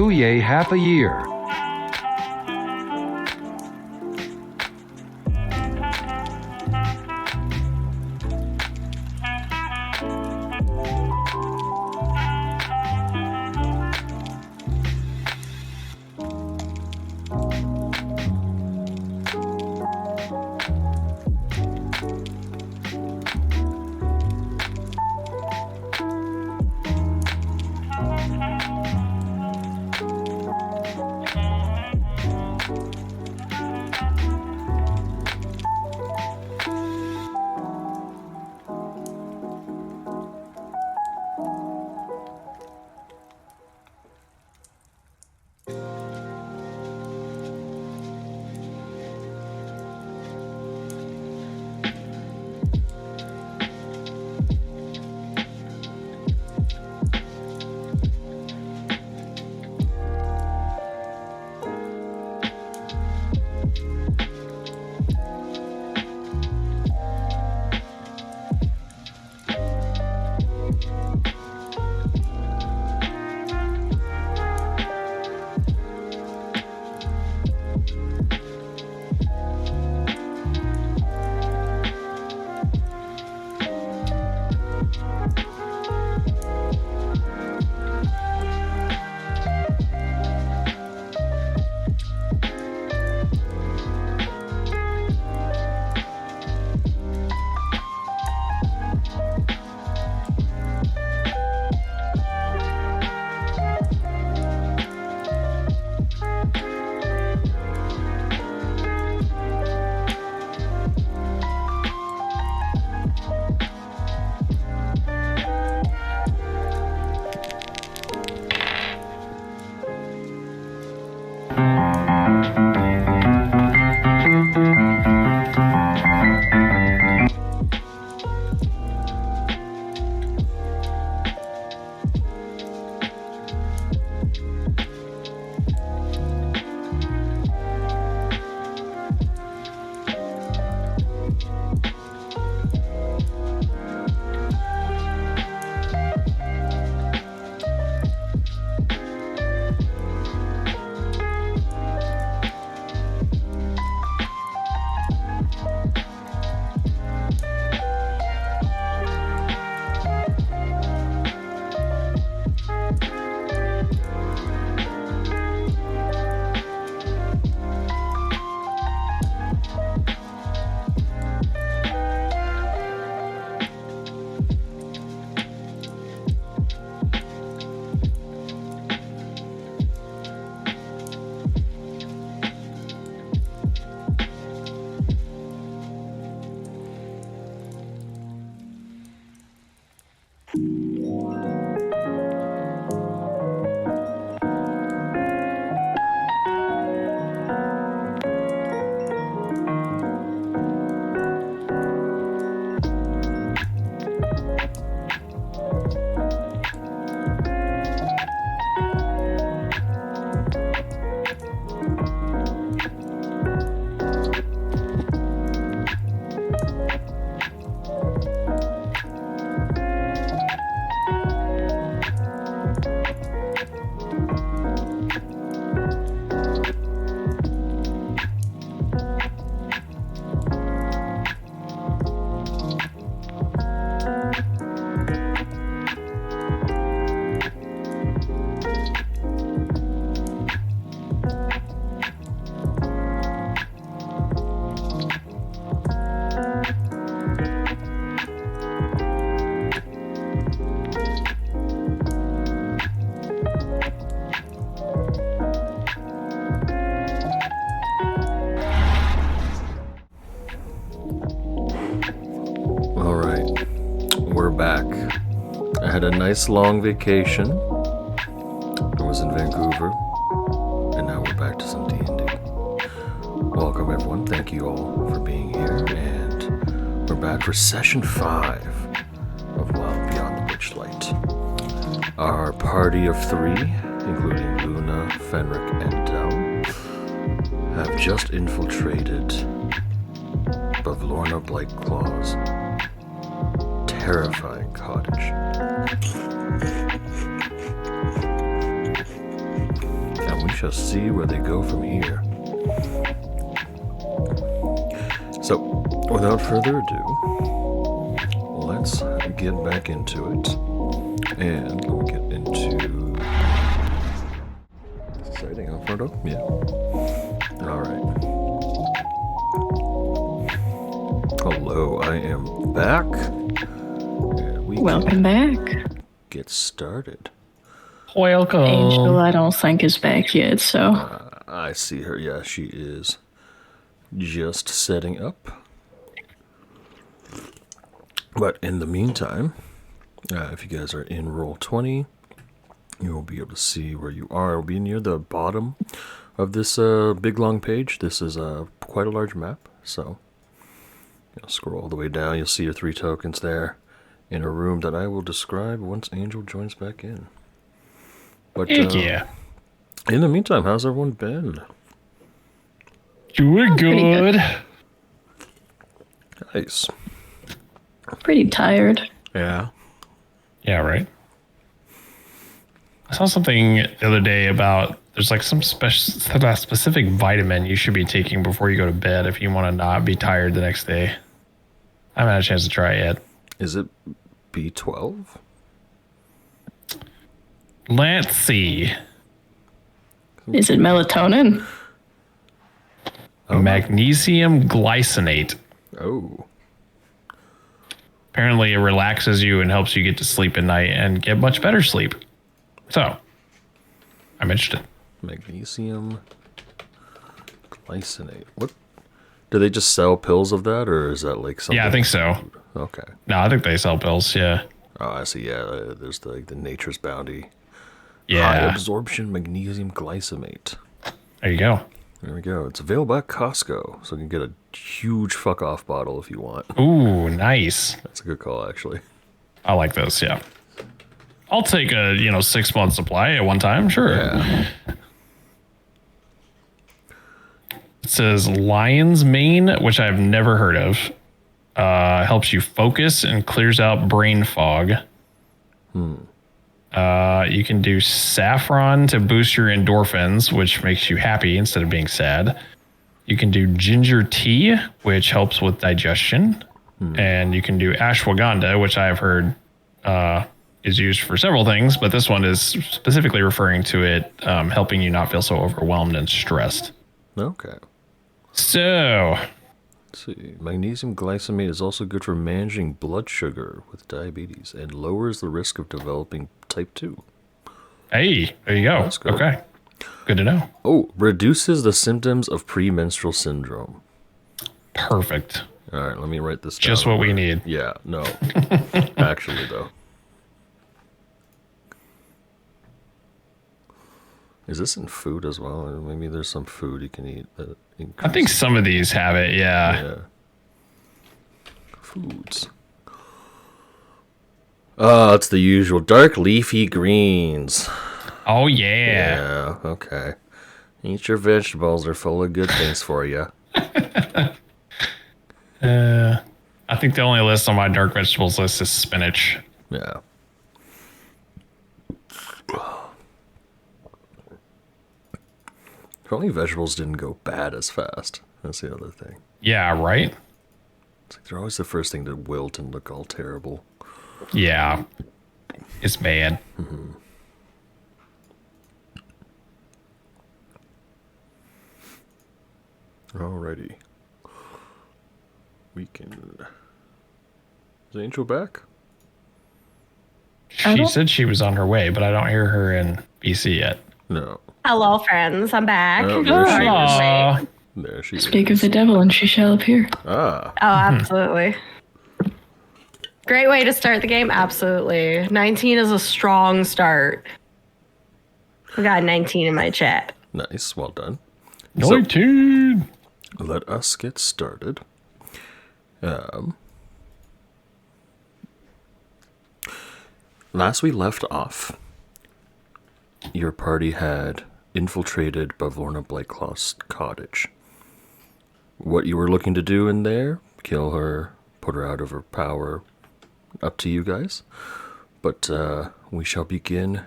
Kuye half a year. had a nice long vacation. I was in Vancouver, and now we're back to some D&D. Welcome everyone, thank you all for being here, and we're back for session 5 of Wild Beyond the Witchlight. Our party of 3, including Luna, Fenric, and Dell, have just infiltrated Bavlorna Blightclaw's terrifying cottage. shall see where they go from here. So, without further ado, let's get back into it. And let me get into... Sighting on photo? Yeah. Alright. Hello, I am back. And we Welcome back. Get started. Welcome. Angel, I don't think is back yet, so... I see her. Yeah, she is just setting up. But in the meantime, if you guys are in Roll20, you will be able to see where you are. It will be near the bottom of this big long page. This is quite a large map, so scroll all the way down. You'll see your 3 tokens there in a room that I will describe once Angel joins back in. But yeah. In the meantime, how's everyone been? Doing good. Nice. Pretty tired. Yeah. Yeah, right. I saw something the other day about there's like some specific vitamin you should be taking before you go to bed if you want to not be tired the next day. I haven't had a chance to try it yet. Is it B12? Let's see. Is it melatonin? Magnesium glycinate. Oh. Apparently it relaxes you and helps you get to sleep at night and get much better sleep. So, I'm interested. Magnesium glycinate. What? Do they just sell pills of that, or is that like something? Yeah, I think so. Okay. No, I think they sell pills, yeah. Oh, I see. Yeah, there's the Nature's Bounty. Yeah. High absorption magnesium glycinate. There you go. There we go. It's available at Costco, so you can get a huge fuck off bottle if you want. Ooh, nice. That's a good call, actually. I like those, yeah. I'll take a 6-month supply at one time, sure. Yeah. It says lion's mane, which I've never heard of. Helps you focus and clears out brain fog. You can do saffron to boost your endorphins, which makes you happy instead of being sad. You can do ginger tea, which helps with digestion. And you can do ashwagandha, which I've heard is used for several things, but this one is specifically referring to it helping you not feel so overwhelmed and stressed. Okay. So, Let's see. Magnesium glycinate is also good for managing blood sugar with diabetes and lowers the risk of developing type 2. hey, there you go. That's good. Okay. Good to know. Oh, reduces the symptoms of premenstrual syndrome. Perfect. All right, let me write this down. Just what we need. Yeah, no. Actually, though. Is this in food as well? Or maybe there's some food you can eat that increases. I think some of these have it, yeah. Foods. Oh, it's the usual. Dark leafy greens. Oh, yeah. Yeah, okay. Eat your vegetables. They're full of good things for you. I think the only list on my dark vegetables list is spinach. Yeah. If only vegetables didn't go bad as fast. That's the other thing. Yeah, right? It's like they're always the first thing to wilt and look all terrible. Yeah. It's bad. Mm-hmm. Alrighty. We can... Is Angel back? She said she was on her way, but I don't hear her in BC yet. No. Hello, friends. I'm back. Oh, there she is. Aw. There she Speak is. of the devil and she shall appear. Ah. Oh, absolutely. Great way to start the game. Absolutely. 19 is a strong start. I got 19 in my chat. Nice. Well done. 19. Let us get started. Last we left off, your party had infiltrated Bavlorna Blightclaw's cottage. What you were looking to do in there, kill her, put her out of her power, up to you guys. But we shall begin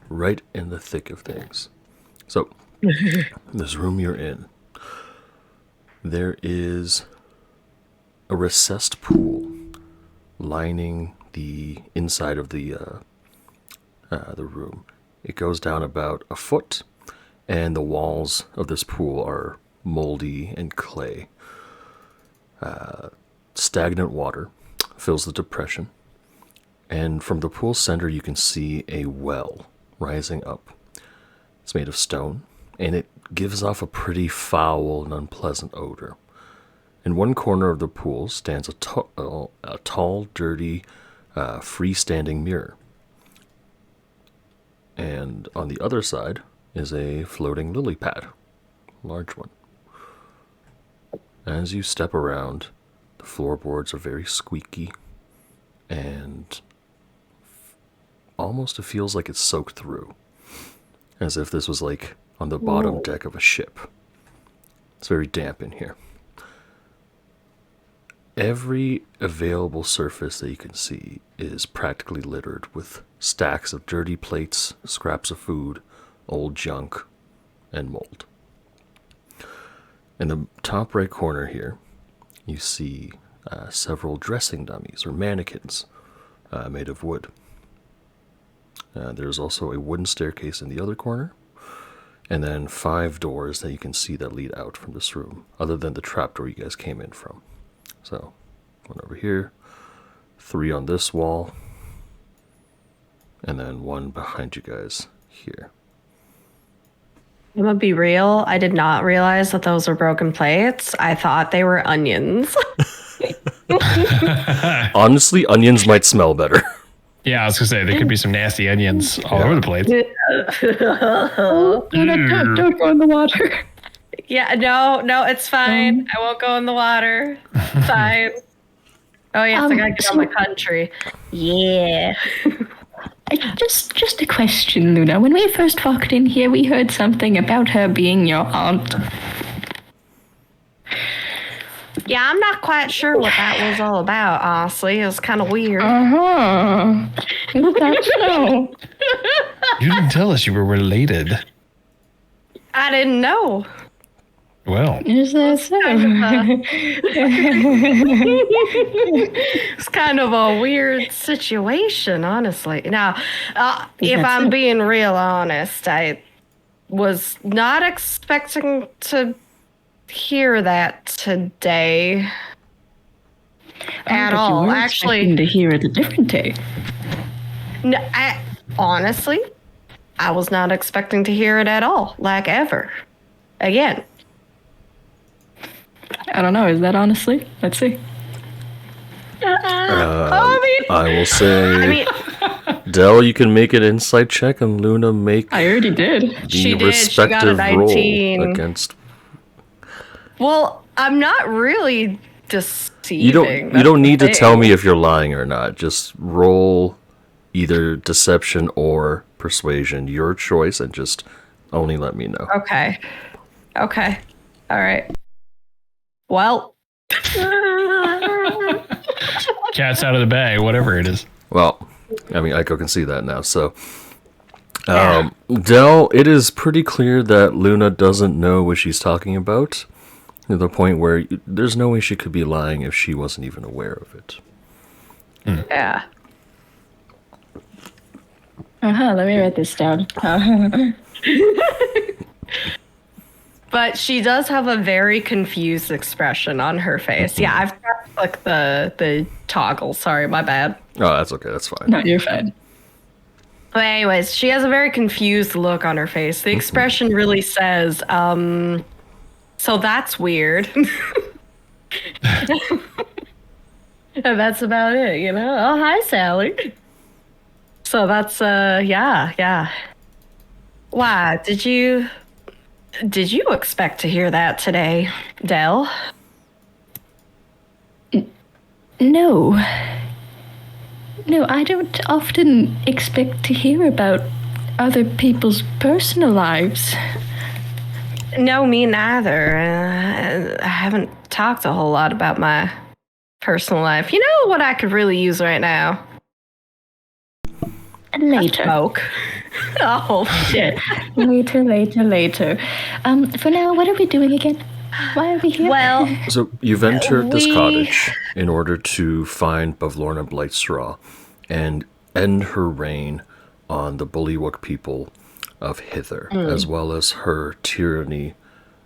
right in the thick of things. So, this room you're in, there is a recessed pool lining the inside of the room. It goes down about a foot, and the walls of this pool are moldy and clay. Stagnant water fills the depression, and from the pool center you can see a well rising up. It's made of stone, and it gives off a pretty foul and unpleasant odor. In one corner of the pool stands a tall, dirty, freestanding mirror. And on the other side is a floating lily pad, a large one. As you step around, the floorboards are very squeaky, and almost it feels like it's soaked through, as if this was like on the bottom deck of a ship. It's very damp in here. Every available surface that you can see is practically littered with stacks of dirty plates, scraps of food, old junk, and mold. In the top right corner here, you see several dressing dummies or mannequins made of wood. There's also a wooden staircase in the other corner, and then 5 doors that you can see that lead out from this room, other than the trapdoor you guys came in from. So, one over here, 3 on this wall, and then 1 behind you guys here. I'm gonna be real. I did not realize that those were broken plates. I thought they were onions. Honestly, onions might smell better. Yeah, I was gonna say there could be some nasty onions all over the place. Don't go in the water. Yeah, no, it's fine. I won't go in the water. Fine. Oh yes, I gotta get on my country. Yeah. Just a question, Luna. When we first walked in here, we heard something about her being your aunt. Yeah, I'm not quite sure what that was all about, honestly. It was kind of weird. Is that so? You didn't tell us you were related. I didn't know. Well, Is that so? It's kind of a weird situation, honestly. Now, if That's I'm it. being real honest, I was not expecting to hear that today at But all. you were Actually, expecting to hear it a different day. no, honestly, I was not expecting to hear it at all, like ever. Again. I don't know. Is that honestly? Let's see. I will say, I mean, Dell, you can make an insight check, and Luna make I already did. the She did. She got a respective roll 19. against. well, I'm not really deceiving. You don't need to tell me if you're lying or not. Just roll either deception or persuasion, your choice, and just only let me know. Okay. All right. Well. cat's out of the bag, whatever it is. Well, I mean, Aiko can see that now. So, Dell, it is pretty clear that Luna doesn't know what she's talking about, to the point where there's no way she could be lying if she wasn't even aware of it. Yeah. Let me write this down. But she does have a very confused expression on her face. Yeah, I've got to click the toggle. Sorry, my bad. Oh, that's okay. That's fine. No, you're fine. But anyways, she has a very confused look on her face. The expression really says, so that's weird. And that's about it, you know? Oh, hi, Sally. So that's, yeah. Why, did you expect to hear that today, Dell? No, I don't often expect to hear about other people's personal lives. No, me neither. I haven't talked a whole lot about my personal life. You know what I could really use right now? Later. Smoke. Oh, shit. Later. For now, what are we doing again? Why are we here? Well, So you've entered this We- cottage in order to find Bavlorna Blightstraw and end her reign on the Bullywug people of Hither, as well as her tyranny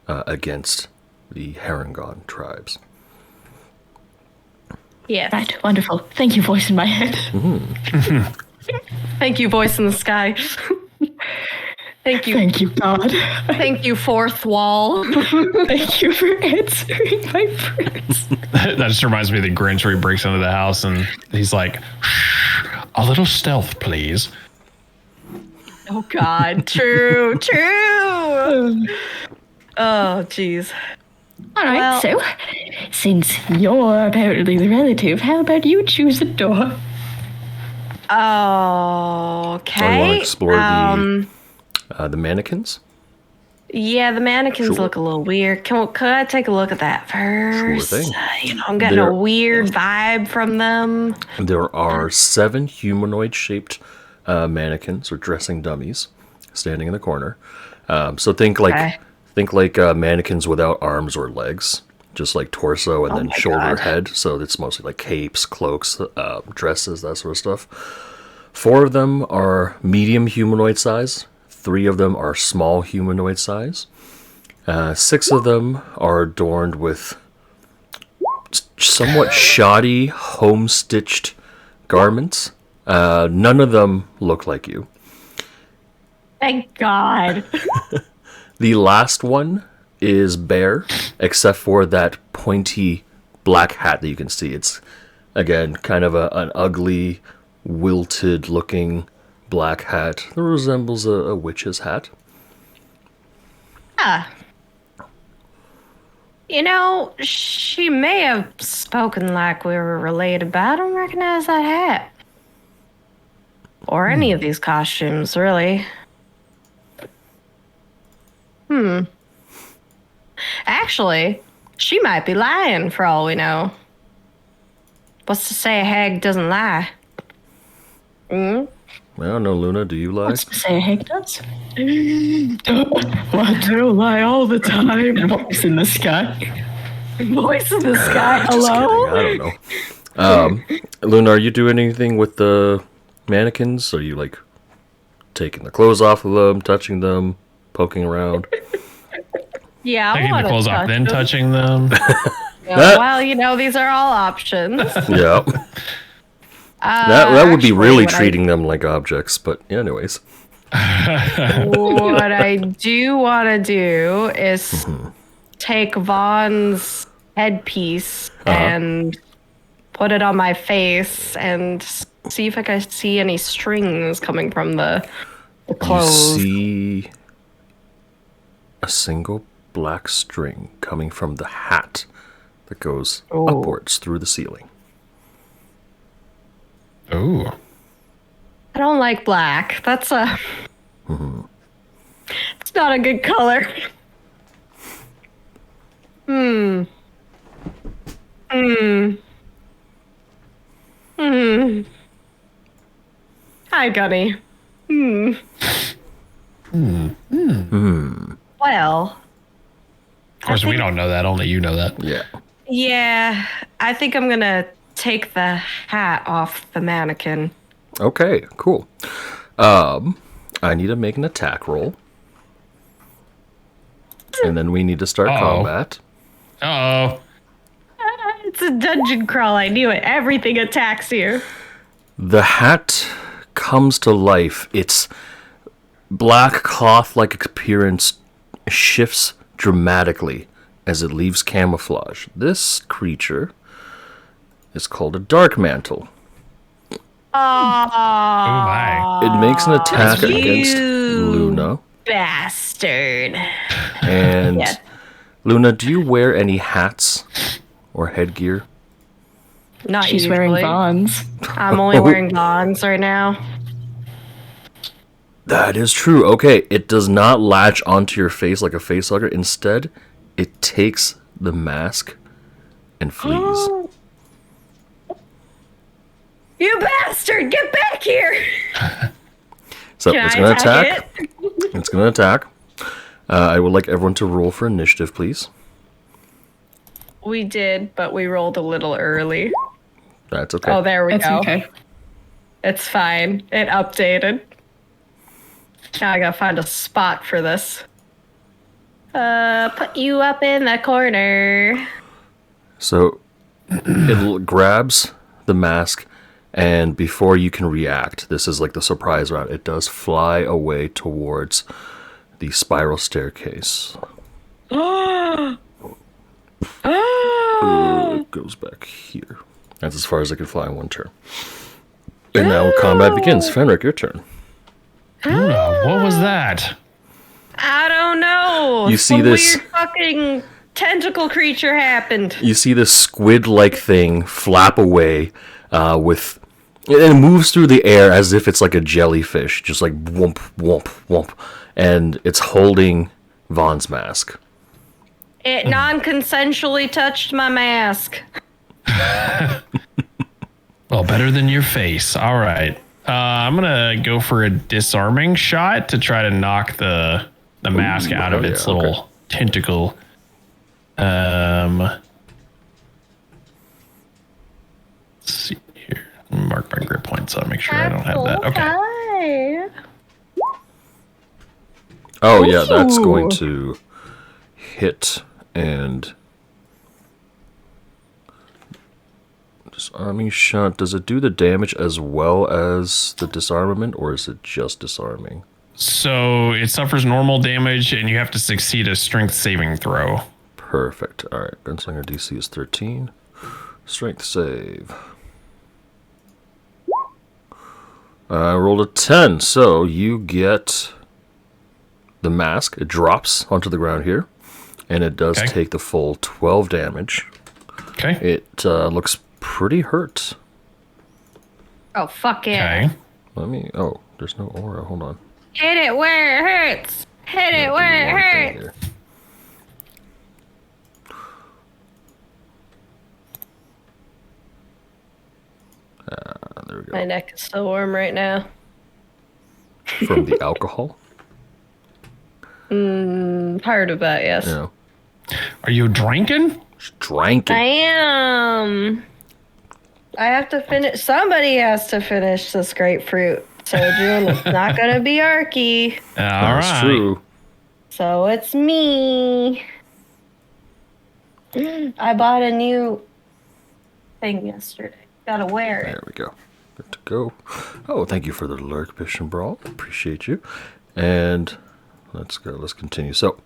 against the Harangon tribes. yes. Right, wonderful. Thank you, voice in my head. Thank you, voice in the sky. Thank you. Thank you, God. Thank you, fourth wall. Thank you for answering my prayers. That just reminds me of the Grinch where he breaks into the house and he's like, "Shh, a little stealth, please." Oh, God. True. Oh, jeez. All right, Well- so since you're apparently the relative, how about you choose a door? Okay. I want to explore the mannequins. Yeah, the mannequins Sure. look a little weird. Could I take a look at that first? thing. I'm getting There- a weird vibe from them. There are 7 humanoid-shaped mannequins or dressing dummies standing in the corner. So think like mannequins without arms or legs, just like torso and then my shoulder, God. head. So it's mostly like capes, cloaks, dresses, that sort of stuff. 4 of them are medium humanoid size. 3 of them are small humanoid size. 6 of them are adorned with somewhat shoddy, home-stitched garments. None of them look like you. Thank God. The last one is bare, except for that pointy black hat that you can see. It's, again, kind of an ugly, wilted-looking black hat that resembles a witch's hat. You know, she may have spoken like we were related, but I don't recognize that hat. Or any of these costumes, really. Actually, she might be lying for all we know. What's to say a hag doesn't lie? I don't know, Luna, do you lie? What's to say a hag does? I don't lie all the time. Voice in the sky. Voice in the sky, Just hello? kidding, I don't know. Luna, are you doing anything with the mannequins? Are you, like, taking the clothes off of them, touching them, poking around? Yeah, I Taking the want to clothes off, then touching them. Well, you know, these are all options. Yeah. That would be actually, really what I- treating them like objects, but anyways. What I do want to do is take Vaughn's headpiece and put it on my face and see if I can see any strings coming from the clothes. You see a single black string coming from the hat that goes upwards through the ceiling. Ooh. I don't like black. That's a. It's not a good color. Hi, Gunny. Well, Of course, we don't know that. Only you know that. Yeah. yeah, I think I'm gonna take the hat off the mannequin. Okay, cool. I need to make an attack roll. And then we need to start Uh-oh. combat. Uh-oh. It's a dungeon crawl. I knew it. Everything attacks you. The hat comes to life. Its black cloth-like appearance shifts dramatically as it leaves camouflage. This creature is called a dark mantle. Oh my. It makes an attack against you. Luna. Bastard. And Yeah. Luna, do you wear any hats or headgear? Not She's usually. wearing bonds. I'm only wearing bonds right now. That is true. Okay, it does not latch onto your face like a facehugger. Instead, it takes the mask and flees. You bastard! Get back here! So Can it's I going to attack attack. It's going to attack. I would like everyone to roll for initiative, please. We did, but we rolled a little early. That's okay. Oh, there we That's go. okay. It's fine. It updated. Now I gotta find a spot for this. Put you up in the corner. So it grabs the mask, and before you can react, this is like the surprise round, it does fly away towards the spiral staircase. It goes back here. That's as far as it can fly in one turn. And now combat begins. Fenric, your turn. Luna, what was that? I don't know. You see Some this- weird fucking tentacle creature happened. You see this squid-like thing flap away with... And it moves through the air as if it's like a jellyfish, just like whoomp, whoomp, whoomp. And it's holding Vaughn's mask. It non-consensually touched my mask. Well, better than your face. All right. I'm going to go for a disarming shot to try to knock the mask out of its little tentacle. Let's see here. Mark my grip points so I make sure I don't have that. Okay. Oh, yeah, that's going to hit and... Disarming shot. Does it do the damage as well as the disarmament, or is it just disarming? So it suffers normal damage, and you have to succeed a strength saving throw. Perfect. All right, Gunslinger DC is 13. Strength save. I rolled a 10, so you get the mask. It drops onto the ground here, and it does take the full 12 damage. Okay. It looks pretty hurt. Oh, fuck yeah. Okay. Let me... Oh, there's no aura. Hold on. Hit it where it hurts. Hit it where it hurts. Here. There we go. My neck is so warm right now. From the alcohol? Part of that, yes. Yeah. Are you drinking? Drank I it. am. I have to finish. Somebody has to finish this grapefruit. So June, it's not gonna be Arky. All That's right. true. So it's me. I bought a new thing yesterday. Gotta wear it. There we go. Good to go. Oh, thank you for the lurk, Bish and Brawl. Appreciate you. And let's go. Let's continue. So,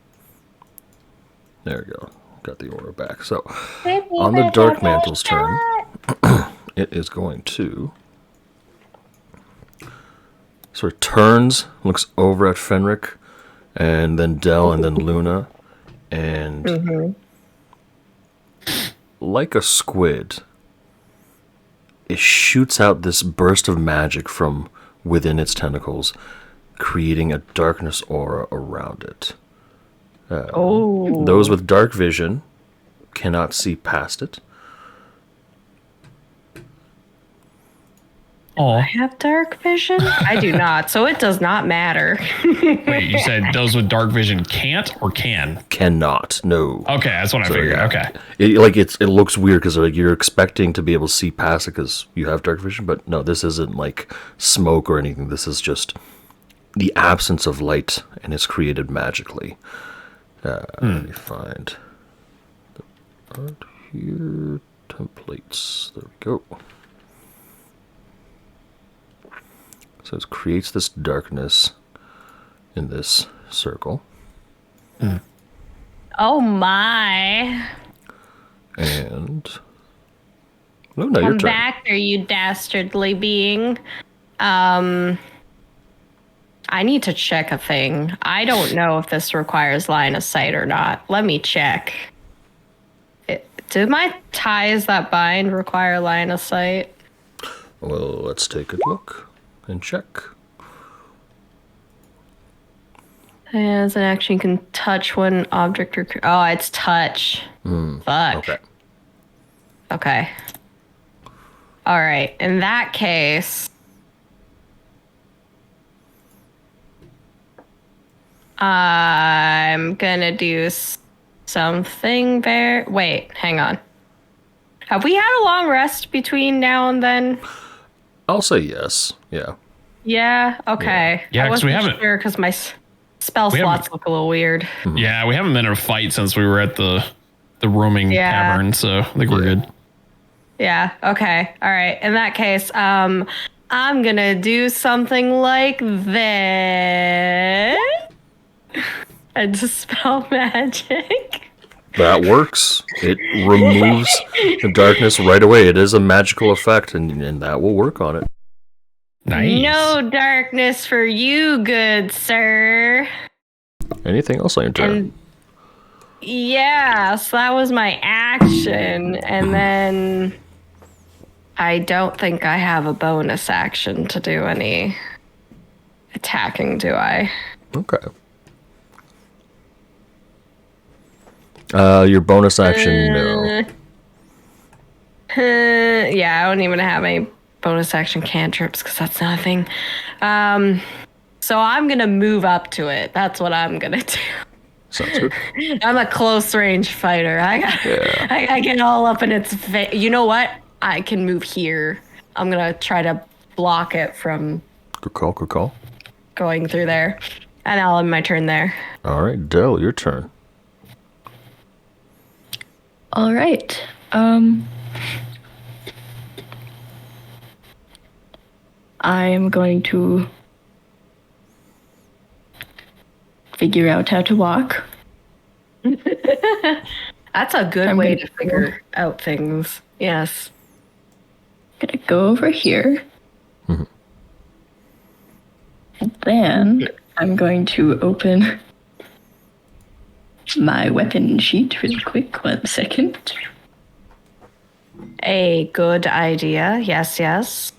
there we go. Got the aura back. So, on the Dark Mantle's turn, it is going to sort of turns, looks over at Fenric, and then Del, and then Luna, and like a squid, it shoots out this burst of magic from within its tentacles, creating a darkness aura around it. Those with dark vision cannot see past it. Oh, I have dark vision? I do not, so it does not matter. wait, you said those with dark vision can't or can? Cannot, no. Okay, that's what I figured. yeah. Okay. It looks weird because like you're expecting to be able to see past it because you have dark vision, but no, this isn't like smoke or anything. This is just the absence of light, and it's created magically. Let me find the art here. Templates. There we go. So it creates this darkness in this circle. Oh my. And Luna, your Come turn. back there, you dastardly being. I need to check a thing. I don't know if this requires line of sight or not. Let me check. Do my ties that bind require line of sight? Well, let's take a look and check. As an action, you can touch one object or... Oh, it's touch. Fuck. Okay. Okay. All right. In that case... I'm gonna do something very. Wait, hang on. Have we had a long rest between now and then? I'll say yes. Yeah. Yeah. Okay. Yeah, 'cause we haven't- sure because my spell We slots haven't- look a little weird. Yeah, we haven't been in a fight since we were at the roaming Yeah. tavern, so I think we're good. Yeah. Okay. All right. In that case, I'm gonna do something like this and dispel magic. That works. It removes the darkness right away. It is a magical effect, and that will work on it. Nice. No darkness for you, good sir. Anything else on your turn? And yeah, so that was my action, and then I don't think I have a bonus action to do any attacking, do I? Okay. Your bonus action, no. Yeah, I don't even have any bonus action cantrips because that's nothing. So I'm gonna move up to it. That's what I'm gonna do. Sounds good. I'm a close range fighter. I get all up in its face. You know what? I can move here. I'm gonna try to block it from Good call, good call. going through there, and I'll end my turn there. All right, Dell, your turn. All right. I'm going to figure out how to walk. That's a good I'm way gonna to figure out things. Yes. Gonna go over here. Mhm. And then I'm going to open my weapon sheet really quick. 1 second. A good idea. Yes, yes.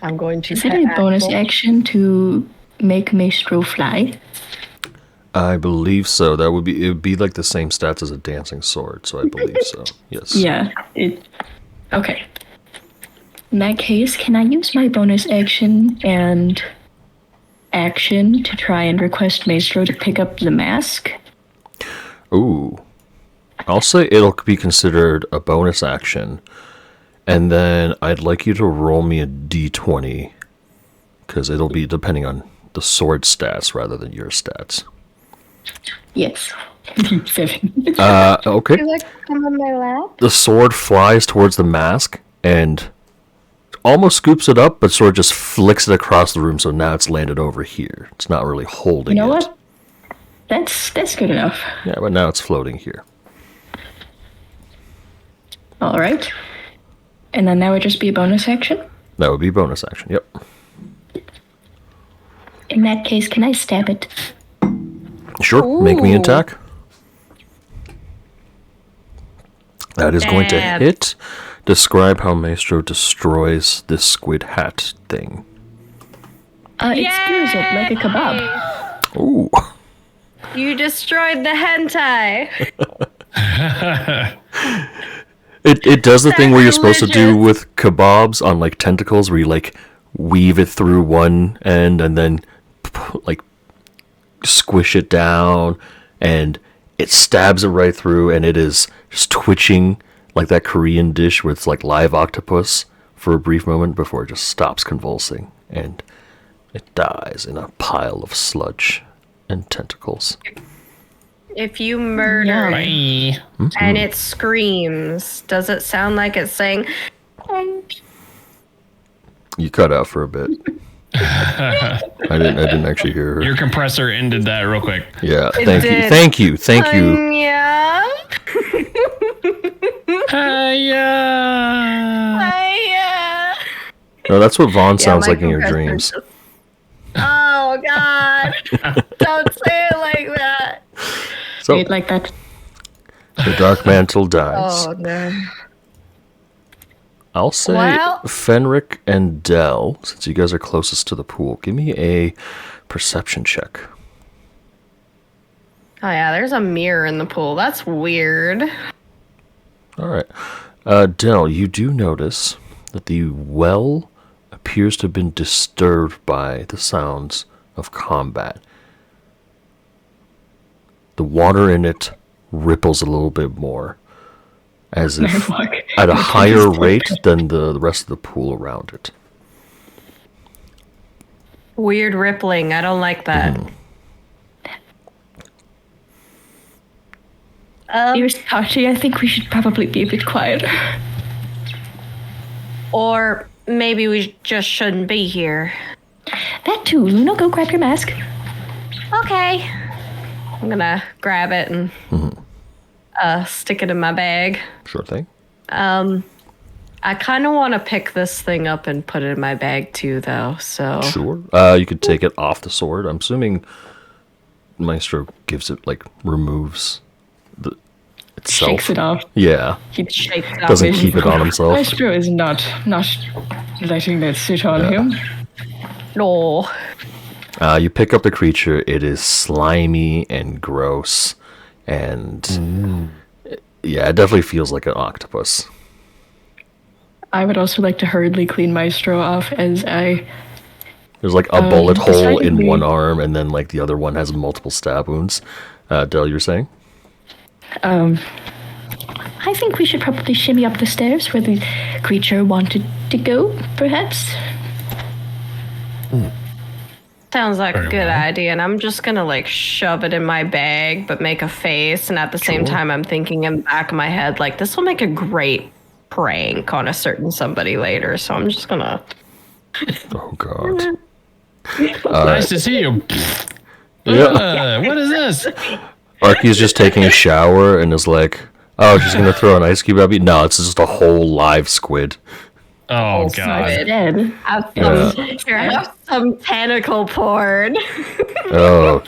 I'm going to Is it a bonus action to make Maestro fly? I believe so. It would be like the same stats as a dancing sword, so I believe so. Yes. Yeah. Okay. In that case, can I use my bonus action and action to try and request Maestro to pick up the mask? Ooh. I'll say it'll be considered a bonus action. And then I'd like you to roll me a d20. Because it'll be depending on the sword stats rather than your stats. Yes. 7. Okay. You like to come on my lap? The sword flies towards the mask and almost scoops it up, but sort of just flicks it across the room, so now it's landed over here. It's not really holding You know it. what? That's good enough. Yeah, but now it's floating here. All right. And then that would just be a bonus action? That would be bonus action, yep. In that case, can I stab it? Sure, make me an Ooh. attack. That is going to Stab. hit. Describe how Maestro destroys this squid hat thing. It skewers it like a kebab. Ooh. You destroyed the hentai. It does the thing where you're supposed to do Sacrilegious. with kebabs on like tentacles, where you like weave it through one end and then like squish it down, and it stabs it right through, and it is just twitching like that Korean dish where it's like live octopus for a brief moment before it just stops convulsing and it dies in a pile of sludge and tentacles. If you murder it Bye. and it screams, does it sound like it's saying, You cut out for a bit. I didn't actually hear her. Your compressor ended that real quick. Yeah, It thank you. did. Thank you. Thank you. Yeah. Hiya. No, that's what Vaughn sounds my like in your compressor dreams. just- Oh God! Don't say it like that. So Wait, like that. the Dark Mantle dies. Oh no. I'll say Well- Fenric and Dell, since you guys are closest to the pool, give me a perception check. Oh yeah, there's a mirror in the pool. That's weird. All right. Dell, you do notice that the well appears to have been disturbed by the sounds of combat. The water in it ripples a little bit more, as if at a higher rate than the rest of the pool around it. Weird rippling. I don't like that. Dear Scotty, I think we should probably be a bit quieter. Or maybe we just shouldn't be here. That too. Luna, go grab your mask. Okay. I'm gonna grab it and stick it in my bag. Sure thing. I kind of want to pick this thing up and put it in my bag too, though. So Sure. You could take it off the sword. I'm assuming Maestro gives it, like, removes the itself. Shakes it off. Yeah. he shakes it Doesn't off. keep it on himself. Maestro is not letting that sit on him. No. You pick up the creature. It is slimy and gross, and yeah, it definitely feels like an octopus. I would also like to hurriedly clean Maestro off as I... There's like a bullet hole in decidedly- one arm, and then like the other one has multiple stab wounds. Del, you're saying? I think we should probably shimmy up the stairs where the creature wanted to go, perhaps. Sounds like a Very good well. idea, and I'm just gonna like shove it in my bag, but make a face, and at the same Sure. time, I'm thinking in the back of my head, like this will make a great prank on a certain somebody later. So I'm just gonna. Oh God. Nice to see you. Yeah. What is this? Arky's just taking a shower and is like, "Oh, she's gonna throw an ice cube at me." No, it's just a whole live squid. Oh, Squid. God. Dead. Have have some tentacle porn. Oh,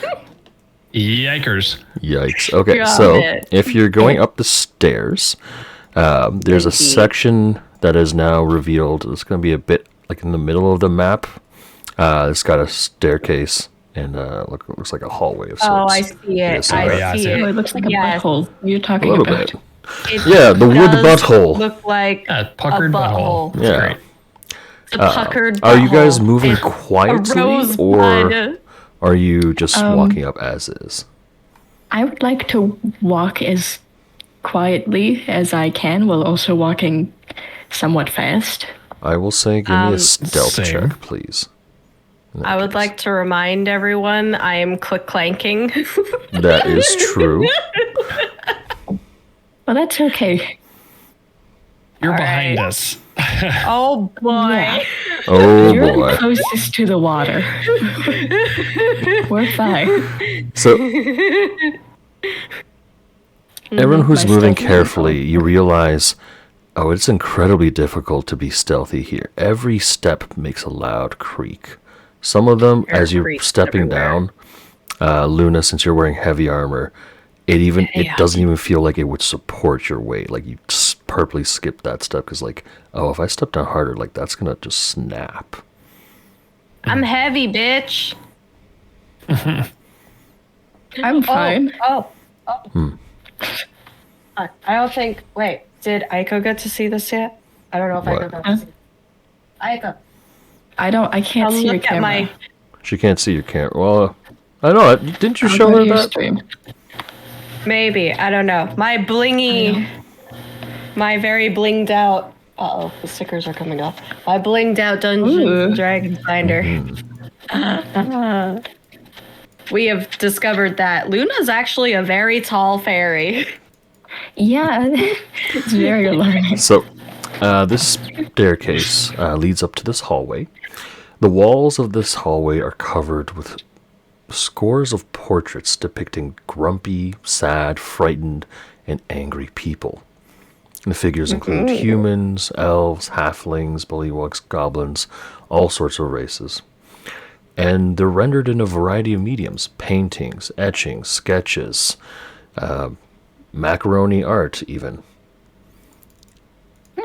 Yikers. yikes. Okay, Got so it. if you're going up the stairs, there's a Thank you. section that is now revealed. It's going to be a bit like in the middle of the map. It's got a staircase and looks like a hallway of sorts. Oh, I see Yeah, it. so I yeah, I see see it. it. Oh, it looks like a Yes. butthole. You're A talking little about. bit. It Yeah, the wood does butthole. Look like A puckered a butthole. butthole. Yeah. Great. It's a puckered Are you guys butthole. moving It's a quietly, rosebud. or are you just walking up as is? I would like to walk as quietly as I can while also walking somewhat fast. I will say, give me a stealth same. check, please. In that I would case. like to remind everyone I am click clanking. That is true. Well, that's okay. You're All behind right. us. Oh boy. Yeah. Oh You're boy. the closest to the water. We're fine. So everyone who's My moving stealth is carefully, you realize, oh, it's incredibly difficult to be stealthy here. Every step makes a loud creak. Some of them, There are as you're creaks stepping everywhere. down, Luna, since you're wearing heavy armor, it Yeah. doesn't even feel like it would support your weight. Like you purposely skip that step because, like, oh, if I step down harder, like that's gonna just snap. I'm heavy, bitch. I'm fine. Oh. I don't think. Wait, did Aiko get to see this yet? I don't know if What? Aiko got to see. Aiko, I can't see your look at camera. my. She can't see your camera. Well, I know. Didn't you I'll show go her to your that? stream. Maybe I don't know. My blingy, my very blinged out. Oh, the stickers are coming off. My blinged out Dungeons Ooh. and Dragons binder. We have discovered that Luna's actually a very tall fairy. Yeah, it's very alarming. So, this staircase leads up to this hallway. The walls of this hallway are covered with scores of portraits depicting grumpy, sad, frightened, and angry people. The figures include humans, elves, halflings, bullywugs, goblins, all sorts of races. And they're rendered in a variety of mediums: paintings, etchings, sketches, macaroni art, even.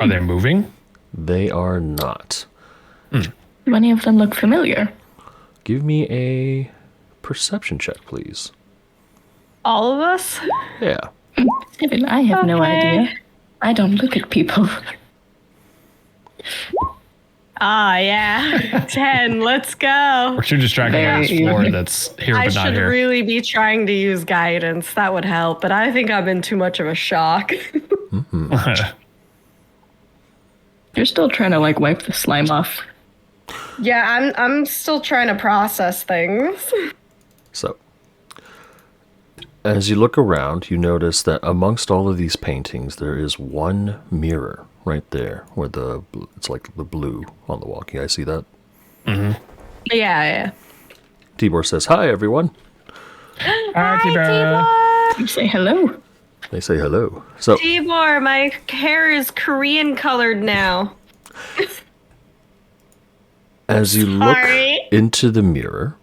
Are they moving? They are not. Many of them look familiar. Give me a perception check, please. All of us? Yeah. Steven, I have no Okay. idea. I don't look at people. Ah, yeah. 10. Let's go. We're too distracted by this floor that's here I but not should here. really be trying to use guidance. That would help, but I think I'm in too much of a shock. You're still trying to like wipe the slime off. Yeah, I'm still trying to process things. So, as you look around, you notice that amongst all of these paintings, there is one mirror right there, where it's like the blue on the wall. Can you guys see that? Yeah. Tibor says, "Hi, everyone." Hi, Tibor. You say hello. They say hello. So, Tibor, my hair is Korean colored now. as you look Sorry. into the mirror,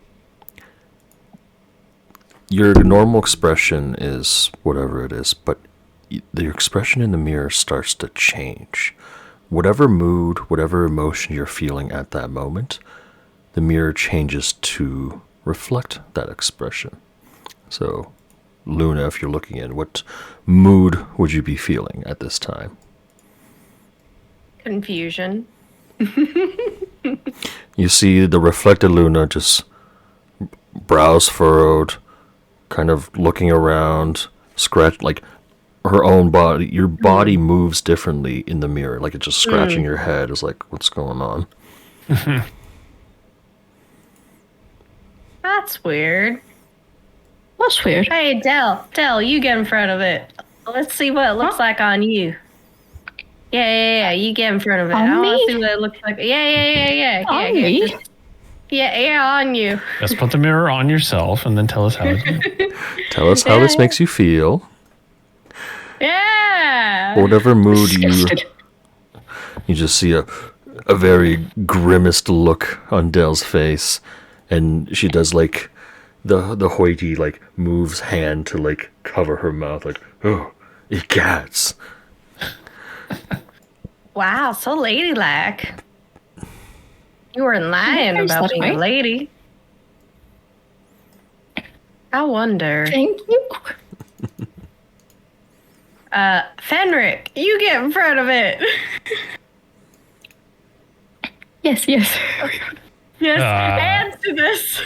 your normal expression is whatever it is, but the expression in the mirror starts to change. Whatever mood, whatever emotion you're feeling at that moment, the mirror changes to reflect that expression. So, Luna, if you're looking in, what mood would you be feeling at this time? Confusion. You see the reflected Luna just brows furrowed, kind of looking around, like her own body. Your body moves differently in the mirror, like it's just scratching your head. It's like, what's going on? That's weird. That's weird. Hey, Del, you get in front of it. Let's see what it looks like on you. Yeah, you get in front of it. On I want me? to see what it looks like. Yeah. On me? Yeah, on you. Just put the mirror on yourself and then tell us how it Tell us how this makes you feel. Yeah. Whatever mood Disgusted. you just see a very grimaced look on Dell's face, and she does like the hoity like moves hand to like cover her mouth, like, oh, it gets. Wow, so ladylike. You weren't lying Yes, about that's being a right. lady. I wonder. Thank you. Fenric, you get in front of it. Yes. Yes, Ah. answer this.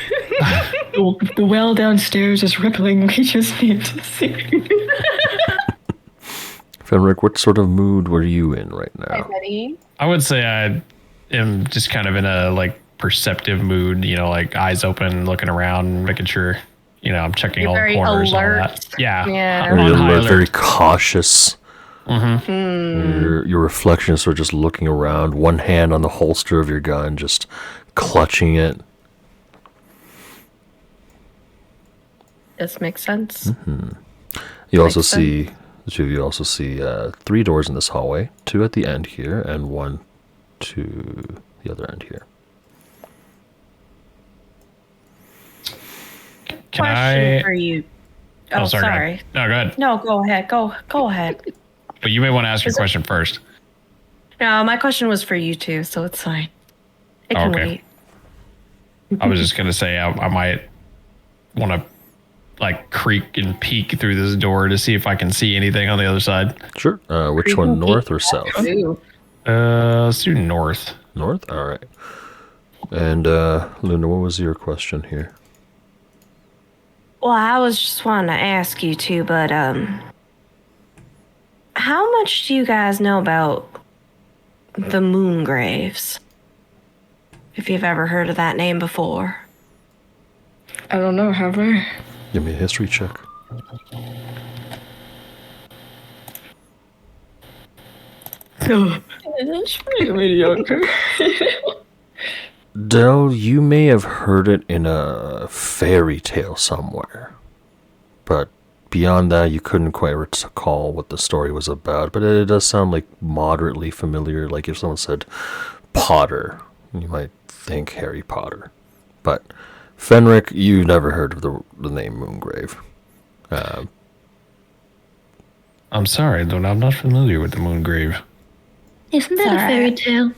The well downstairs is rippling. We just need to see. Fenric, what sort of mood were you in right now? I would say I am just kind of in a like perceptive mood, like eyes open, looking around, making sure, I'm checking You're all the very corners and all alert. that. Yeah. Yeah. I'm on Very high alert, very alert. cautious. Your reflection is sort of just looking around, one hand on the holster of your gun, just clutching it. This makes sense. You also Makes sense. see, the two of you also see 3 doors in this hallway, 2 at the end here, and 1 to the other end here. Can Question I? for you. Oh, Oh, sorry. Go sorry. ahead. No, go ahead. No, go ahead. Go ahead. But you may want to ask your Is it- question first. No, my question was for you too, so it's fine. It can Okay. wait. I was just gonna say I might want to like creak and peek through this door to see if I can see anything on the other side. Sure. Which one, north or south? Ooh. Let's do north. North? All right. And Luna, what was your question here? Well, I was just wanting to ask you too, but how much do you guys know about the moon graves? If you've ever heard of that name before. I don't know, have I? Give me a history check. That's pretty mediocre. Dell, you may have heard it in a fairy tale somewhere. But beyond that, you couldn't quite recall what the story was about. But it does sound like moderately familiar. Like if someone said Potter, you might think Harry Potter. But Fenric, you've never heard of the name Moongrave. I'm sorry, though. I'm not familiar with the moon grave. Isn't that a fairy tale?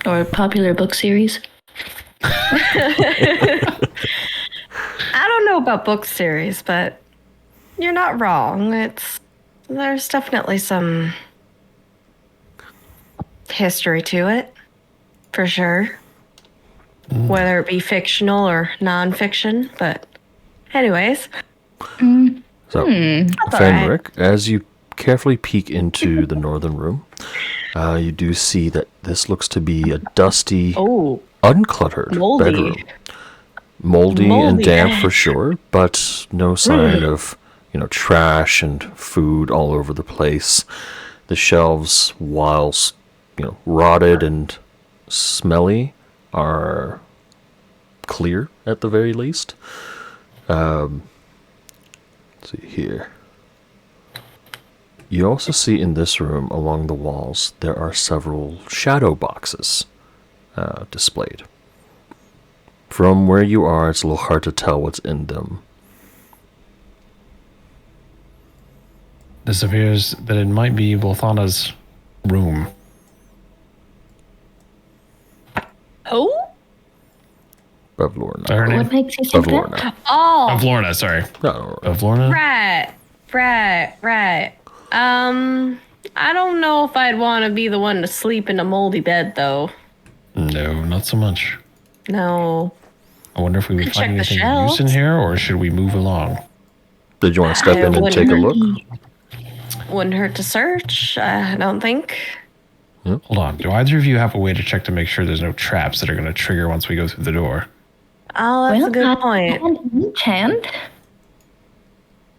Or a popular book series? I don't know about book series, but you're not wrong. There's definitely some history to it. for sure. Whether it be fictional or non-fiction, but anyways. So, Fenric, as you carefully peek into the northern room, you do see that this looks to be a dusty, uncluttered Moldy. bedroom. Moldy and Moldy, damp eh? for sure, but no sign of, trash and food all over the place. The shelves, whilst, rotted and smelly, are clear at the very least. Let's see here. You also see in this room, along the walls, there are several shadow boxes displayed. From where you are, it's a little hard to tell what's in them. This appears that it might be Bothana's room. Oh? Of Lorna. Is that her name? What makes you think Of that? Lorna. Oh, Of Lorna, sorry. No, Of Lorna? right. I don't know if I'd want to be the one to sleep in a moldy bed, though. No, not so much. No. I wonder if we would Check find the anything shelves. of use in here, or should we move along? Did you want to step in and take a look? Wouldn't hurt to search, I don't think. Hold on. Do either of you have a way to check to make sure there's no traps that are going to trigger once we go through the door? Oh, that's a good point. Hand.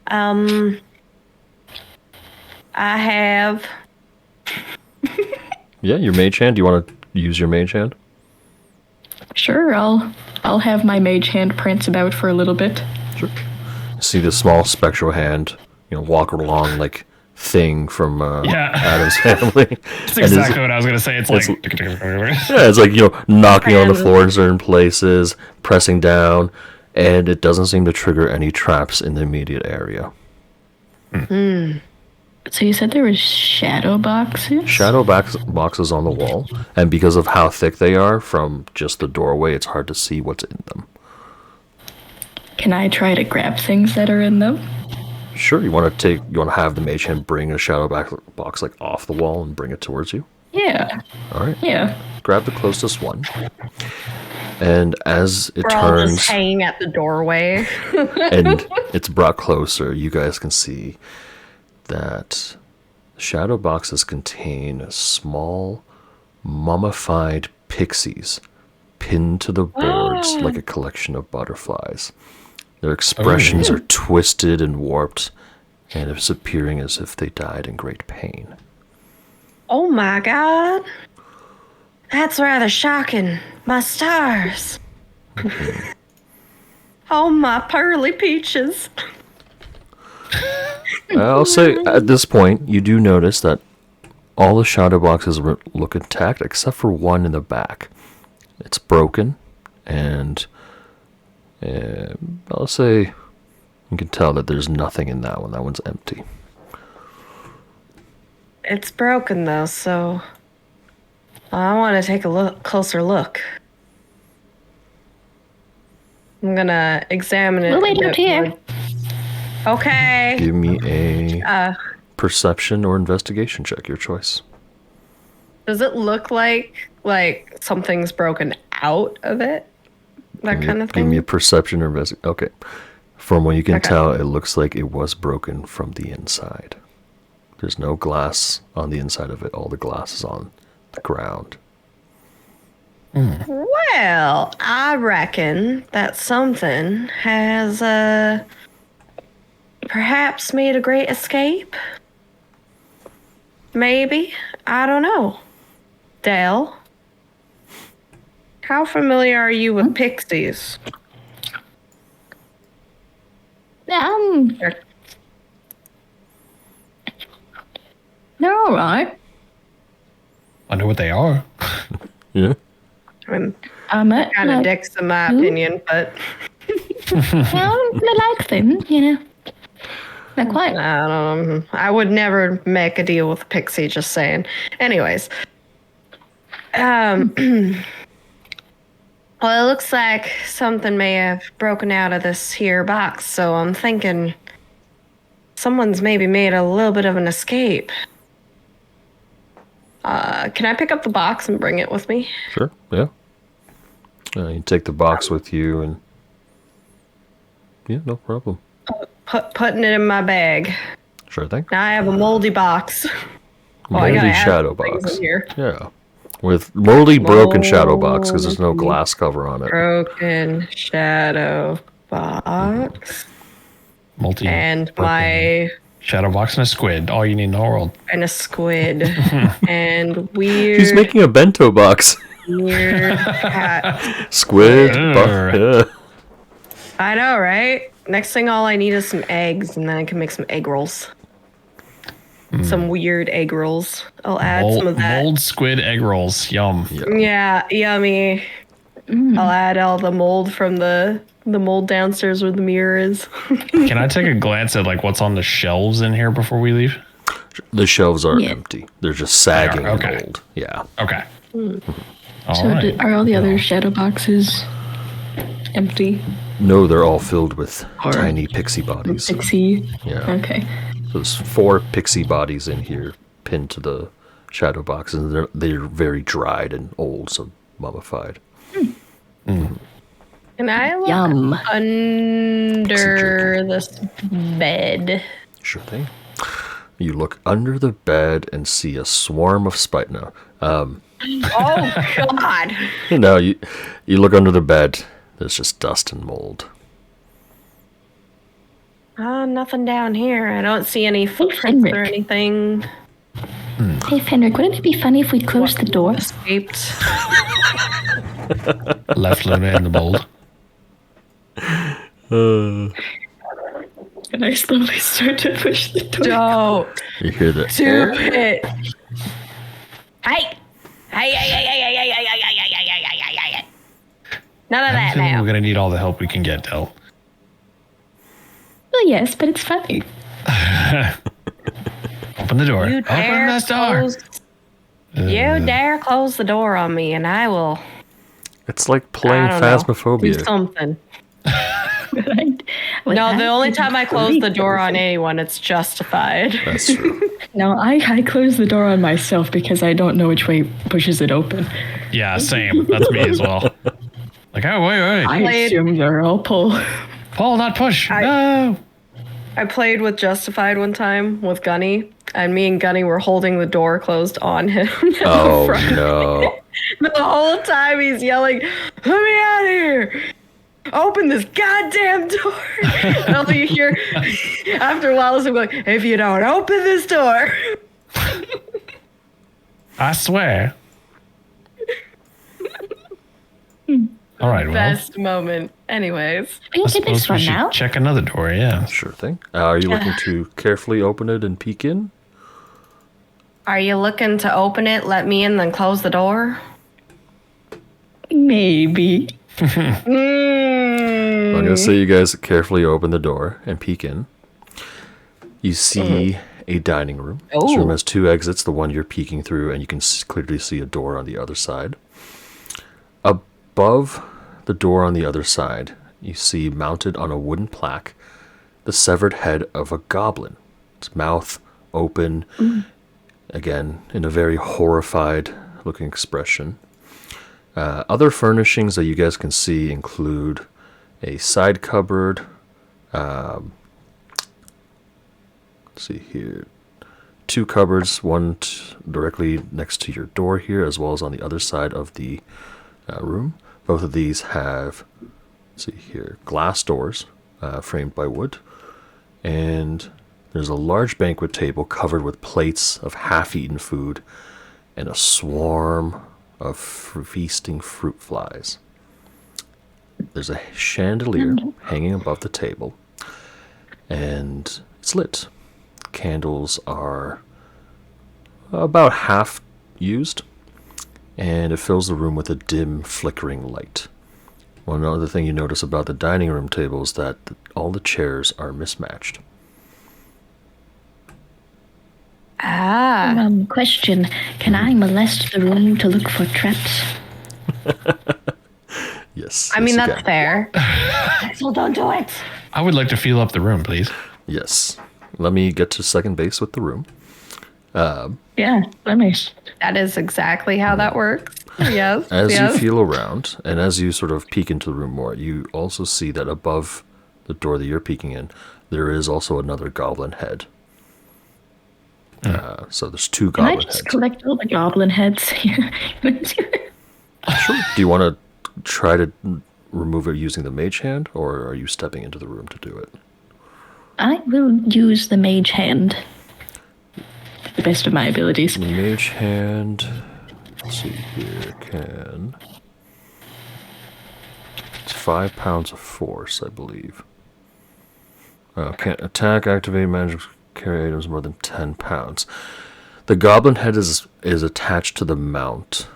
I have. Yeah, your mage hand. Do you want to use your mage hand? Sure, I'll have my mage hand prance about for a little bit. Sure. See the small spectral hand, walk along like Thing from Adam's Family. That's exactly what I was going to say. It's like... Yeah, it's like, knocking on the floor in certain places, pressing down, and it doesn't seem to trigger any traps in the immediate area. So you said there was shadow boxes? Shadow boxes on the wall, and because of how thick they are from just the doorway, it's hard to see what's in them. Can I try to grab things that are in them? Sure, you want to have the mage hand bring a shadow box like off the wall and bring it towards you? Yeah. All right. Yeah. Grab the closest one. And as it We're all turns just hanging at the doorway. and it's brought closer, you guys can see that shadow boxes contain small mummified pixies pinned to the boards like a collection of butterflies. Their expressions are twisted and warped, and it's appearing as if they died in great pain. Oh my god. That's rather shocking. My stars. Oh, my pearly peaches. I'll say at this point, you do notice that all the shadow boxes look intact except for one in the back. It's broken, and I'll say you can tell that there's nothing in that one. That one's empty. It's broken, though, so I want to take a closer look. I'm gonna examine it. We'll wait out here. more. Okay. Give me a perception or investigation check, your choice. Does it look like something's broken out of it? That kind of thing? Give me a perception or investigation. Okay. From what you can Okay. tell, it looks like it was broken from the inside. There's no glass on the inside of it. All the glass is on the ground. Well, I reckon that something has perhaps made a great escape. Maybe. I don't know. Dale, how familiar are you with pixies? They're all right. I know what they are. Yeah. I mean, Kind kind of dicks in my opinion, but Well, I like them, Not quite. I don't know. I would never make a deal with a pixie, just saying. Anyways. Well, it looks like something may have broken out of this here box, so I'm thinking someone's maybe made a little bit of an escape. Can I pick up the box and bring it with me? Sure, yeah. You take the box with you and... Yeah, no problem. Putting it in my bag. Sure thing. Now I have a moldy box. Moldy I gotta add shadow things box. in here. Yeah. With moldy broken shadow box because there's no glass cover on it. Broken shadow box. Multi And broken my... shadow box and a squid. All you need in the whole world. And a squid. And weird... He's making a bento box. Weird cat. Squid. Yeah. I know, right? Next thing, all I need is some eggs, and then I can make some egg rolls. Some weird egg rolls. I'll add some of that. Mold squid egg rolls. Yum. Yeah, yummy. I'll add all the mold from the mold downstairs where the mirror is. Can I take a glance at like what's on the shelves in here before we leave? The shelves are empty. They're just sagging and okay. old. Yeah. Okay. All So right. are all the other shadow boxes empty? No, they're all filled with tiny pixie bodies. Pixie? Yeah. Okay. There's 4 pixie bodies in here pinned to the shadow box, and they're very dried and old, so mummified. Can I look Yum. under this bed? Sure thing. You look under the bed and see a swarm of spiders. No, Oh, God. no, you look under the bed. There's just dust and mold. Nothing down here. I don't see any footprints Fenric. or anything. Hey, Fenric, wouldn't it be funny if we closed the door? Escaped. Left Luna in the mold. And I slowly start to push the door. Don't You hear that? do it. Hey. None of I that think now. we're gonna need all the help we can get, Del. Well, yes, but it's funny. Open the door. You Open dare this door. close. You dare close the door on me, and I will. It's like playing I don't know, do Phasmophobia. something. Well, No, the I only think time I it's close the door illegal. on anyone, it's justified. That's true. No, I close the door on myself because I don't know which way pushes it open. Yeah, same. That's me as well. Like, oh, wait. I Played- assume they're all pull. Pull, not push. I- No. I played with Justified one time with Gunny, and me and Gunny were holding the door closed on him. Oh Front. no. The whole time he's yelling, "Let me out of here! Open this goddamn door!" And all you hear after a while is him going, "If you don't open this door." I swear. All right, well, Best moment. Anyways. We I can get this suppose we one should now. check another door, yeah. Sure thing. Are you looking to carefully open it and peek in? Are you looking to open it, let me in, then close the door? Maybe. I'm gonna say you guys carefully open the door and peek in. You see a dining room. This room Oh. has 2 exits, the one you're peeking through, and you can clearly see a door on the other side. Above the door on the other side, you see mounted on a wooden plaque the severed head of a goblin. Its mouth open, again, in a very horrified looking expression. Other furnishings that you guys can see include a side cupboard. Let's see here. 2 cupboards, one directly next to your door here, as well as on the other side of the room. Both of these have, let's see here, glass doors framed by wood. And there's a large banquet table covered with plates of half-eaten food and a swarm of feasting fruit flies. There's a chandelier hanging above the table, and it's lit. Candles are about half used, and it fills the room with a dim, flickering light. One other thing you notice about the dining room table is that all the chairs are mismatched. Question. Can I molest the room to look for traps? Yes. I mean, yes, you that's can. fair. So don't do it. I would like to feel up the room, please. Yes. Let me get to second base with the room. Yeah, let me. That is exactly how that works. Yes. As yes. you feel around, and as you sort of peek into the room more, you also see that above the door that you're peeking in, there is also another goblin head. So there's two Can I goblin just heads. collect all the goblin heads here? Sure. Do you want to try to remove it using the mage hand, or are you stepping into the room to do it? I will use the mage hand to the best of my abilities. The mage hand. Let's see here. Can. It's 5 pounds of force, I believe. Can't attack, activate magic, carry items more than 10 pounds. The goblin head is attached to the mount.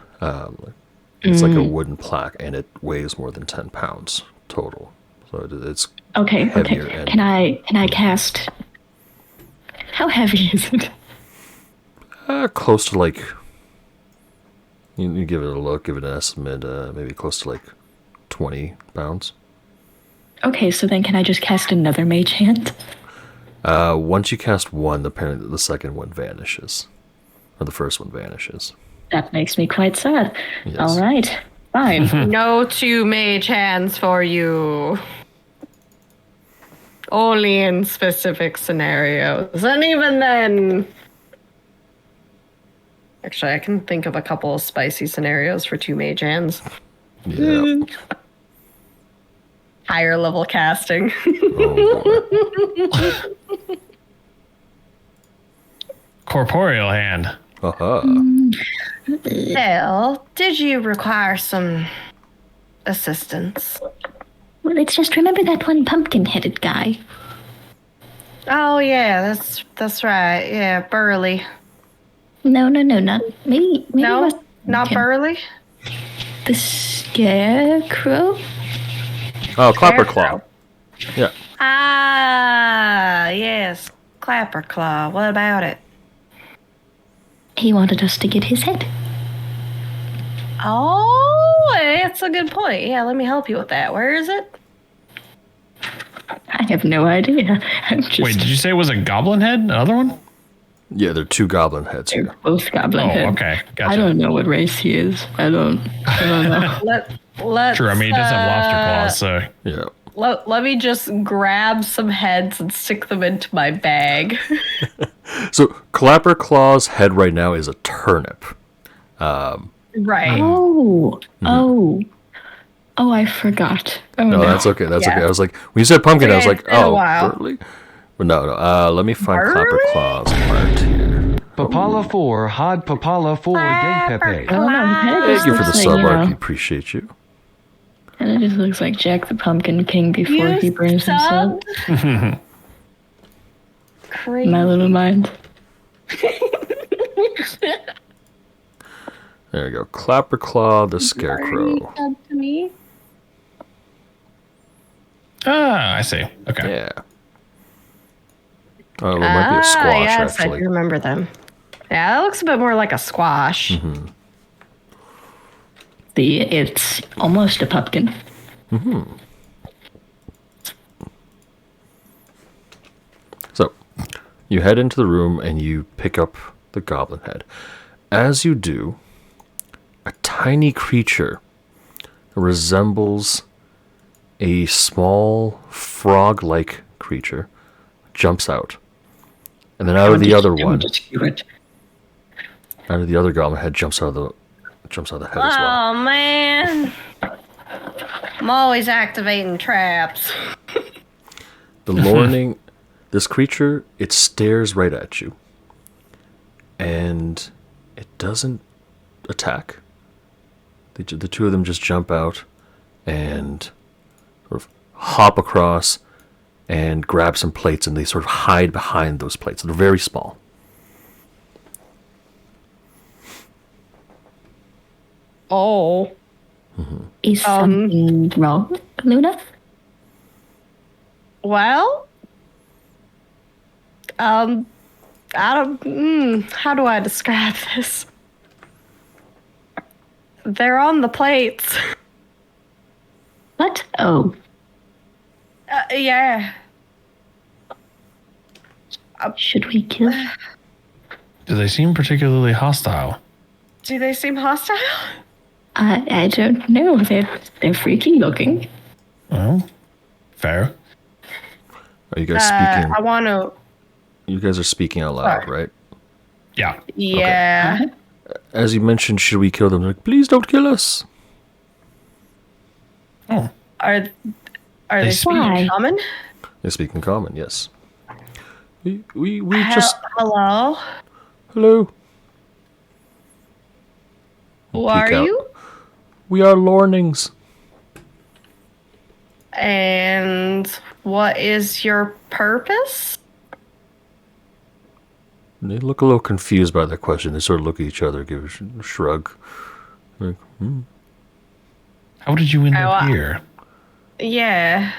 It's like a wooden plaque, and it weighs more than 10 pounds total. So it's Okay, heavier. okay. And Can I cast? How heavy is it? close to like. You give it a look, give it an estimate. Maybe close to like 20 pounds. Okay, so then can I just cast another mage hand? Once you cast one, apparently the second one vanishes, or the first one vanishes. That makes me quite sad. Yes. All right, fine. No 2 mage hands for you. Only in specific scenarios. And even then. Actually, I can think of a couple of spicy scenarios for 2 mage hands. Yeah. Higher level casting. Oh, Corporeal hand. Haha. Well, did you require some assistance? Well, it's just remember that one pumpkin-headed guy. Oh yeah, that's right. Yeah, Burley. No, not maybe. No, not not pumpkin. Burley. The scarecrow. Oh, Clapperclaw. Yeah. Ah, yes, Clapperclaw. What about it? He wanted us to get his head. Oh, that's a good point. Yeah, let me help you with that. Where is it? I have no idea. I'm just. Wait, did you say it was a goblin head? Another one? Yeah, there are 2 goblin heads They're here. both goblin Oh, heads. okay. Gotcha. I don't know what race he is. I don't know. Let's. True. I mean, he does have lobster claws, so Yeah. Let me just grab some heads and stick them into my bag. So Clapperclaw's head right now is a turnip. Right. Oh, I forgot. Oh No, no, that's okay. That's Yeah. okay. I was like, when you said pumpkin, I was Yeah, like, it's been a oh, while. Burley? But no. Let me find Burley? Clapperclaw's part here. Papala 4, Hod Papala 4, Day Pepe. Oh no, he kind of Thank just you for the looks like, sub, you Arky. know, Appreciate you. and it just looks like Jack the Pumpkin King before You he burns himself. subbed? Crazy. My little mind. There we go. Clapperclaw the Scarecrow. Subbed to me. I see. Okay. Yeah. Oh, it might be a squash, yes, I actually. do remember them. Yeah, that looks a bit more like a squash. It's almost a pumpkin. So, you head into the room and you pick up the goblin head. As you do, a tiny creature resembles a small frog-like creature jumps out. And then out of the other one, out of the other goblin head jumps out of the head as well. Oh man, I'm always activating traps. The lorning, this creature, it stares right at you. And it doesn't attack. The 2 of them just jump out and sort of hop across and grab some plates, and they sort of hide behind those plates. They're very small. Oh, Is something wrong, Luna? well, I don't. How do I describe this? They're on the plates. What? Oh, Yeah. should we kill? Do they seem particularly hostile? Do they seem hostile? I don't know. They're freaky looking. Well, fair. Are you guys speaking? I want to. You guys are speaking out loud, right? Yeah. Yeah. As you mentioned, should we kill them? They're like, please don't kill us. Oh, Are they speak. speaking common? They speak in common, yes. We just Hello. hello. Who are Peek out. you? We are Lornings. And what is your purpose? And they look a little confused by the question. They sort of look at each other, give a shrug. Like, how did you end Oh, up here? Yeah.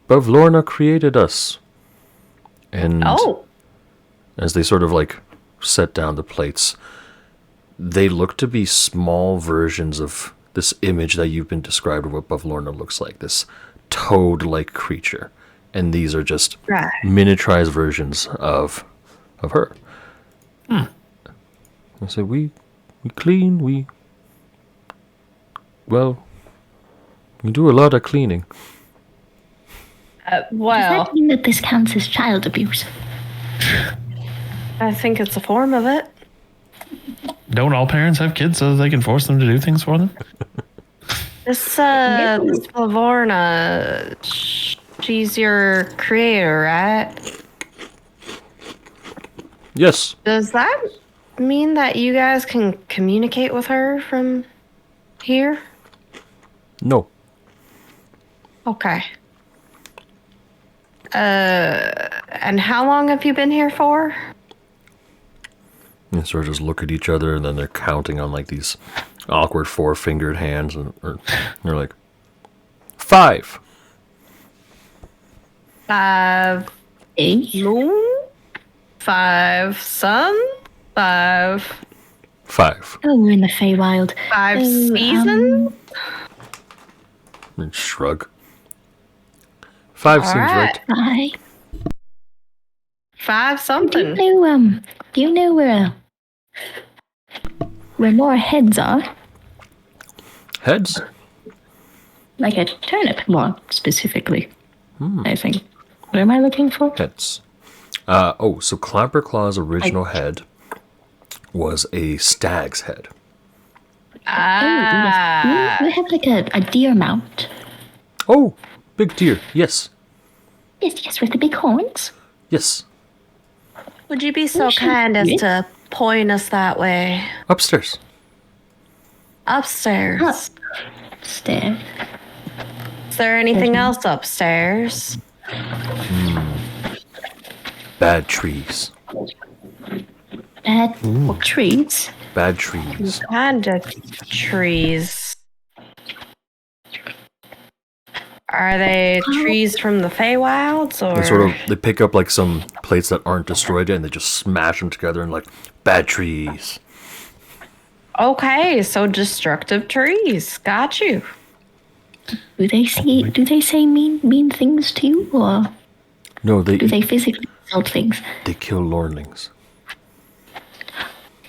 Bavlorna created us. And Oh. as they sort of like set down the plates, they look to be small versions of this image that you've been described of what Bavlorna looks like, this toad-like creature. And these are just Right. miniaturized versions of her. I say, we clean, we do a lot of cleaning. Does Well, that mean that this counts as child abuse? I think it's a form of it. Don't all parents have kids so that they can force them to do things for them? This Lavorna, she's your creator, right? Yes. Does that mean that you guys can communicate with her from here? No. Okay. And how long have you been here for? They sort of just look at each other, and then they're counting on like these awkward four-fingered hands, and they're like, 5. 5 moon? 5 sun? 5 5. Oh, we're in the Feywild. 5 Oh, seasons? And shrug. 5 seems right. Hi. 5 Do something. you know where more heads are? Heads? Like a turnip, more specifically. I think. What am I looking for? Heads. So Clapperclaw's original head was a stag's head. You have like a deer mount. Oh, big deer. Yes. Yes, with the big horns. Yes. Would you be so kind as to point us that way? Upstairs. Upstairs. Stare. Is there anything else upstairs? Bad trees. Bad trees. Bad trees. Kind of trees. Are they trees from the Feywilds, or They pick up like some plates that aren't destroyed yet, and they just smash them together and like, bad trees. okay? So destructive trees. Got you. Do they say mean things to you, or No, do they physically insult things? they kill lornlings.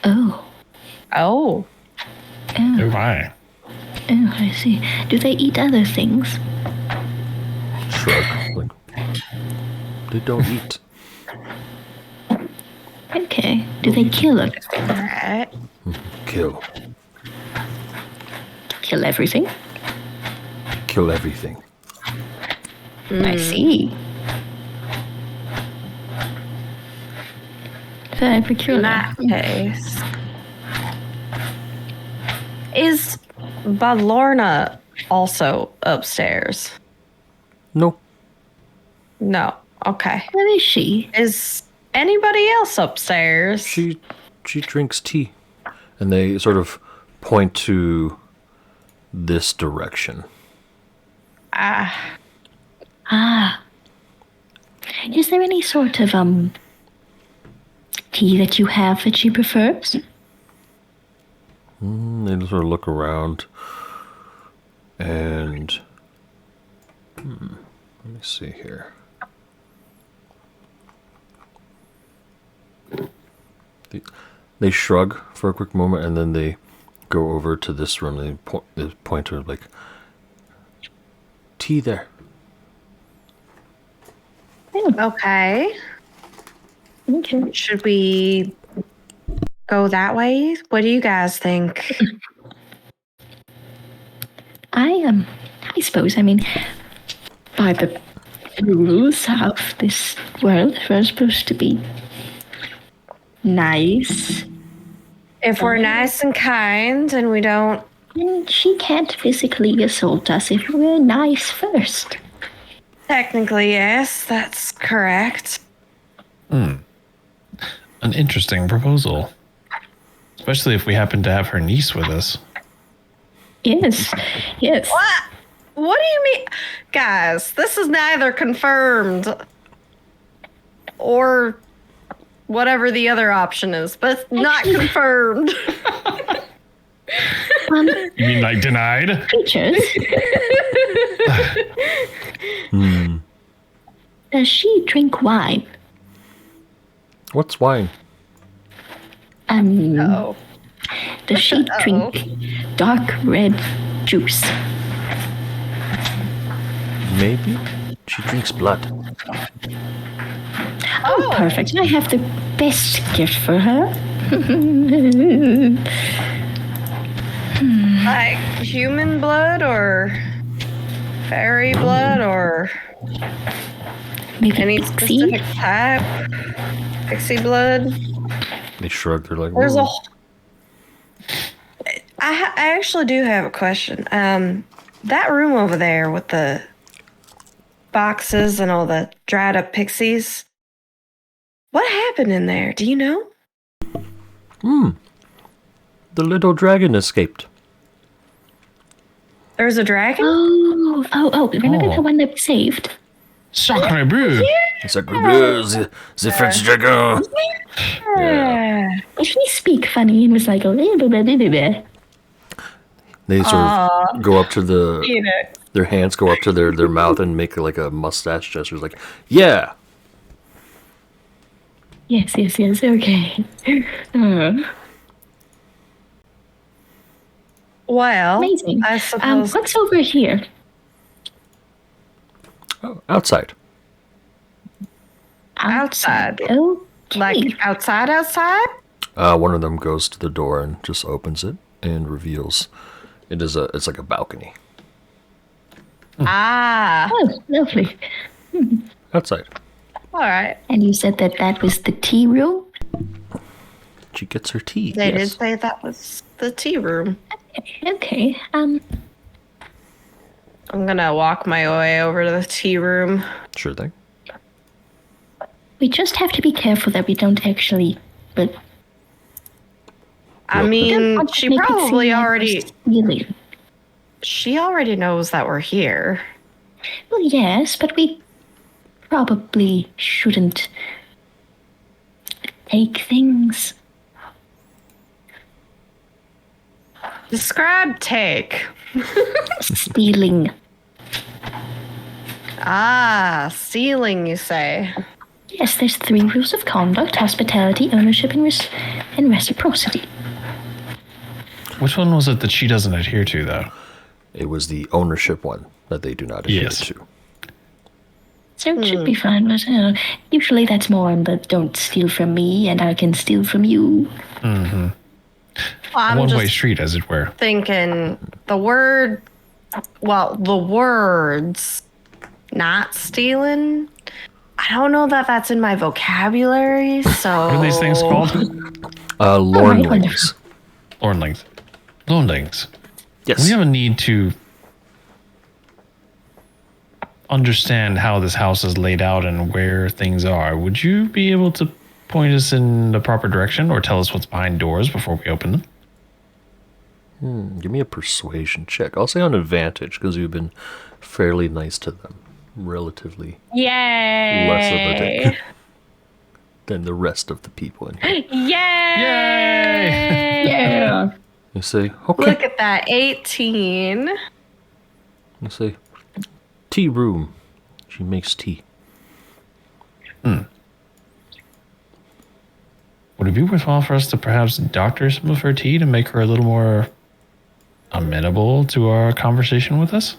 Oh, Oh, Oh my. I see. Do they eat other things? Shrug. Like, they don't eat. Okay. Do they kill it? all right. Kill. Kill everything? Kill everything. I see. Very In peculiar. that case, is Badlorna also upstairs? No. No. Okay. Where is she? Is anybody else upstairs? She drinks tea. And they sort of point to this direction. Ah, Is there any sort of tea that you have that she prefers? They sort of look around. And let me see here. They shrug for a quick moment, and then they go over to this room. They point to like, tea there. Okay. Okay. Should we go that way? What do you guys think? I suppose, I mean, by the rules of this world, we're supposed to be nice. If we're nice and kind and we don't... And she can't physically assault us if we're nice first. Technically, yes, that's correct. An interesting proposal. Especially if we happen to have her niece with us. Yes, yes. What? What do you mean? Guys, this is neither confirmed or whatever the other option is, but it's not confirmed. You mean like denied? Creatures. Does she drink wine? What's wine? Oh. Does she drink dark red juice? Maybe she drinks blood. Oh, perfect. I have the best gift for her. Like human blood or fairy blood or Maybe any pixie? specific type? Pixie blood? They shrug. They're like, There's "Whoa." I actually do have a question. That room over there with the boxes and all the dried up pixies. What happened in there? Do you know? The little dragon escaped. There's a dragon? Oh, remember the one that we saved? Sacre bleu! It's like, the French dragon. Did he speak funny and was like, They sort of go up to their hands go up to their mouth and make like a mustache gesture. It's like, yeah. Yes, okay. Well, Amazing. I suppose. What's over here? Oh, outside. Outside. Okay. Like outside? One of them goes to the door and just opens it and reveals it's like a balcony. Ah. Oh, lovely. Outside. All right. And you said that was the tea room? She gets her tea. They did yes. say that was the tea room. Okay. I'm gonna walk my way over to the tea room. Sure thing. We just have to be careful that we don't actually, but I we don't mean, want to she make it seem probably like we're already stealing. she already knows that we're here. Well, yes, but we probably shouldn't take things. Describe take. Stealing. Ah, stealing, you say. Yes, there's 3 rules of conduct: hospitality, ownership, and reciprocity. Which one was it that she doesn't adhere to, though? It was the ownership one that they do not adhere Yes. to. So it should be fine, but usually that's more on the don't steal from me and I can steal from you. Mm-hmm. I'm One-way just street, as it were. thinking the words not stealing. I don't know that that's in my vocabulary, so... What are these things called? Lornlings. Lornlings. Lornlings. Yes. We have a need to understand how this house is laid out and where things are. Would you be able to point us in the proper direction or tell us what's behind doors before we open them? Give me a persuasion check. I'll say on advantage because you've been fairly nice to them. Relatively Yay! less of a dick than the rest of the people in here. Yay! Yeah. You say, okay. Look at that, 18. You say, tea room. She makes tea. Would would it be worthwhile for us to perhaps doctor some of her tea to make her a little more amenable to our conversation with us?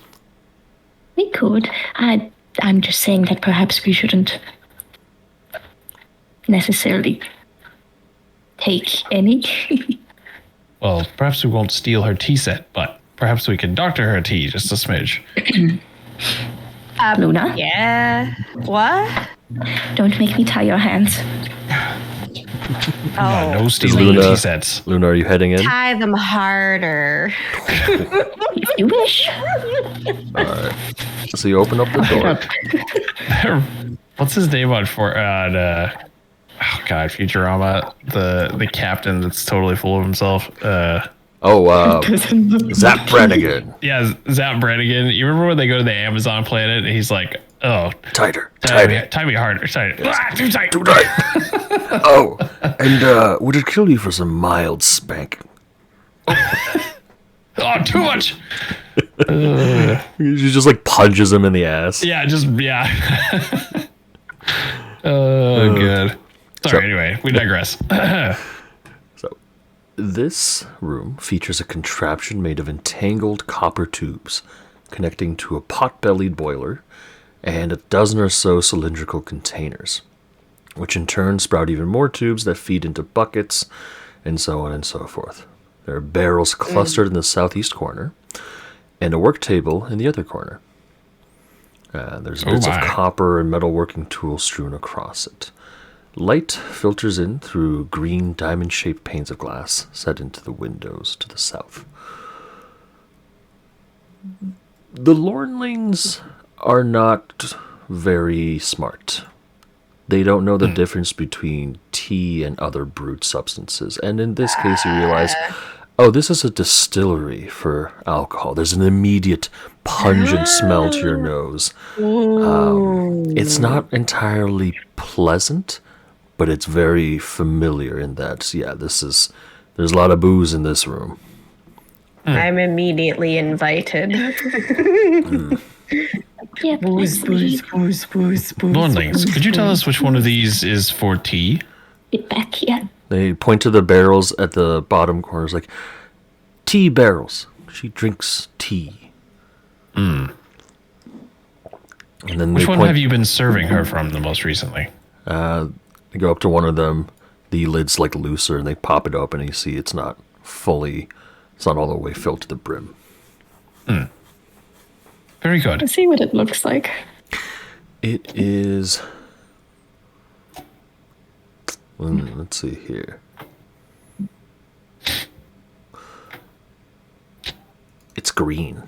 We could. I'm just saying that perhaps we shouldn't necessarily take any. Well, perhaps we won't steal her tea set, but perhaps we can doctor her tea just a smidge. Luna? Yeah. What? Don't make me tie your hands. No Is stealing Luna, tea sets. Luna, are you heading in? Tie them harder. If you wish. So you open up the door. What's his name on Futurama? The captain that's totally full of himself. Zap Brannigan. Yeah, Zap Brannigan. You remember when they go to the Amazon planet and he's like, "Oh, Tighter. tie me harder, tighter, too tight, Too tight. Oh, and would it kill you for some mild spanking? Oh, too much." She just like punches him in the ass. Yeah. Oh, good. Sorry. Anyway, we digress. So, this room features a contraption made of entangled copper tubes connecting to a pot-bellied boiler and a dozen or so cylindrical containers, which in turn sprout even more tubes that feed into buckets, and so on and so forth. There are barrels clustered in the southeast corner, and a work table in the other corner. There's bits of copper and metalworking tools strewn across it. Light filters in through green diamond-shaped panes of glass set into the windows to the south. The Lornlings are not very smart. They don't know the difference between tea and other brewed substances. And in this case, you realize, oh, this is a distillery for alcohol. There's an immediate pungent smell to your nose. It's not entirely pleasant, but it's very familiar in that, yeah, there's a lot of booze in this room. I'm immediately invited. Yeah, Booze. Lornlings, could you tell us which one of these is for tea? Get back here. They point to the barrels at the bottom corners, like, tea barrels. She drinks tea. And then Which they one point, have you been serving her from the most recently? They go up to one of them. The lid's like looser, and they pop it open, and you see it's not all the way filled to the brim. Very good. Let's see what it looks like. It is. Let's see here. It's green,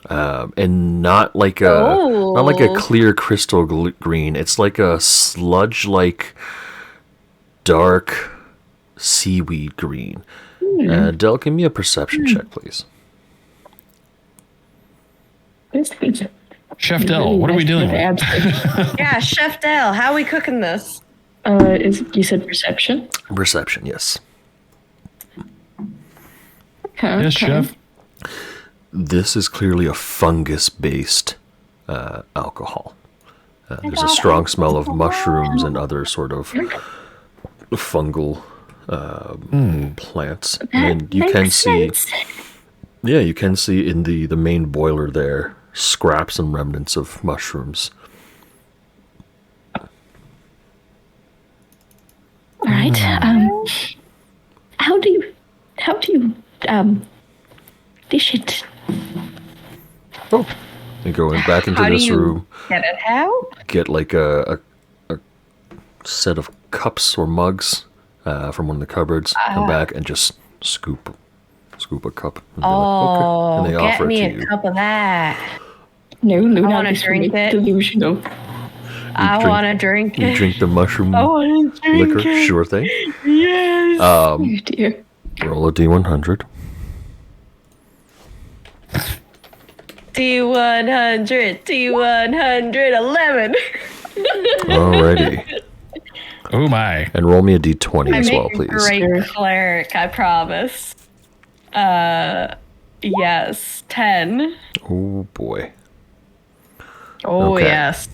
and not like a clear crystal green. It's like a sludge-like dark seaweed green. Del, give me a perception check, please. Chef Del, what are we doing? Yeah, Chef Dale, how are we cooking this? You said perception? Perception, yes. Okay. Yes, chef. This is clearly a fungus-based alcohol. There's a strong smell of mushrooms and other sort of fungal plants. And you can see, you can see in the main boiler there scraps and remnants of mushrooms. All right. How do you dish it? Oh, they go back into How do this you room. get it out? Get like a set of cups or mugs from one of the cupboards. Come back and just scoop a cup. And be Oh, and they get offer me it a to you. cup of that. No, Luna, wanna this will drink make it. delusional. I want to drink You it. drink the mushroom want to drink liquor, it. sure thing. Yes. Oh dear. Roll a d100. T100, T100, 11. Alrighty. Oh my. And roll me a d20 I as make well, a please. great cleric, I promise. Yes, 10. Oh boy. Oh, Okay. yes.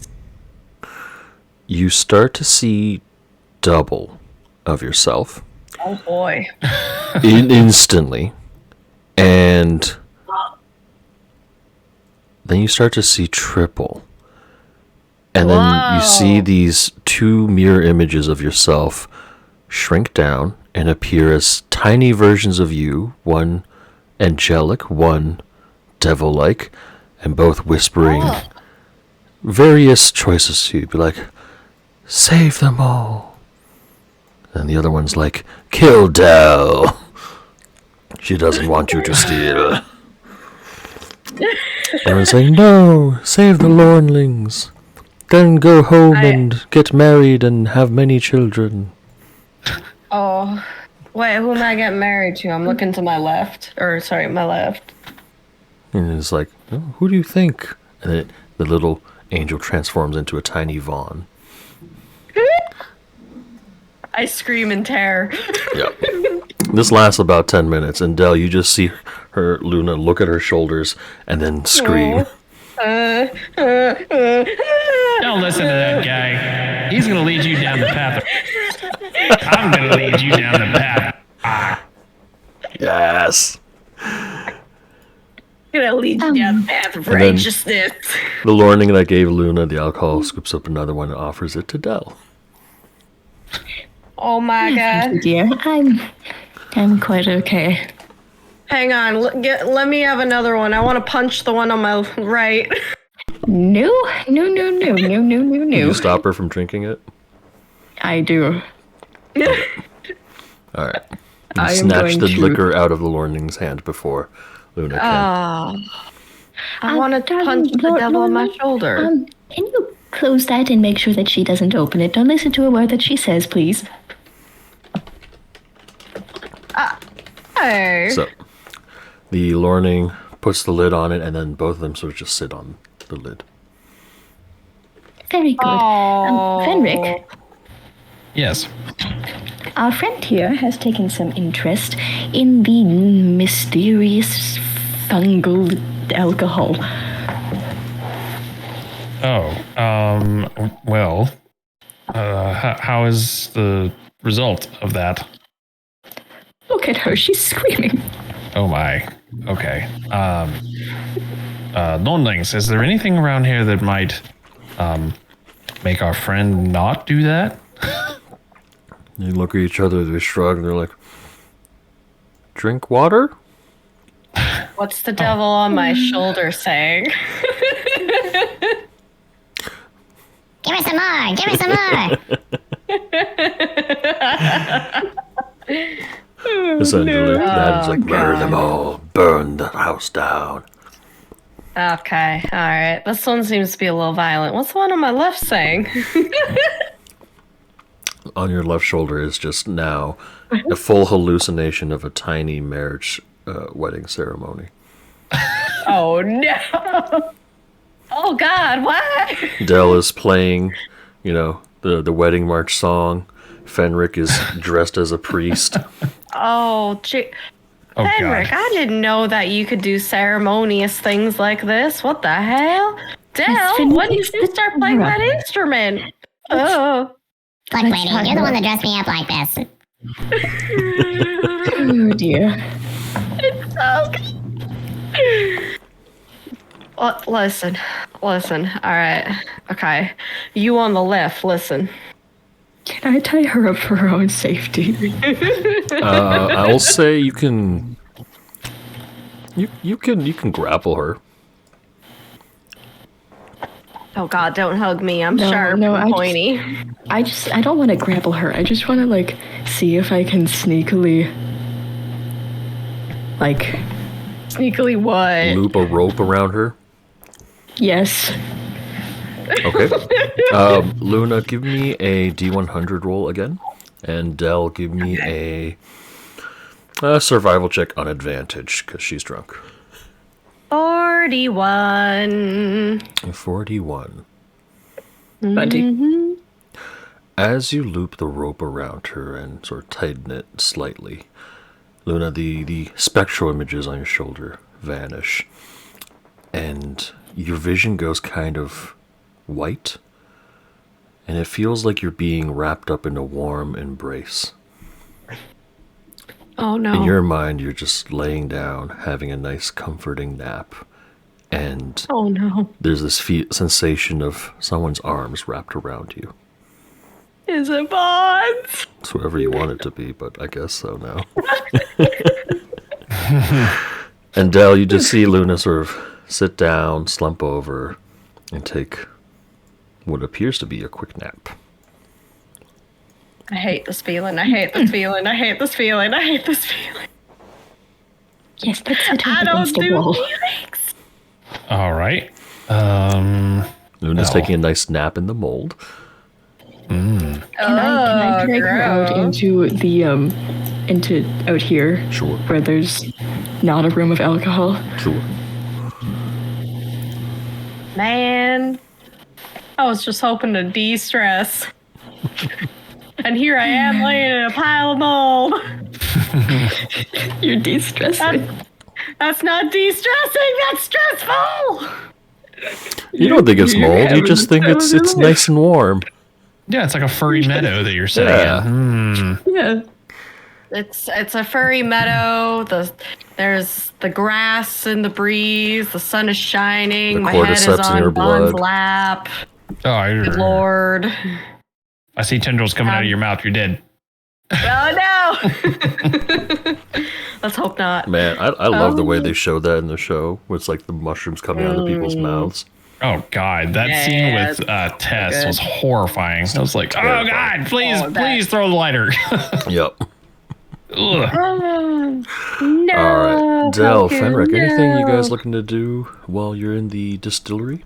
You start to see double of yourself Oh boy. instantly, and then you start to see triple. And then you see Whoa. these two mirror images of yourself shrink down and appear as tiny versions of you, one angelic, one devil-like, and both whispering various choices to you. Be like, save them all. And the other one's like, kill Dell. She doesn't want you to steal. Everyone's saying, no, save the Lornlings. Then go home and get married and have many children. Oh. Wait, who am I getting married to? I'm looking to my left. Or, sorry, my left. And it's like, oh, who do you think? And then the little angel transforms into a tiny Vaughn. I scream in terror. Yeah. This lasts about 10 minutes, and Dell, you just see her, Luna, look at her shoulders and then scream. Don't listen to that guy. He's going to lead you down the path. I'm going to lead you down the path. Yes. Gonna lead you down the path of then- righteousness. The Lorning that gave Luna the alcohol scoops up another one and offers it to Dell. Oh my god. Dear, I'm quite okay. Hang on, let me have another one. I want to punch the one on my right. No. Can you stop her from drinking it? I do. All right. You I am snatch going the to- liquor out of the Lorning's hand before Luna can. I want to punch the devil on my shoulder. Can you close that and make sure that she doesn't open it? Don't listen to a word that she says, please. Hey. So, the Lorning puts the lid on it, and then both of them sort of just sit on the lid. Very good. Oh. Fenric, Yes. our friend here has taken some interest in the mysterious fungal alcohol. Well, how is the result of that? Look at her, she's screaming. Oh my. Okay. Lonelings, is there anything around here that might make our friend not do that? They look at each other, they shrug, and they're like, drink water? What's the devil on my shoulder saying? Give me some more! Give me some more! Essentially, that is like, Oh, murder God. them all, burn the house down. Okay, alright. This one seems to be a little violent. What's the one on my left saying? On your left shoulder is just now a full hallucination of a tiny marriage wedding ceremony. Oh no! Oh god, why? Dell is playing, the wedding march song. Fenric is dressed as a priest. Oh, Oh Fenric, god. I didn't know that you could do ceremonious things like this. What the hell? Dell, Fenric when did is you start playing that Sarah. instrument? Oh. Look, lady, you're the one that dressed me up like this. Oh dear. Listen. All right. Okay. You on the left, listen. Can I tie her up for her own safety? I'll say you can. You can grapple her. Oh god, don't hug me. I'm No, sharp no, and I just- pointy. I don't want to grapple her. I just want to, see if I can sneakily, Sneakily what? Loop a rope around her. yes. Okay. Luna, give me a D100 roll again, and Dell, give me a survival check on advantage because she's drunk. 41. 41. Buddy. As you loop the rope around her and sort of tighten it slightly, Luna, the spectral images on your shoulder vanish, and your vision goes kind of white, and it feels like you're being wrapped up in a warm embrace. Oh no. In your mind, you're just laying down, having a nice, comforting nap, and Oh no. there's this sensation of someone's arms wrapped around you. Is it Bonds? It's whoever you want it to be, but I guess so now. And Del, you just see Luna sort of sit down, slump over, and take what appears to be a quick nap. I hate this feeling. I hate this feeling. I hate this feeling. I hate this feeling. Yes, let's sit I up don't against the do wall. feelings. All right. Luna's No. taking a nice nap in the mold. Can I drag her out into the into out here Sure. where there's not a room of alcohol? Sure. Man, I was just hoping to de-stress. And here I am laying in a pile of mold. You're de-stressing. That's not de-stressing, that's stressful. You don't think it's mold. You just think it's nice and warm. Yeah, it's like a furry meadow that you're sitting Yeah. in. Yeah. It's a furry meadow. There's the grass in the breeze. The sun is shining. The My head is cordyceps in your on Bond's blood. lap. Oh, Good Lord. I see tendrils coming out of your mouth. You're dead. Oh no. Let's hope not. Man, I love the way they showed that in the show. Where it's like the mushrooms coming out of people's mouths. Oh God, that Yeah, scene with it's Tess good. was horrifying. I was like, oh terrifying. God, please, Oh, that- please throw the lighter. Yep. Ugh. No. All right. Del, Goku, Fenric, anything you no. guys looking to do while you're in the distillery?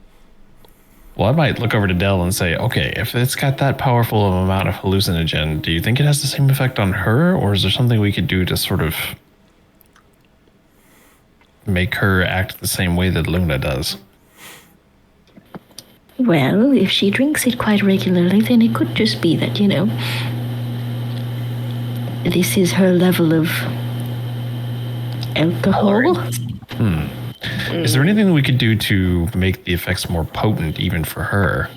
Well, I might look over to Dell and say, okay, if it's got that powerful of amount of hallucinogen, do you think it has the same effect on her, or is there something we could do to sort of make her act the same way that Luna does? Well, if she drinks it quite regularly, then it could just be that, this is her level of alcohol. Is there anything that we could do to make the effects more potent, even for her?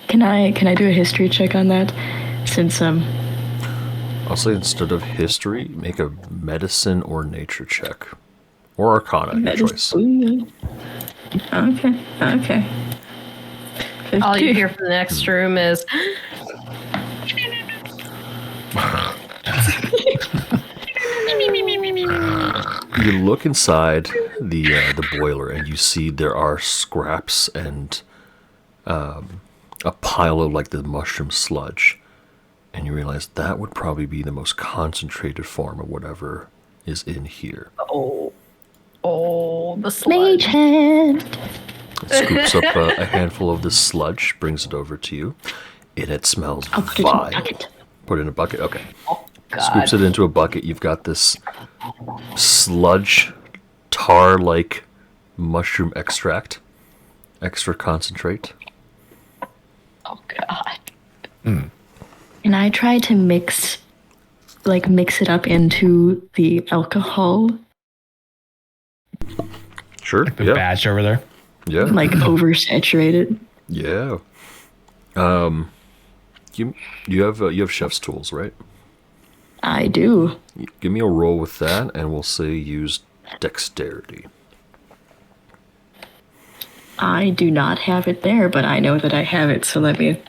Can I do a history check on that? Since I'll say instead of history, make a medicine or nature check. Or arcana, your choice. Okay. All 50. you hear from the next room is You look inside the boiler and you see there are scraps and a pile of like the mushroom sludge, and you realize that would probably be the most concentrated form of whatever is in here. the sludge. Mage hand. It scoops up a handful of this sludge, brings it over to you, and it smells I'll put it in a vile. bucket. Put it in a bucket. Okay. God. Scoops it into a bucket. You've got this sludge, tar-like mushroom extract, extra concentrate. Oh God. And I try to mix it up into the alcohol, Sure. The Yeah. batch over there. Yeah. like oversaturate it. Yeah. You have chef's tools, right? I do. Give me a roll with that, and we'll say use dexterity. I do not have it there, but I know that I have it, so let me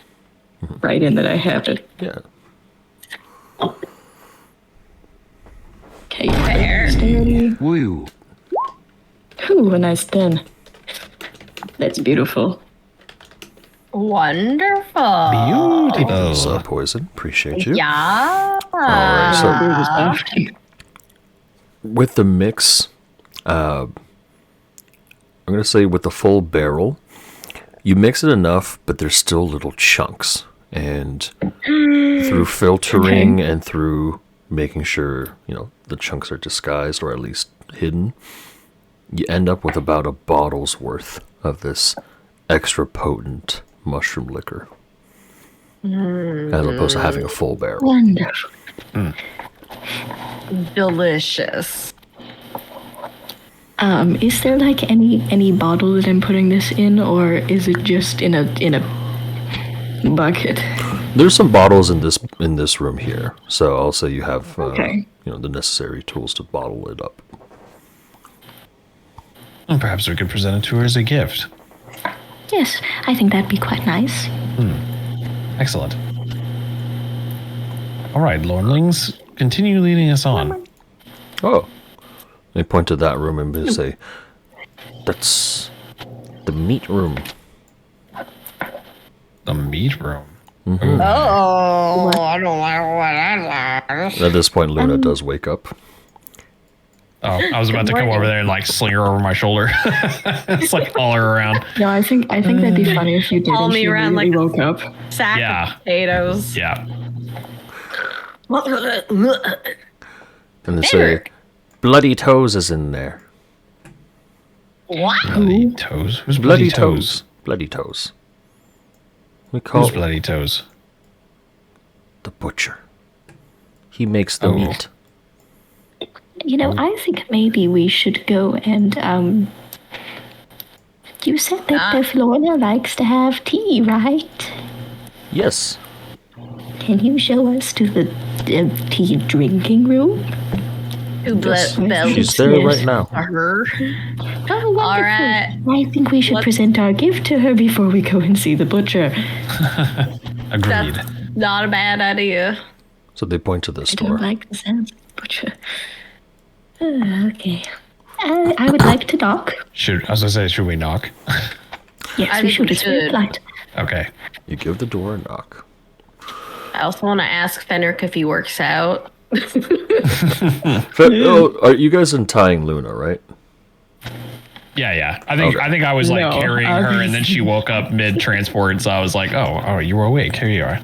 write in that I have it. Yeah. Okay, dexterity. Woo. Ooh, a nice 10. That's beautiful. Wonderful. Beautiful. Poison. Appreciate you. Yeah. All right. So Brew this after. with the mix, I'm going to say with the full barrel, you mix it enough, but there's still little chunks. And through filtering and through making sure, the chunks are disguised or at least hidden, you end up with about a bottle's worth of this extra potent mushroom liquor. As opposed to having a full barrel. Wonderful. Delicious. Is there like any bottle that I'm putting this in, or is it just in a bucket. There's some bottles in this room here, so I'll say you have Okay. the necessary tools to bottle it up. And perhaps we could present it to her as a gift. Yes, I think that'd be quite nice. Excellent. All right, Lornlings, continue leading us on. Oh, they point to that room and they say, "That's the meat room." The meat room. Oh, I don't know what that is. At this point, Luna does wake up. Oh, I was about to come over there and like sling her over my shoulder. It's like all her around. No, I think that'd be funny if you did. Haul And me she around really like- woke up. Sack Yeah. of potatoes. Yeah. And they say, "Bloody Toes is in there." What? Bloody toes. Who's Bloody bloody toes? Bloody Toes. We call Who's bloody toes? the butcher. He makes the Oh. meat. You know, I think maybe we should go and you said that Lorna likes to have tea, right? Yes. Can you show us to the tea drinking room? Who Yes. bells She's there yes. right now. are her? Oh, wonderful. All right. I think we should present our gift to her before we go and see the butcher. Agreed. That's not a bad idea. So they point to this I door. don't like the sounds of the butcher. Okay. I would like to knock. I was gonna say, should we knock? Yes, I we think should. we It's very should. polite. Okay. You give the door a knock. I also want to ask Fenric if he works out. Are you guys untying Luna, right? Yeah. I think I was like No, carrying her, and then she woke up mid transport, so I was like, oh, you were awake. Here you are.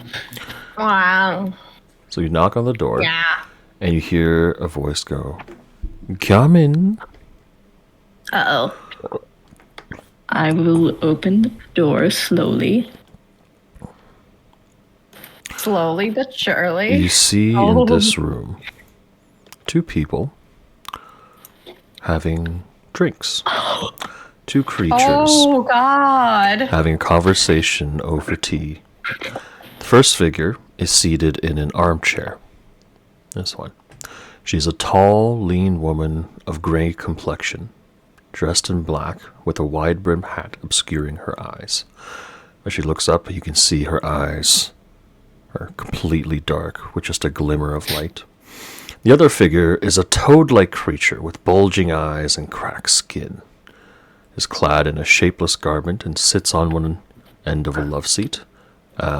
Wow. So you knock on the door, Yeah. and you hear a voice go, "Come in." Uh-oh. I will open the door slowly. Slowly but surely. You see in this room 2 people having drinks. 2 creatures Oh, God. having a conversation over tea. The first figure is seated in an armchair. This one. She's a tall, lean woman of gray complexion, dressed in black with a wide-brimmed hat obscuring her eyes. As she looks up, you can see her eyes are completely dark with just a glimmer of light. The other figure is a toad-like creature with bulging eyes and cracked skin. Is clad in a shapeless garment and sits on one end of a love seat,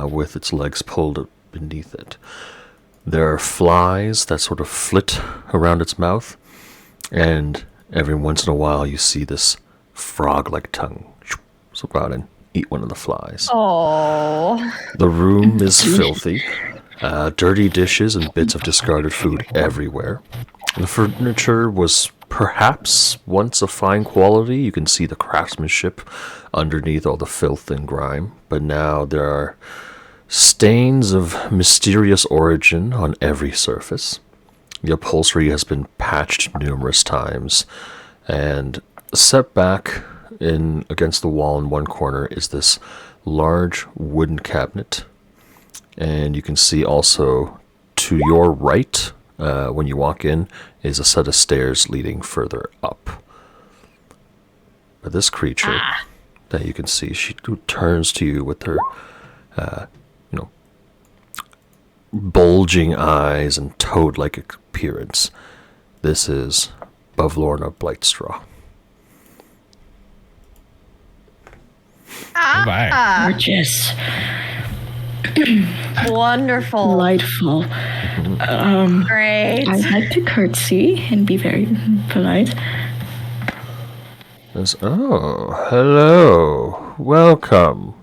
with its legs pulled up beneath it. There are flies that sort of flit around its mouth, and every once in a while you see this frog-like tongue so go out and eat one of the flies. Oh. The room is filthy. Dirty dishes and bits of discarded food everywhere. The furniture was perhaps once of fine quality. You can see the craftsmanship underneath all the filth and grime. But now there are stains of mysterious origin on every surface. The upholstery has been patched numerous times. And set back in against the wall in one corner is this large wooden cabinet. And you can see also to your right, when you walk in, is a set of stairs leading further up. But this creature that you can see, she turns to you with her, bulging eyes and toad-like appearance. This is Bavlorna Blightstraw. Bye. Gorgeous. Wonderful. Delightful. Great. I'd like to curtsy and be very polite. Says, "Oh, hello. Welcome.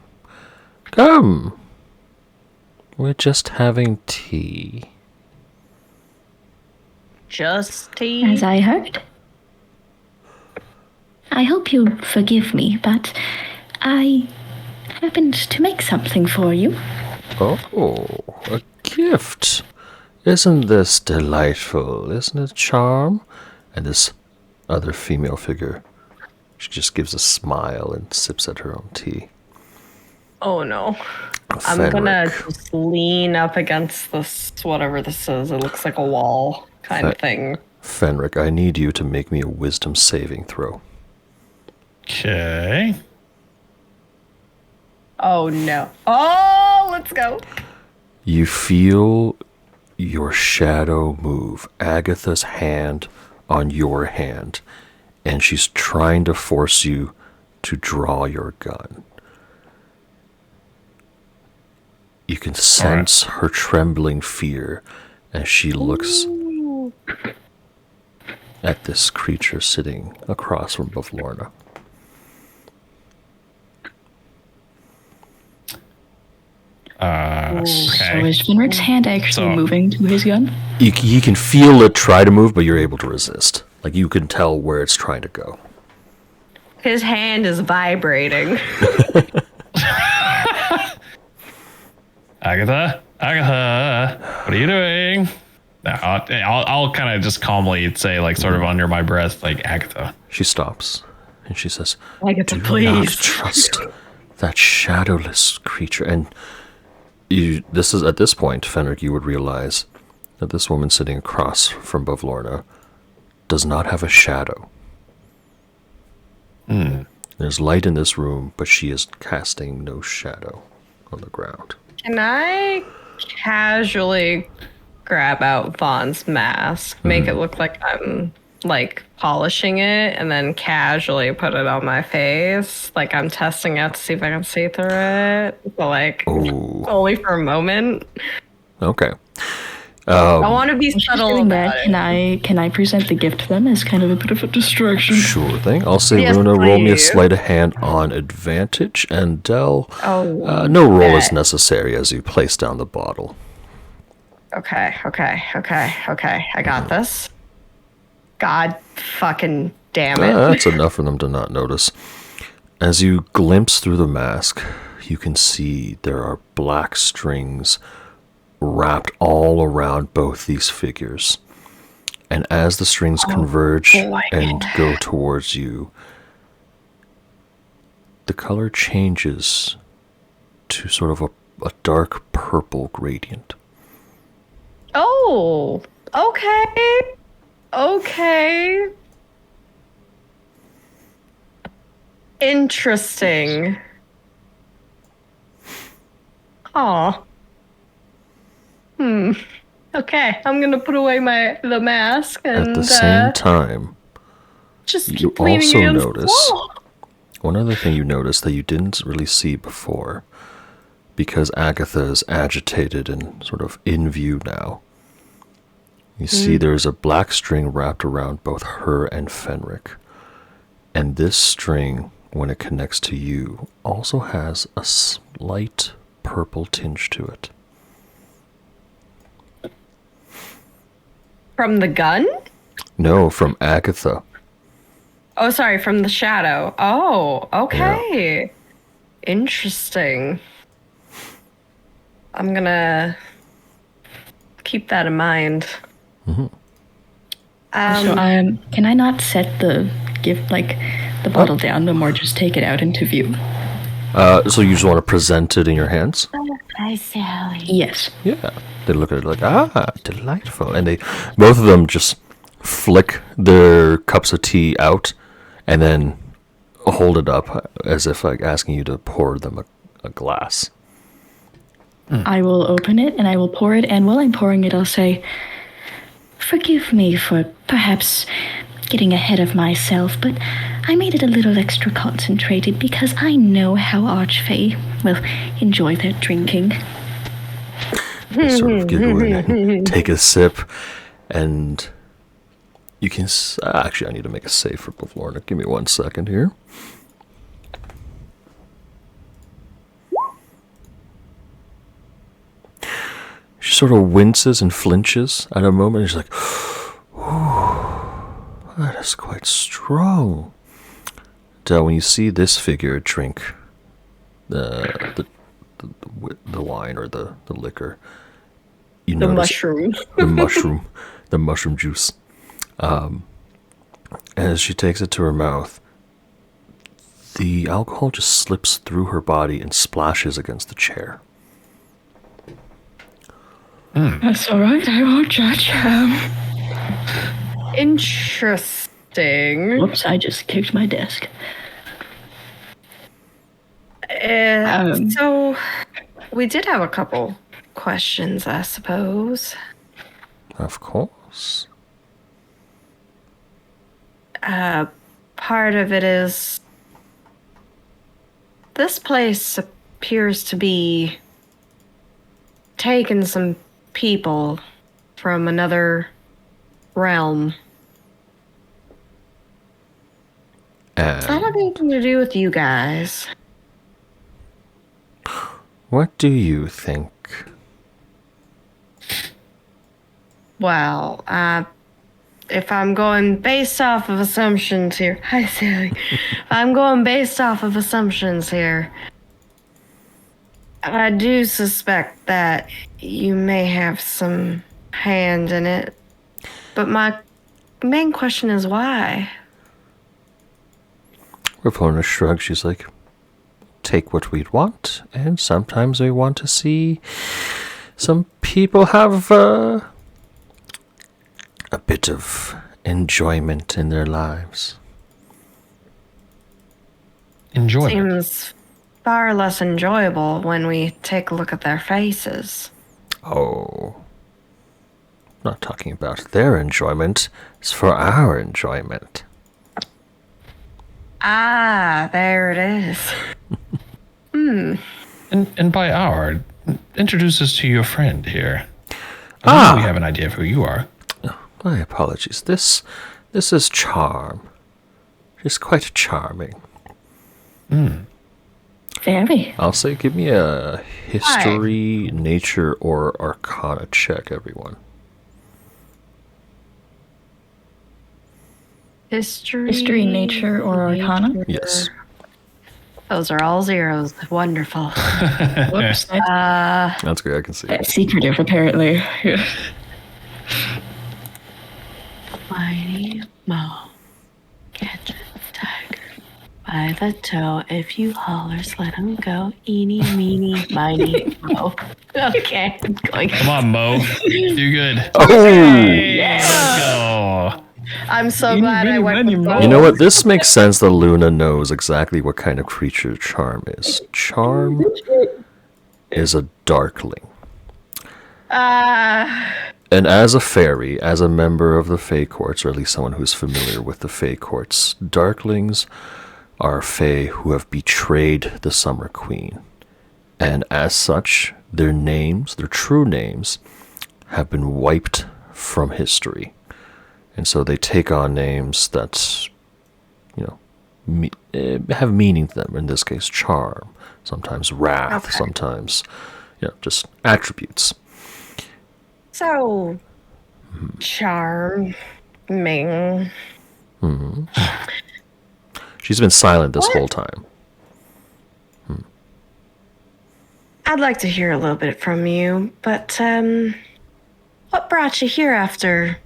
Come. We're just having tea." Just tea. As I heard. I hope you'll forgive me, but I happened to make something for you. Oh, a gift. Isn't this delightful? Isn't it charm? And this other female figure, she just gives a smile and sips at her own tea. Oh no. I'm gonna Fenric. just lean up against this, whatever this is. It looks like a wall kind of thing. Fenric, I need you to make me a wisdom saving throw. Okay. Oh no. Oh, let's go. You feel your shadow move, Agatha's hand on your hand, and she's trying to force you to draw your gun. You can sense her trembling fear as she looks at this creature sitting across from Bavlorna. Okay. So is Fenric's hand actually moving to his gun? You can feel it try to move, but you're able to resist. Like, you can tell where it's trying to go. His hand is vibrating. Agatha, what are you doing? No, I'll kind of just calmly say, like, sort of under my breath, like, Agatha. She stops, and she says, Agatha, "Do not please." trust that shadowless creature." And this is at this point, Fenric, you would realize that this woman sitting across from Bavlorna does not have a shadow. There's light in this room, but she is casting no shadow on the ground. Can I casually grab out Vaughn's mask, make it look like I'm like polishing it, and then casually put it on my face, like I'm testing out to see if I can see through it, but like only for a moment. Okay. I want to be While she's subtle doing about that, it. can I present the gift to them as kind of a bit of a distraction? Sure thing. I'll say, Yes, Luna, roll me a please. sleight of hand on advantage, and Del, Oh, no roll is okay. necessary as you place down the bottle. Okay. I got this. God fucking damn it. That's enough for them to not notice. As you glimpse through the mask, you can see there are black strings wrapped all around both these figures. And as the strings converge and go towards you, the color changes to sort of a dark purple gradient. Oh, okay. Interesting. Oh. Okay, I'm gonna put away the mask and At the same time, just you keep leaning also against notice the wall. one other thing you notice that you didn't really see before, because Agatha is agitated and sort of in view now. You see there's a black string wrapped around both her and Fenric. And this string, when it connects to you, also has a slight purple tinge to it. From the gun? No, from Agatha. Oh, sorry, from the shadow. Oh, okay. Interesting. I'm gonna keep that in mind. So can I not set the gift, like the bottle down, but more just take it out into view? So you just want to present it in your hands? Hi, Sally. Yes. Yeah. They look at it like, delightful. And they, both of them just flick their cups of tea out and then hold it up as if like asking you to pour them a glass. I will open it and I will pour it, and while I'm pouring it, I'll say, "Forgive me for perhaps getting ahead of myself, but I made it a little extra concentrated because I know how Archfey will enjoy their drinking." They sort of giggle and take a sip, and you can... Actually, I need to make a save for Bavlorna. Give me 1 second here. She sort of winces and flinches at a moment. And she's like, "Ooh, that is quite strong." Del, when you see this figure drink the wine or the liquor, you The notice mushroom. the mushroom juice. As she takes it to her mouth, The alcohol just slips through her body and splashes against the chair. That's all right. I won't judge. Interesting. Whoops! I just kicked my desk. So, we did have a couple questions, I suppose. Of course. Part of it is this place appears to be taking some people from another realm. Does that have anything to do with you guys? What do you think? Well, if I'm going based off of assumptions here, hi Sally. I'm going based off of assumptions here. I do suspect that you may have some hand in it, but my main question is why? Rapona shrugs. She's like, take what we'd want, and sometimes we want to see some people have a bit of enjoyment in their lives. Enjoyment. Seems far less enjoyable when we take a look at their faces. Oh. Not talking about their enjoyment. It's for our enjoyment. Ah, there it is. And by our, introduce us to your friend here. I think we have an idea of who you are. My apologies. This is Charm. She's quite charming. Very. I'll say give me a history, nature, or arcana check, everyone. History, nature, or arcana? Yes. Those are all zeros. Wonderful. Whoops. That's great, I can see. That's secretive, apparently. Mighty Mo, catch a tiger by the toe. If you hollers, let him go. Eeny, meeny, miny, mo. Okay, I'm going. Come on, Mo. Do good. Oh! Let's go. I'm so glad I went with You know what? This makes sense that Luna knows exactly what kind of creature Charm is. Charm is a darkling. And as a fairy, as a member of the Fae Courts, or at least someone who's familiar with the Fae Courts, darklings are Fae who have betrayed the Summer Queen. And as such, their names, their true names, have been wiped from history. And so they take on names that, have meaning to them. In this case, charm, sometimes wrath, sometimes, just attributes. So, charming. She's been silent this whole time. I'd like to hear a little bit from you, but what brought you here after,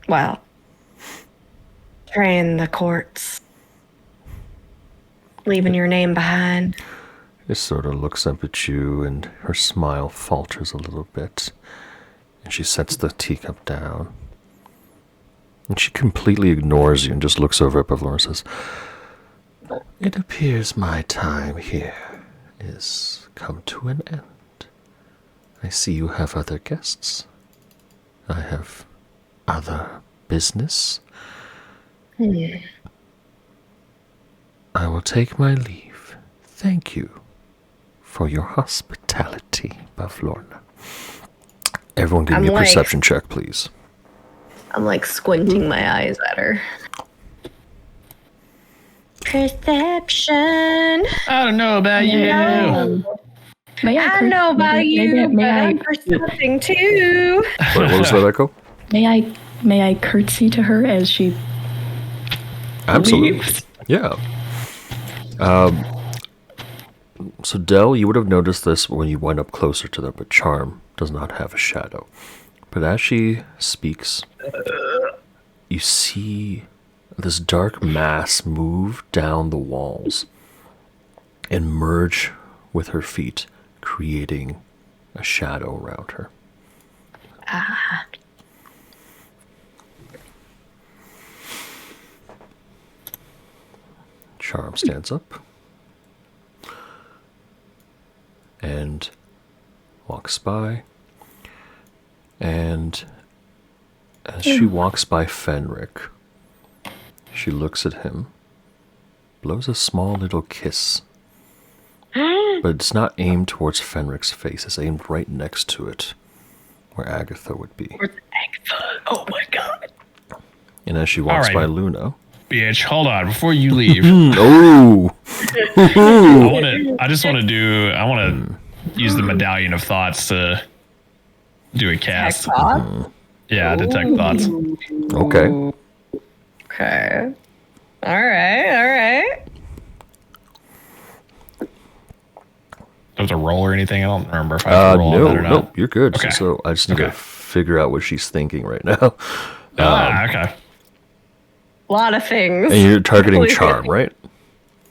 well, betraying the courts, leaving your name behind? She sort of looks up at you, and her smile falters a little bit. And she sets the teacup down. And she completely ignores you and just looks over at Bavlor and says, "It appears my time here is come to an end. I see you have other guests. I have other business. I will take my leave. Thank you for your hospitality, Bavlorna." Everyone give me a perception check, please. I'm like squinting my eyes at her. Perception. I don't know about you. I know about you, but I'm percepting too. What was that, Echo? May I curtsy to her as she Absolutely. leaves? Yeah. So Del, you would have noticed this when you went up closer to them, but Charm does not have a shadow. But as she speaks, you see this dark mass move down the walls. and merge with her feet, creating a shadow around her. Charm stands up and walks by, and as she walks by Fenric, she looks at him, blows a small little kiss, but it's not aimed towards Fenric's face, it's aimed right next to it, where Agatha would be. Where's Agatha? Oh my god. And as she walks All by right. Luna... Bitch, hold on. Before you leave, Oh! I want to use the medallion of thoughts to do a cast. Yeah, detect thoughts. Okay. Okay. All right. Does it roll or anything? I don't remember if I have to roll on that or not. No, you're good. Okay. So I just need to Okay. figure out what she's thinking right now. Okay. A lot of things. And you're targeting charm, right?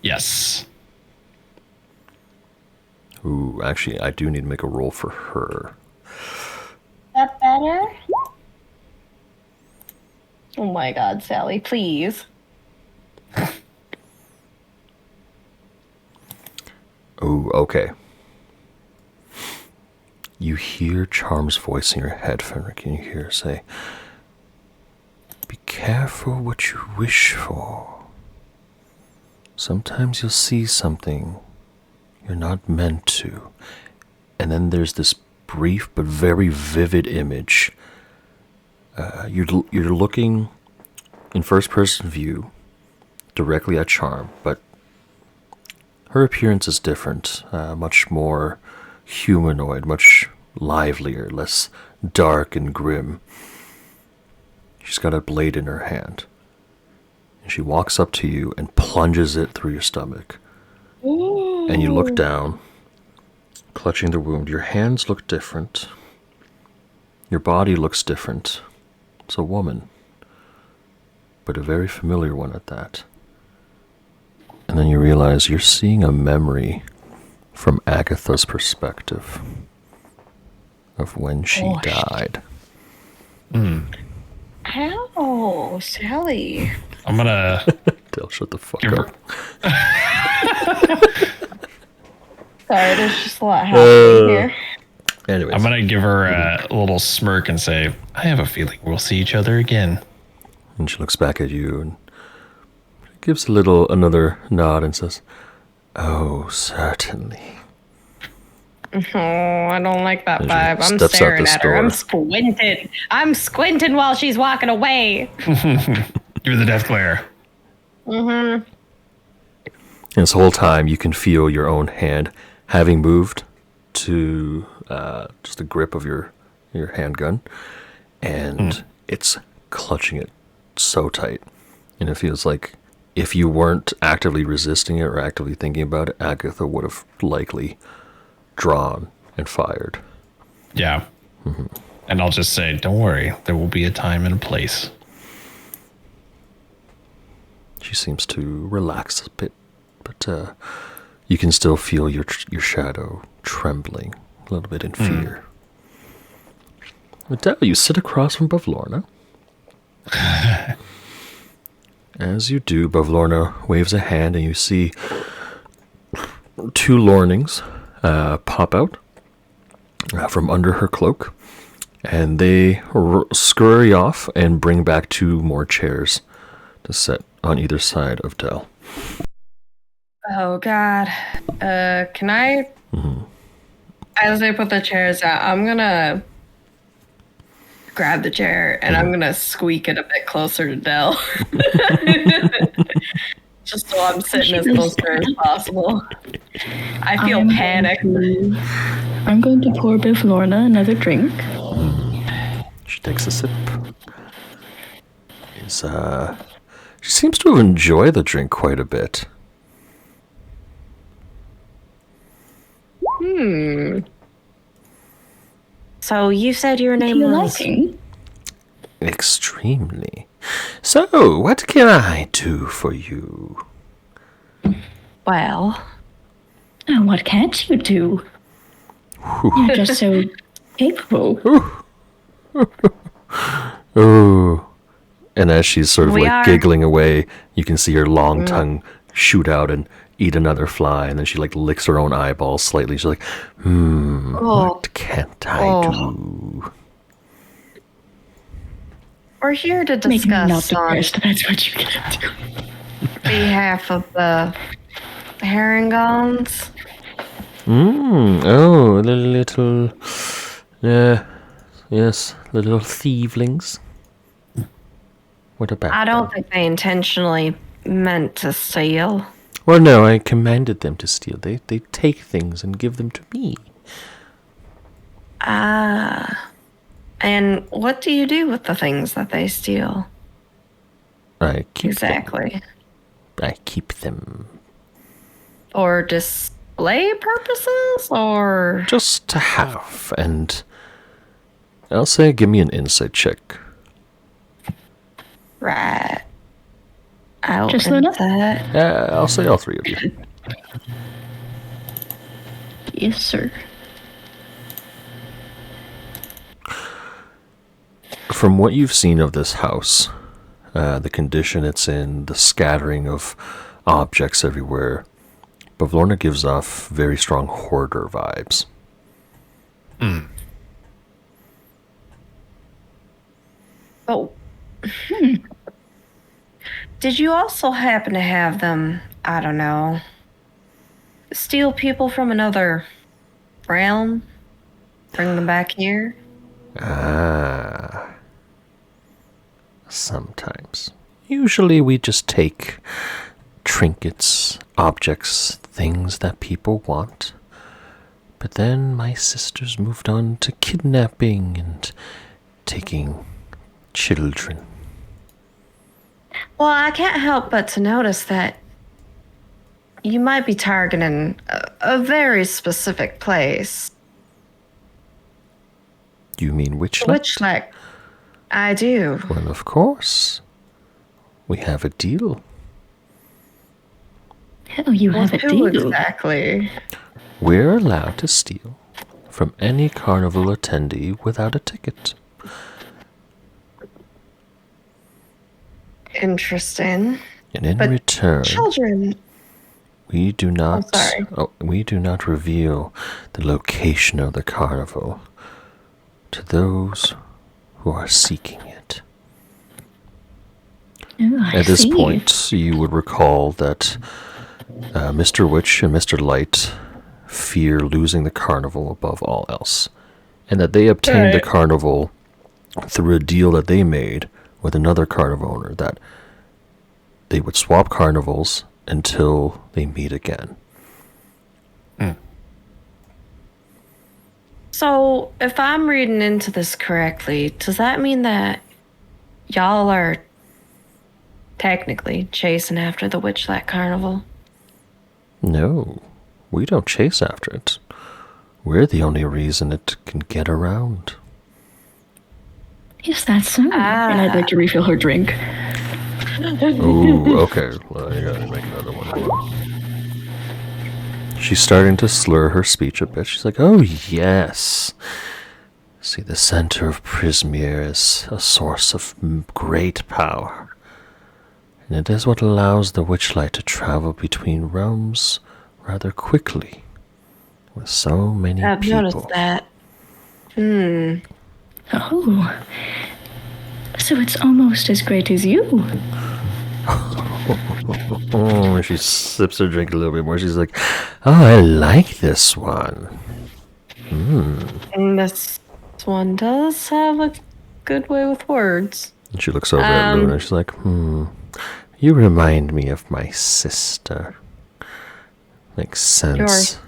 Yes. Ooh, actually, I do need to make a roll for her. That better? Oh my god, Sally, please. Ooh, okay. You hear Charm's voice in your head, Fenric, and you hear her say, "Be careful what you wish for. Sometimes you'll see something you're not meant to." And then there's this brief but very vivid image. You're looking in first-person view directly at Charm, but her appearance is different, much more humanoid, much livelier, less dark and grim. She's got a blade in her hand, and she walks up to you and plunges it through your stomach. Ooh. And you look down, clutching the wound. Your hands look different. Your body looks different. It's a woman, but a very familiar one at that. And then you realize you're seeing a memory from Agatha's perspective of when she died. Ow, Sally. I'm going to Dale, shut the fuck give up. her, Sorry, there's just a lot happening here. Anyways, I'm going to give her a little smirk and say, I have a feeling we'll see each other again. and she looks back at you and gives another nod and says, "Oh, certainly." Oh, I don't like that And she vibe. I'm steps out staring the at her. I'm store. squinting. I'm squinting while she's walking away. You're the death glare. And this whole time, you can feel your own hand having moved to just the grip of your handgun, and it's clutching it so tight. And it feels like if you weren't actively resisting it or actively thinking about it, Agatha would have likely drawn and fired. Yeah. And I'll just say, don't worry, there will be a time and a place. She seems to relax a bit, but you can still feel your shadow trembling a little bit in fear. Adele, you sit across from Bavlorna. As you do, Bavlorna waves a hand, and you see two Lornings pop out from under her cloak, and they scurry off and bring back two more chairs to set on either side of Dell. Oh, God. Can I... As they put the chairs out, I'm gonna grab the chair and I'm gonna squeak it a bit closer to Dell. Just so I'm sitting as close to her as possible. I feel panic. I'm going to pour Bavlorna another drink. She takes a sip. She seems to have enjoyed the drink quite a bit. So you said your name You're was... liking? Extremely. So, what can I do for you? Well, Oh, what can't you do? You're just so capable. Oh. And as she's sort of We like are- giggling away, you can see her long tongue shoot out and eat another fly, and then she like licks her own eyeballs slightly. She's like, what can't I do? We're here to Make me not discuss on depressed. That's what you get to. behalf of the herringons. Oh, the little, yes, the little thievelings. What about I don't them? think they intentionally meant to steal. Well, no, I commanded them to steal. They take things and give them to me. And what do you do with the things that they steal? I keep Exactly. them. I keep them. For display purposes or Just to have, and I'll say give me an insight check. right? Out Just into Luna? that. I'll say all three of you. Yes, sir. From what you've seen of this house, the condition it's in, the scattering of objects everywhere, Bavlorna gives off very strong hoarder vibes. Oh. Did you also happen to have them, I don't know, steal people from another realm? Bring them back here? Sometimes. Usually we just take trinkets, objects, things that people want. But then my sisters moved on to kidnapping and taking children. Well, I can't help but to notice that you might be targeting a very specific place. You mean Witchlight? Witchlight. I do. Well, of course. We have a deal. Oh, you have a Who deal. exactly? We're allowed to steal from any carnival attendee without a ticket. Interesting. And in But return, Children. we do not sorry. we do not reveal the location of the carnival to those who are seeking it. Oh, I At this see. point, you would recall that Mr. Witch and Mr. Light fear losing the carnival above all else, and that they obtained the Right. carnival through a deal that they made with another carnival owner, that they would swap carnivals until they meet again. So, if I'm reading into this correctly, does that mean that y'all are technically chasing after the Witchlight Carnival? No, we don't chase after it. We're the only reason it can get around. Is that so? And I'd like to refill her drink. Ooh, okay. Well, I gotta make another one. She's starting to slur her speech a bit. She's like, oh, yes. See, the center of Prismere is a source of great power. And it is what allows the Witchlight to travel between realms rather quickly. With so many I've people. noticed that. Oh. So it's almost as great as you. Oh, she sips her drink a little bit more. She's like, oh, I like this one. And this one does have a good way with words. And she looks over at Luna. She's like, you remind me of my sister. Makes sense.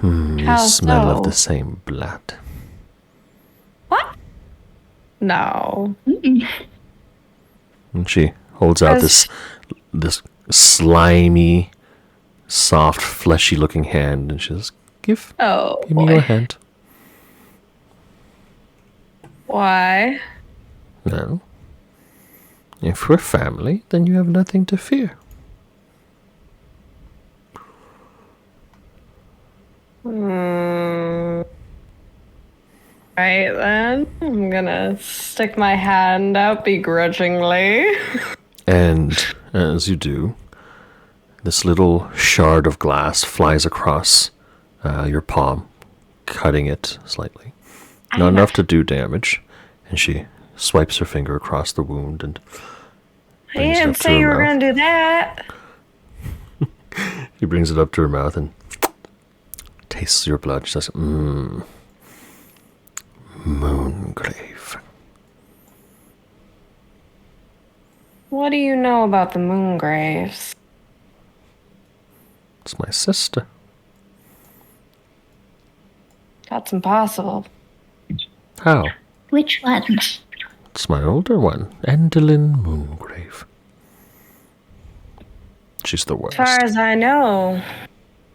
You How smell of so? the same blood. What? No. And she holds out this slimy, soft, fleshy-looking hand, and she says, give Oh, me your hand. Why? No. If we're family, then you have nothing to fear. Right then, I'm gonna stick my hand out begrudgingly. And as you do, this little shard of glass flies across your palm, cutting it slightly. Not enough to do damage. And she swipes her finger across the wound and I brings it didn't up to say you her were mouth. gonna do that. She brings it up to her mouth and tastes your blood. She says, Moongrave. What do you know about the Moongraves? It's my sister. That's impossible. How? Which one? It's my older one, Endelyn Moongrave. She's the worst. As far as I know,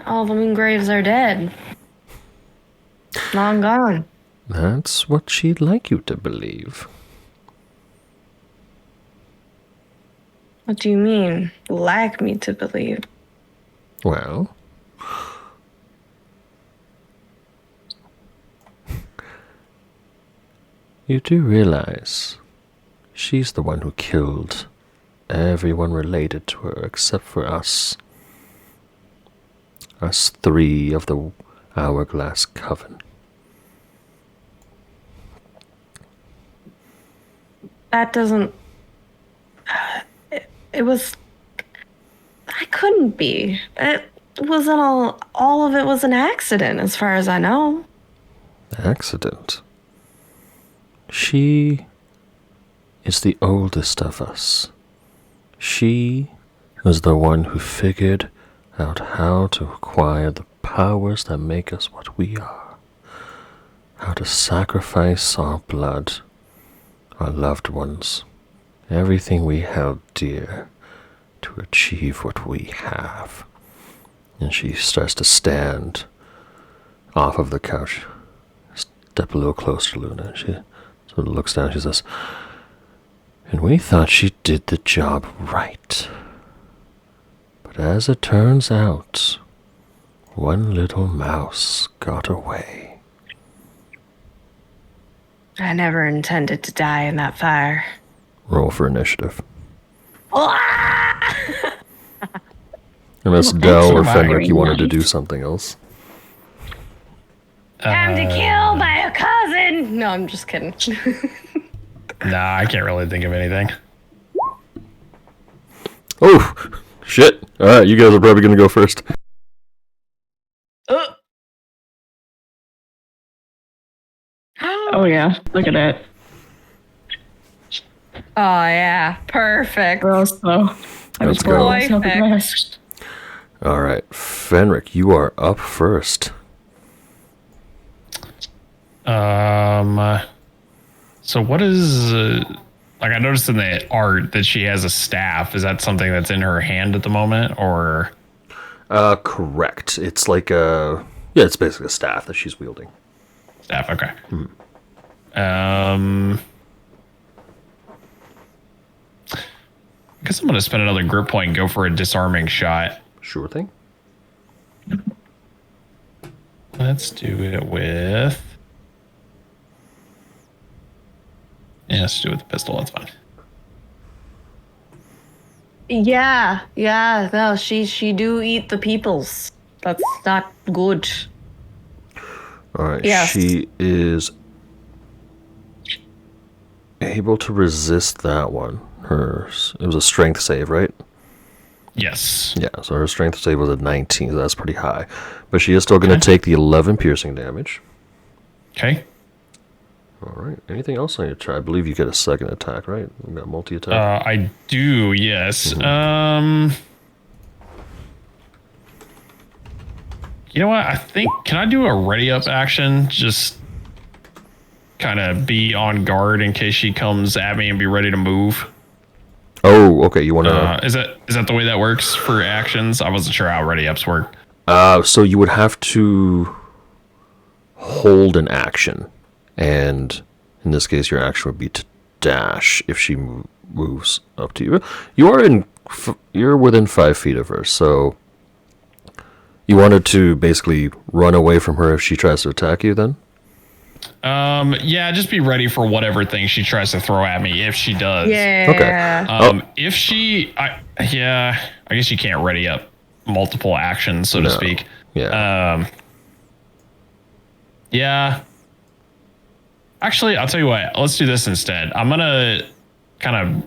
all the Moongraves are dead. Long gone. That's what she'd like you to believe. What do you mean? Like me to believe? Well, you do realize she's the one who killed everyone related to her except for us. Us three of the Hourglass Coven. That doesn't... It was... I couldn't be. It wasn't all of it was an accident, as far as I know. Accident. She is the oldest of us. She was the one who figured out how to acquire the powers that make us what we are. How to sacrifice our blood, our loved ones, everything we held dear to achieve what we have. And she starts to stand off of the couch, step a little closer to Luna. She sort of looks down, she says, and we thought she did the job right. But as it turns out, one little mouse got away. I never intended to die in that fire. Roll for initiative. Unless Dell or Fenric, you wanted to do something else. Time to kill my cousin! No, I'm just kidding. Nah, I can't really think of anything. Oh, shit. Alright, you guys are probably going to go first. Oh yeah, look at that. Oh, yeah. Perfect. We're all slow. I was Let's go. bored, so the rest. Alright, Fenric, you are up first. So what is like I noticed in the art that she has a staff. Is that something that's in her hand at the moment, or? Correct. It's like yeah, it's basically a staff that she's wielding. Staff, okay. I guess I'm gonna spend another grip point and go for a disarming shot. Sure thing. Let's do it with. Yeah, let's do it with the pistol. That's fine. Yeah. No, she do eat the peoples. That's not good. Alright, Yes. she is able to resist that one. It was a strength save, right? Yes. Yeah, so her strength save was a 19, so that's pretty high. But she is still going to take the 11 piercing damage. Okay. Alright, anything else on your try? I believe you get a second attack, right? You got multi-attack. I do. Yes. You know what? I think, can I do a ready up action? Just kind of be on guard in case she comes at me and be ready to move. Oh, okay, you want to... Is that the way that works for actions? I wasn't sure how ready ups work. So you would have to hold an action, and in this case, your action would be to dash if she moves up to you. You're within 5 feet of her, so You wanted to basically run away from her if she tries to attack you then? Yeah, just be ready for whatever thing she tries to throw at me if she does. Yeah. If she, I guess you can't ready up multiple actions, so to speak. Yeah. Yeah. Actually, I'll tell you what. Let's do this instead. I'm gonna kind of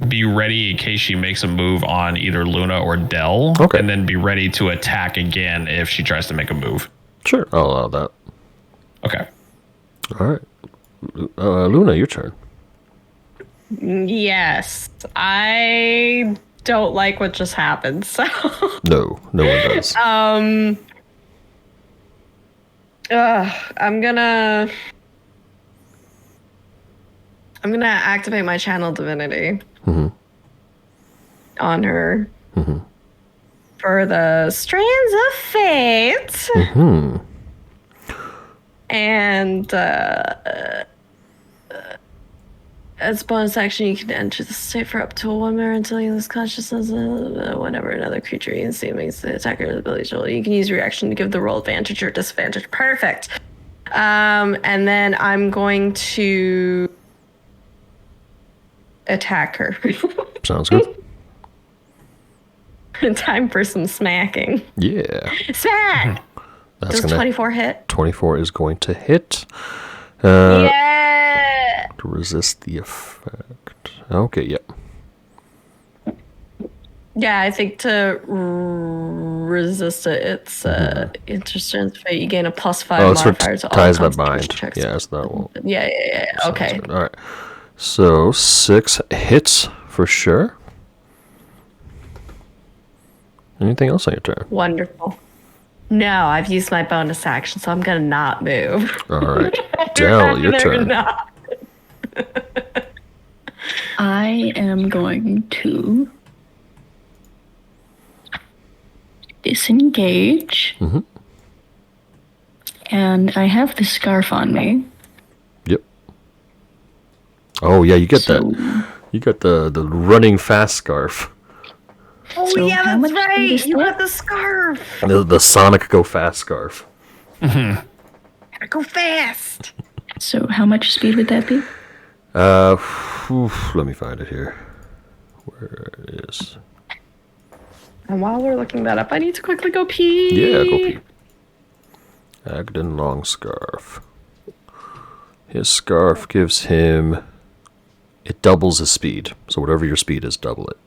be ready in case she makes a move on either Luna or Dell, Okay. and then be ready to attack again if she tries to make a move. Sure, I'll allow that. Okay. All right. Luna, your turn. Yes. I don't like what just happened, so. No one does. I'm gonna activate my channel divinity on her for the strands of fate. And as a bonus action, you can enter the state for up to 1 minute until you lose consciousness. Whenever another creature you can see makes the attacker's ability to roll, you can use your action to give the roll advantage or disadvantage. Perfect. And then I'm going to attack her. Sounds good. Time for some smacking. Yeah. Smack! That's Does 24 hit? 24 is going to hit. Yeah! To resist the effect. Okay, yep. Yeah, I think to resist it, it's interstrength fate. You gain a +5 Oh, it's for modifier to all ties that concentration bind. checks. Yeah, so that won't. Yeah. Okay. All right. So 6 hits for sure. Anything else on your turn? Wonderful. No, I've used my bonus action, so I'm gonna not move. All right. Dell, your turn. Not. I am going to disengage. And I have the scarf on me. Yep. Oh yeah, you get So- that. You got the running fast scarf. Oh So yeah, how that's much right. is You that? got the scarf. The Sonic Go Fast scarf. Gotta go fast. So how much speed would that be? Let me find it here. Where it is? And while we're looking that up, I need to quickly go pee. Yeah, go pee. Agden Longscarf. His scarf gives him. It doubles his speed. So whatever your speed is, double it.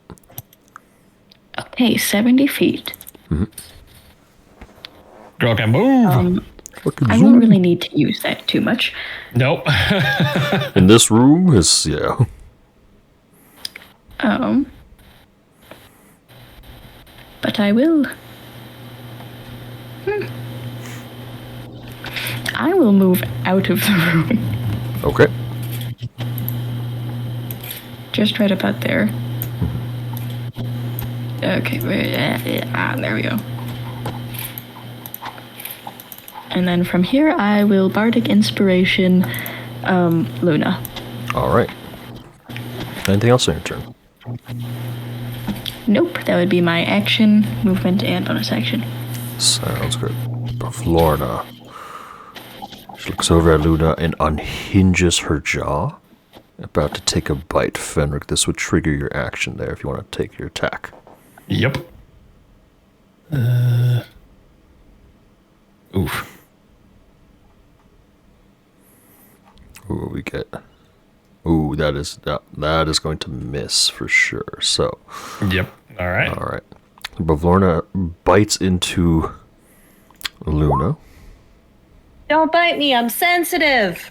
Okay, 70 feet. Girl can move. Fucking I zoom. won't really need to use that too much. Nope. In this room is yeah. But I will. I will move out of the room. Okay. Just right about there. Okay, there we go. And then from here, I will Bardic Inspiration Luna. All right. Anything else on your turn? Nope, that would be my action, movement, and bonus action. Sounds good. Florida. She looks over at Luna and unhinges her jaw. About to take a bite, Fenric. This would trigger your action there if you want to take your attack. Yep. Oof. Ooh, we get. Ooh, that is going to miss for sure. So, Yep. All right. all right. Bavlorna bites into Luna. Don't bite me. I'm sensitive.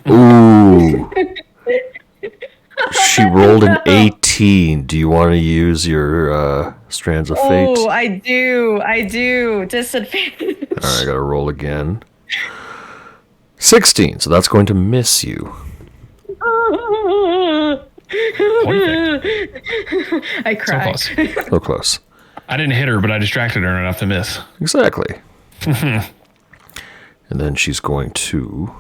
Ooh. She rolled an 18. Do you want to use your Strands of Fate? Oh, I do. Disadvantage. All right, I gotta roll again. 16, so that's going to miss you. I So cried. close. So close. I didn't hit her, but I distracted her enough to miss. Exactly. And then she's going to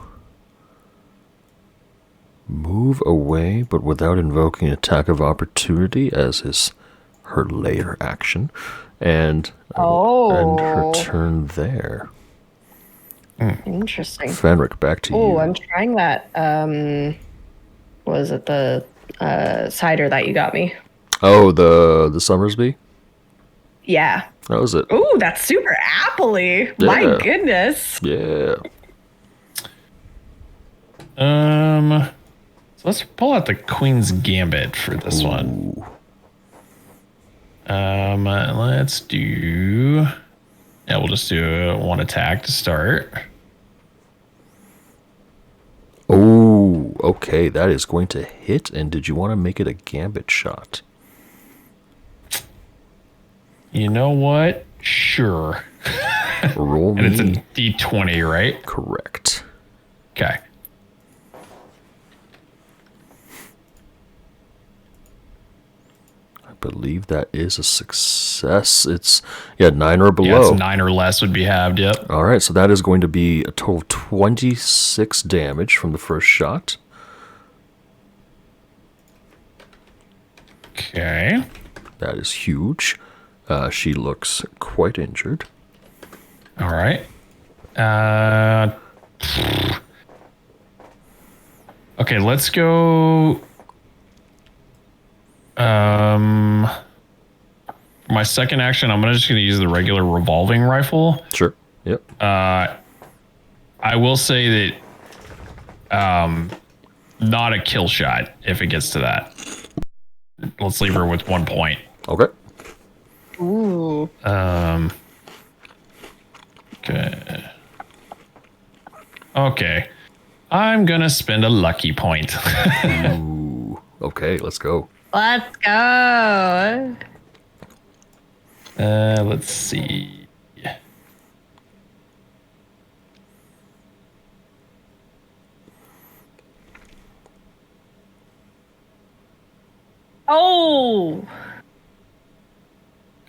move away, but without invoking an attack of opportunity, as is her later action, and end her turn there. Interesting. Fenric, back to you. Oh, I'm trying that. Was it the cider that you got me? Oh, the Summersby? Yeah. That was it. Oh, that's super appley. Yeah. My goodness. Yeah. So let's pull out the Queen's Gambit for this one. Let's do. Yeah, we'll just do one attack to start. Oh, okay. That is going to hit. And did you want to make it a Gambit shot? You know what? Sure. Roll me. And it's a D20, right? Correct. Okay. I believe that is a success. It's 9 or below. Yeah, it's 9 or less would be halved. Yep. All right, so that is going to be a total of 26 damage from the first shot. Okay. That is huge. She looks quite injured. All right. Okay, let's go. For my second action, I'm just going to use the regular revolving rifle. Sure. Yep. I will say that not a kill shot if it gets to that. Let's leave her with 1 point. Okay. Ooh. Okay. Okay. I'm going to spend a lucky point. Ooh. Okay, let's go. Let's go. Let's see. Oh.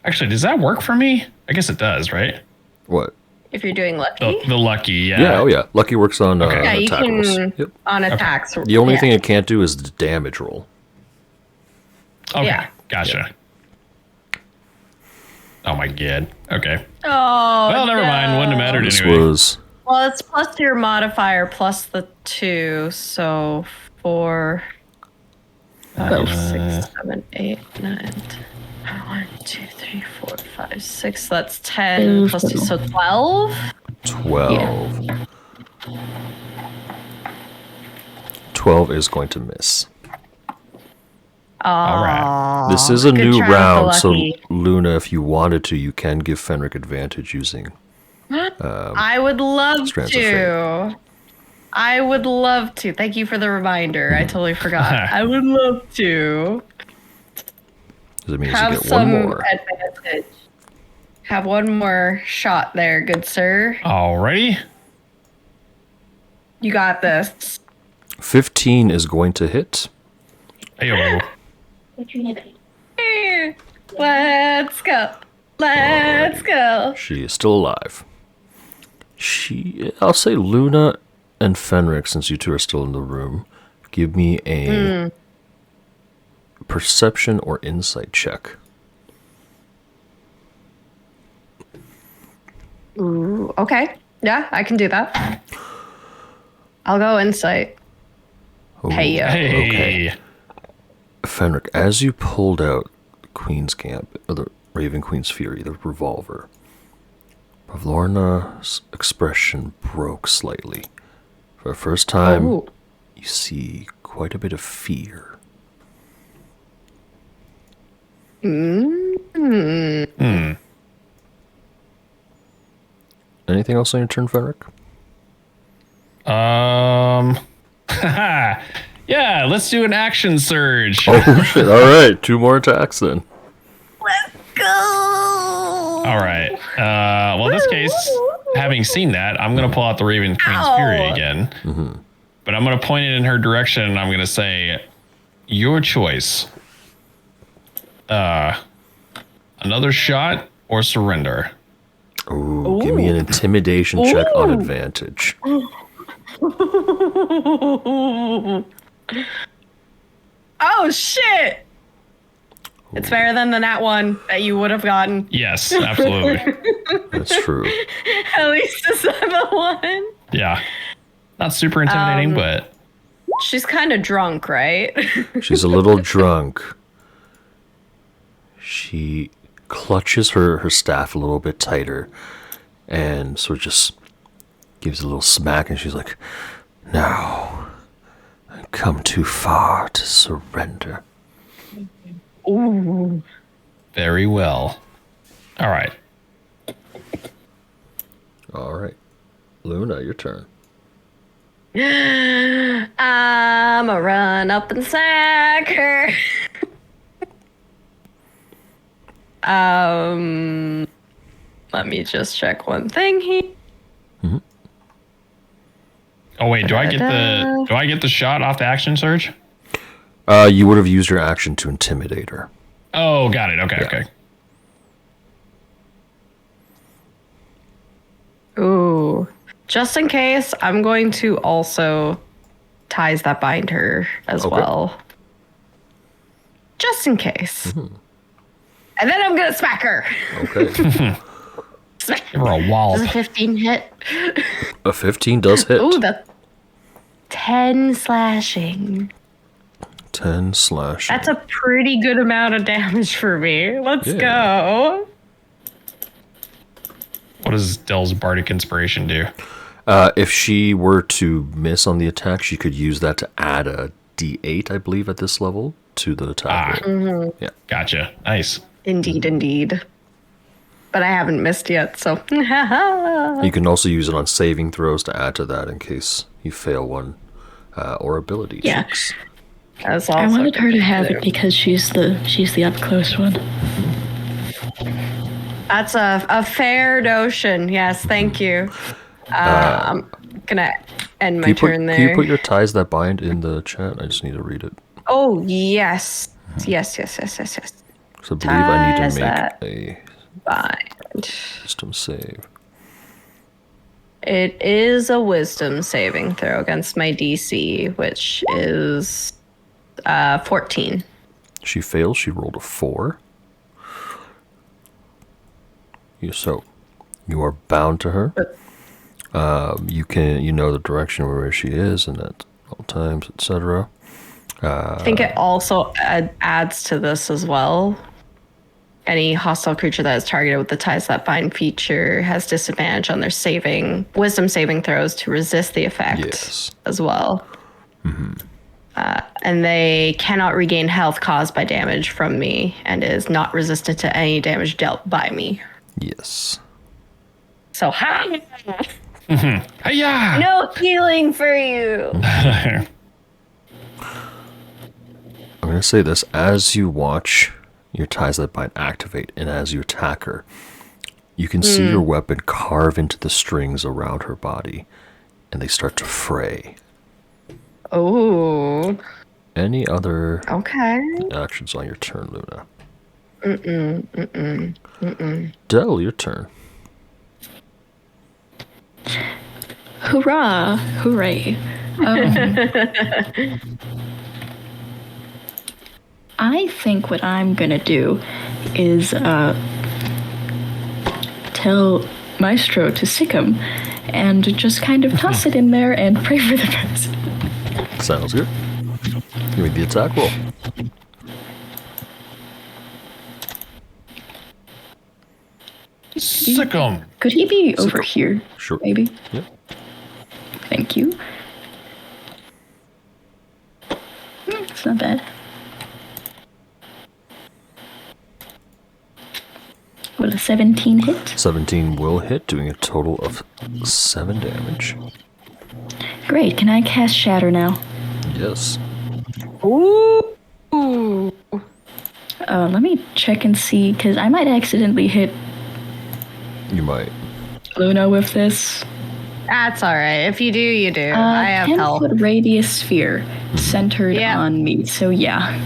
Actually, does that work for me? I guess it does, right? What? If you're doing lucky. The lucky, yeah. Yeah, oh yeah. Lucky works on Yeah, you attack rolls. can Yep. on attacks. The only yeah. thing it can't do is the damage roll. Okay, Yeah. gotcha. Oh my god. Okay. Oh. Well, never mind. Wouldn't have mattered This anyway. was Well, it's plus your modifier plus the 2, so 4, 5, 6, 7, 8, 9, 10. 1, 2, 3, 4, 5, 6. That's 10 plus 2, so 12. 12. 12 is going to miss. All right. This is a good new try, round, so Lucky. Luna, if you wanted to, you can give Fenric advantage using. I would love Strands of to. I would love to. Thank you for the reminder. I totally forgot. I would love to Because it means have you get some one more. advantage. Have one more shot there, good sir. Alrighty. You got this. 15 is going to hit. Ayo. Let's go. Let's go. She is still alive. I'll say Luna and Fenric, since you two are still in the room, give me a perception or insight check. Ooh, okay. Yeah, I can do that. I'll go insight. Ooh, Hey, yo. Hey. Okay. Fenric, as you pulled out the Queen's Gambit, or the Raven Queen's Fury, the revolver, Pavlorna's expression broke slightly. For the first time, Ooh. you see quite a bit of fear. Anything else on your turn, Fenric? Yeah, let's do an action surge. Oh shit! All right, 2 more attacks then. Let's go. All right. Well, in this case, having seen that, I'm going to pull out the Raven Queen's Fury again. But I'm going to point it in her direction, and I'm going to say, your choice. Another shot or surrender. Ooh, give me an intimidation check on advantage. Oh shit! It's better than the nat 1 that you would have gotten. Yes, absolutely. That's true. At least it's the 1. Yeah. Not super intimidating, but She's kind of drunk, right? She's a little drunk. She clutches her staff a little bit tighter and sort of just gives a little smack, and she's like, "Now, I've come too far to surrender." Ooh. very well. All right. All right. Luna, your turn. I'm a run up and sack her. Let me just check one thing here. Oh wait, do I get the shot off the action surge? You would have used your action to intimidate her. Oh, got it. Okay, Yeah. okay. Ooh. Just in case, I'm going to also ties that bind her as Okay. well. Just in case. And then I'm going to smack her. Okay. Smack. Give her a Does a wallop. 15 hit? A 15 does hit. Ooh, that's 10 slashing. 10 slashing. That's a pretty good amount of damage for me. Let's Yeah. go. What does Dell's Bardic Inspiration do? If she were to miss on the attack, she could use that to add a D8, I believe, at this level to the attack. roll. Yeah. Gotcha. Nice. Indeed, indeed. But I haven't missed yet, so. You can also use it on saving throws to add to that in case you fail one, or ability Yeah. checks. That's I also wanted her to good have too. it because she's the up close one. That's a fair notion. Yes, thank you. I'm gonna end my turn Can you there. put your ties that bind in the chat? I just need to read it. Oh yes, yes. So I believe I need Ties to that make a bind. wisdom save. It is a wisdom saving throw against my DC, which is 14. She fails. She rolled a 4. You are bound to her. You know the direction where she is and at all times, etc. I think it also adds to this as well. Any hostile creature that is targeted with the ties that bind feature has disadvantage on their wisdom saving throws to resist the effect Yes. as well. And they cannot regain health caused by damage from me and is not resistant to any damage dealt by me. Yes. So, Hiya! no healing for you. I'm going to say this. As you watch your ties that bind activate and as you attack her, you can see your weapon carve into the strings around her body and they start to fray. Oh, Any other okay. actions on your turn, Luna? Del, your turn. Hurrah! Hooray! I think what I'm gonna do is tell Maestro to sick him and just kind of toss it in there and pray for the best. Sounds good. Give me the attack roll. Sick 'em. Could he be over here? Sure. Maybe. Yep. Thank you. It's not bad. Will a 17 hit? 17 will hit, doing a total of 7 damage. Great. Can I cast Shatter now? Yes. Ooh. Let me check and see, because I might accidentally hit You might. Luna with this. That's all right. If you do, you do. I have help. 10-foot radius sphere centered Yeah. on me, so yeah.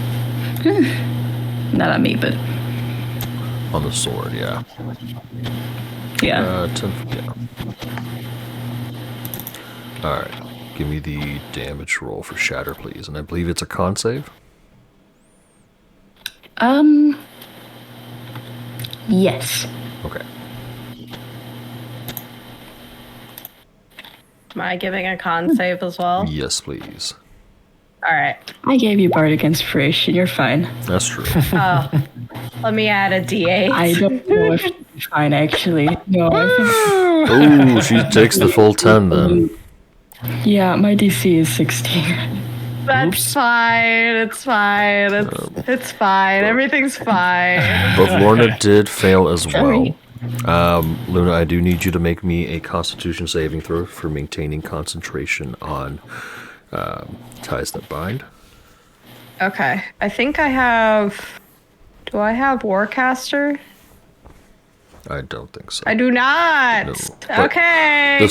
Not on me, but On the sword, yeah. yeah. 10, yeah. Alright. Give me the damage roll for Shatter, please. And I believe it's a con save? Yes. Okay. Am I giving a con save as well? Yes, please. All right. I gave you Bardic Inspiration. You're fine. That's true. Oh, let me add a D8. I don't know if you're fine, actually. No, I Oh, she takes the full 10 then. think. Yeah, my DC is 16. That's Oops. fine. It's fine. It's fine. Everything's fine. But Lorna did fail as well. Sorry. Luna, I do need you to make me a Constitution saving throw for maintaining concentration on ties that bind. Okay. I think I have. Do I have Warcaster? I don't think so. I do not. No, but Okay. The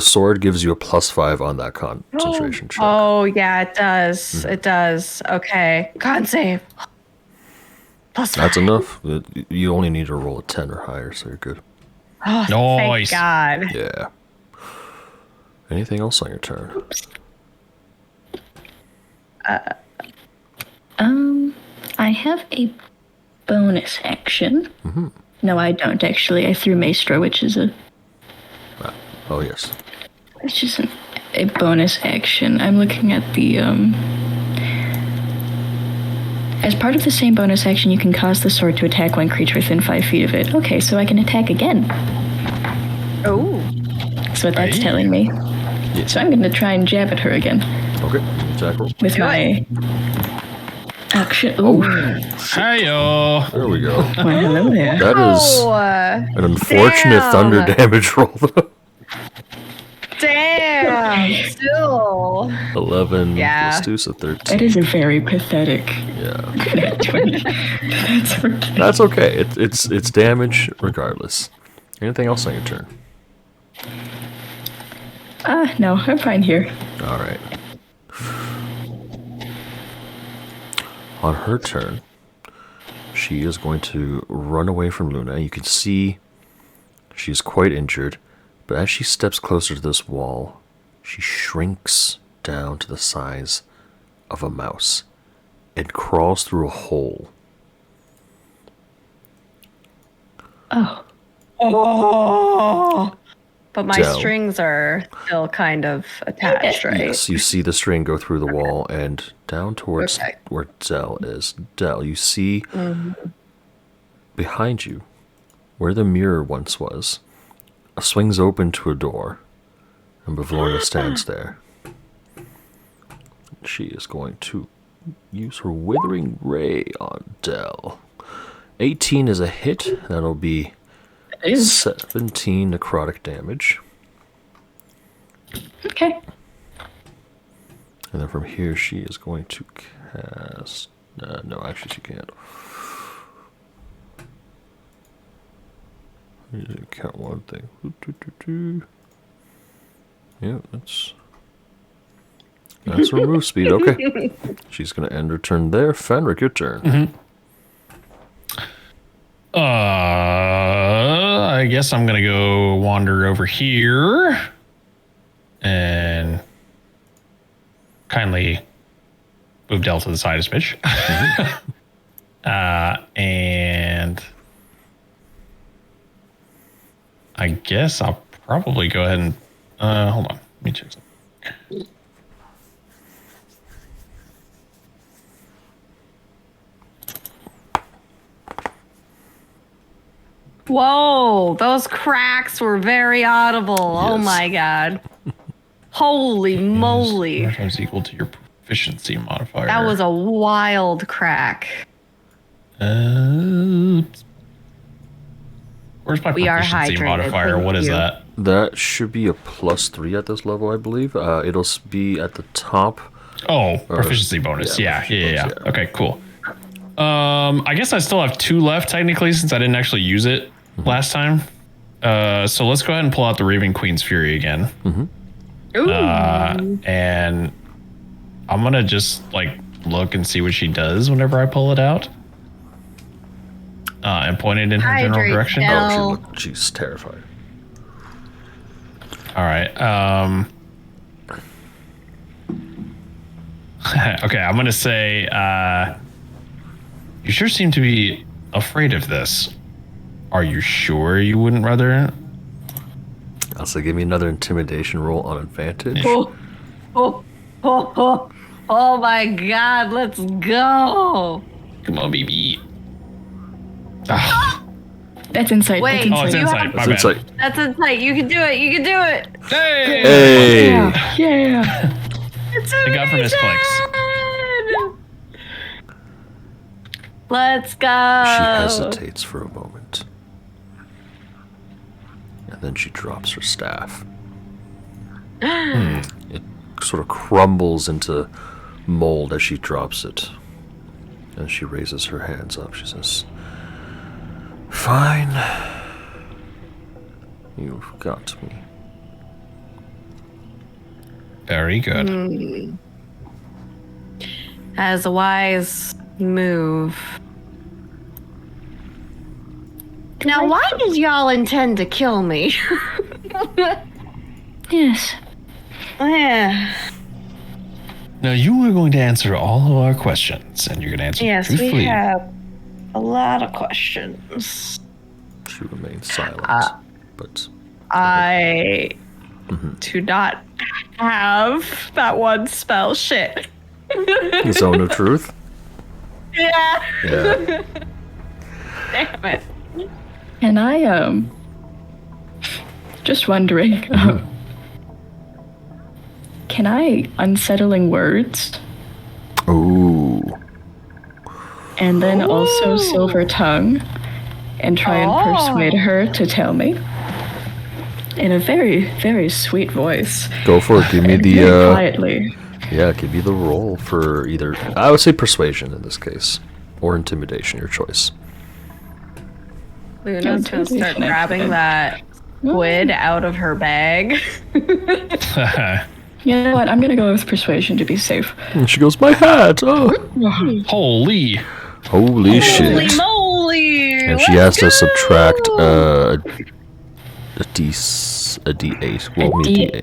sword gives you a +5 on that concentration check. Oh yeah, it does. It does. Okay. Con save. +5. That's enough. You only need to roll a 10 or higher, so you're good. Oh, Nice. thank God. Yeah. Anything else on your turn? I have a bonus action. No, I don't actually. I threw Maestro, which is a Oh, yes. a bonus action. I'm looking at the As part of the same bonus action, you can cause the sword to attack one creature within 5 feet of it. Okay, so I can attack again. Oh. That's what that's Aye. telling me. So I'm going to try and jab at her again Okay. Attack roll. with Do my action. Ooh, Hey-yo. There we go. well, hello there. That is Oh, an unfortunate damn. thunder damage roll, though. damn. Still. 11 Yeah. plus 2, so 13. That is a very pathetic. Yeah. That's okay. That's okay. It's damage regardless. Anything else on your turn? No, I'm fine here. All right. On her turn, she is going to run away from Luna. You can see she's quite injured, but as she steps closer to this wall, she shrinks down to the size of a mouse and crawls through a hole. Oh, Oh. But my Dell. strings are still kind of attached, right? Yes, you see the string go through the wall and down towards Okay. where Dell is. Dell, you see behind you, where the mirror once was, swings open to a door, and Bavlorna stands there. She is going to use her Withering Ray on Dell. 18 is a hit. That'll be it is. 17 necrotic damage. Okay. And then from here, she is going to cast... no, actually, she can't. I need to count one thing. Yeah, that's her move speed. Okay. She's going to end her turn there. Fenric, your turn. I guess I'm gonna go wander over here and kindly move Del to the side a smidge. And I guess I'll probably go ahead and hold on. Let me check something. Whoa, those cracks were very audible. Oh Yes. my God. Holy moly. 4 times equal to your proficiency modifier. That was a wild crack. Where's my We are proficiency hydrated, modifier? thank What is you. that? That should be a +3 at this level, I believe. It'll be at the top. Oh, proficiency bonus. Yeah. proficiency bonus, yeah. Okay, cool. I guess I still have 2 left technically since I didn't actually use it last time. So let's go ahead and pull out the Raven Queen's Fury again. Ooh. And I'm gonna just like look and see what she does whenever I pull it out. And point it in her general Hydrate direction. Del. She's terrified. All right. Okay, I'm gonna say You sure seem to be afraid of this. Are you sure you wouldn't rather? Also, give me another intimidation roll on advantage. Oh my god, let's go. Come on, baby. Ah. That's insight. Wait. That's Oh, it's insight. insight. My It's bad. like, That's insight. You can do it. You can do it. Hey! hey! Yeah. It's I got for misclicks. Let's go. She hesitates for a moment. And then she drops her staff. It sort of crumbles into mold as she drops it. And she raises her hands up. She says, "Fine. You've got me." Very good. As a wise move. Now, why did y'all intend to kill me? Yes. Yeah. Now you are going to answer all of our questions, and you're going to answer Yes, truthfully. we have a lot of questions. She remains silent. But I do not have that one spell. Shit. Zone of Truth? Yeah. Yeah. Damn it. And I just wondering, can I unsettling words Ooh. and then also silver tongue and try and persuade her to tell me in a very, very sweet voice. Go for it. Give me and the very quietly. yeah, give me the roll for either, I would say persuasion in this case, or intimidation, your choice. Luna's gonna start grabbing that squid out of her bag. You know what? I'm gonna go with persuasion to be safe. And she goes, "My hat! Oh, Holy. holy shit!" Holy moly! And she has to subtract a d8. Roll me a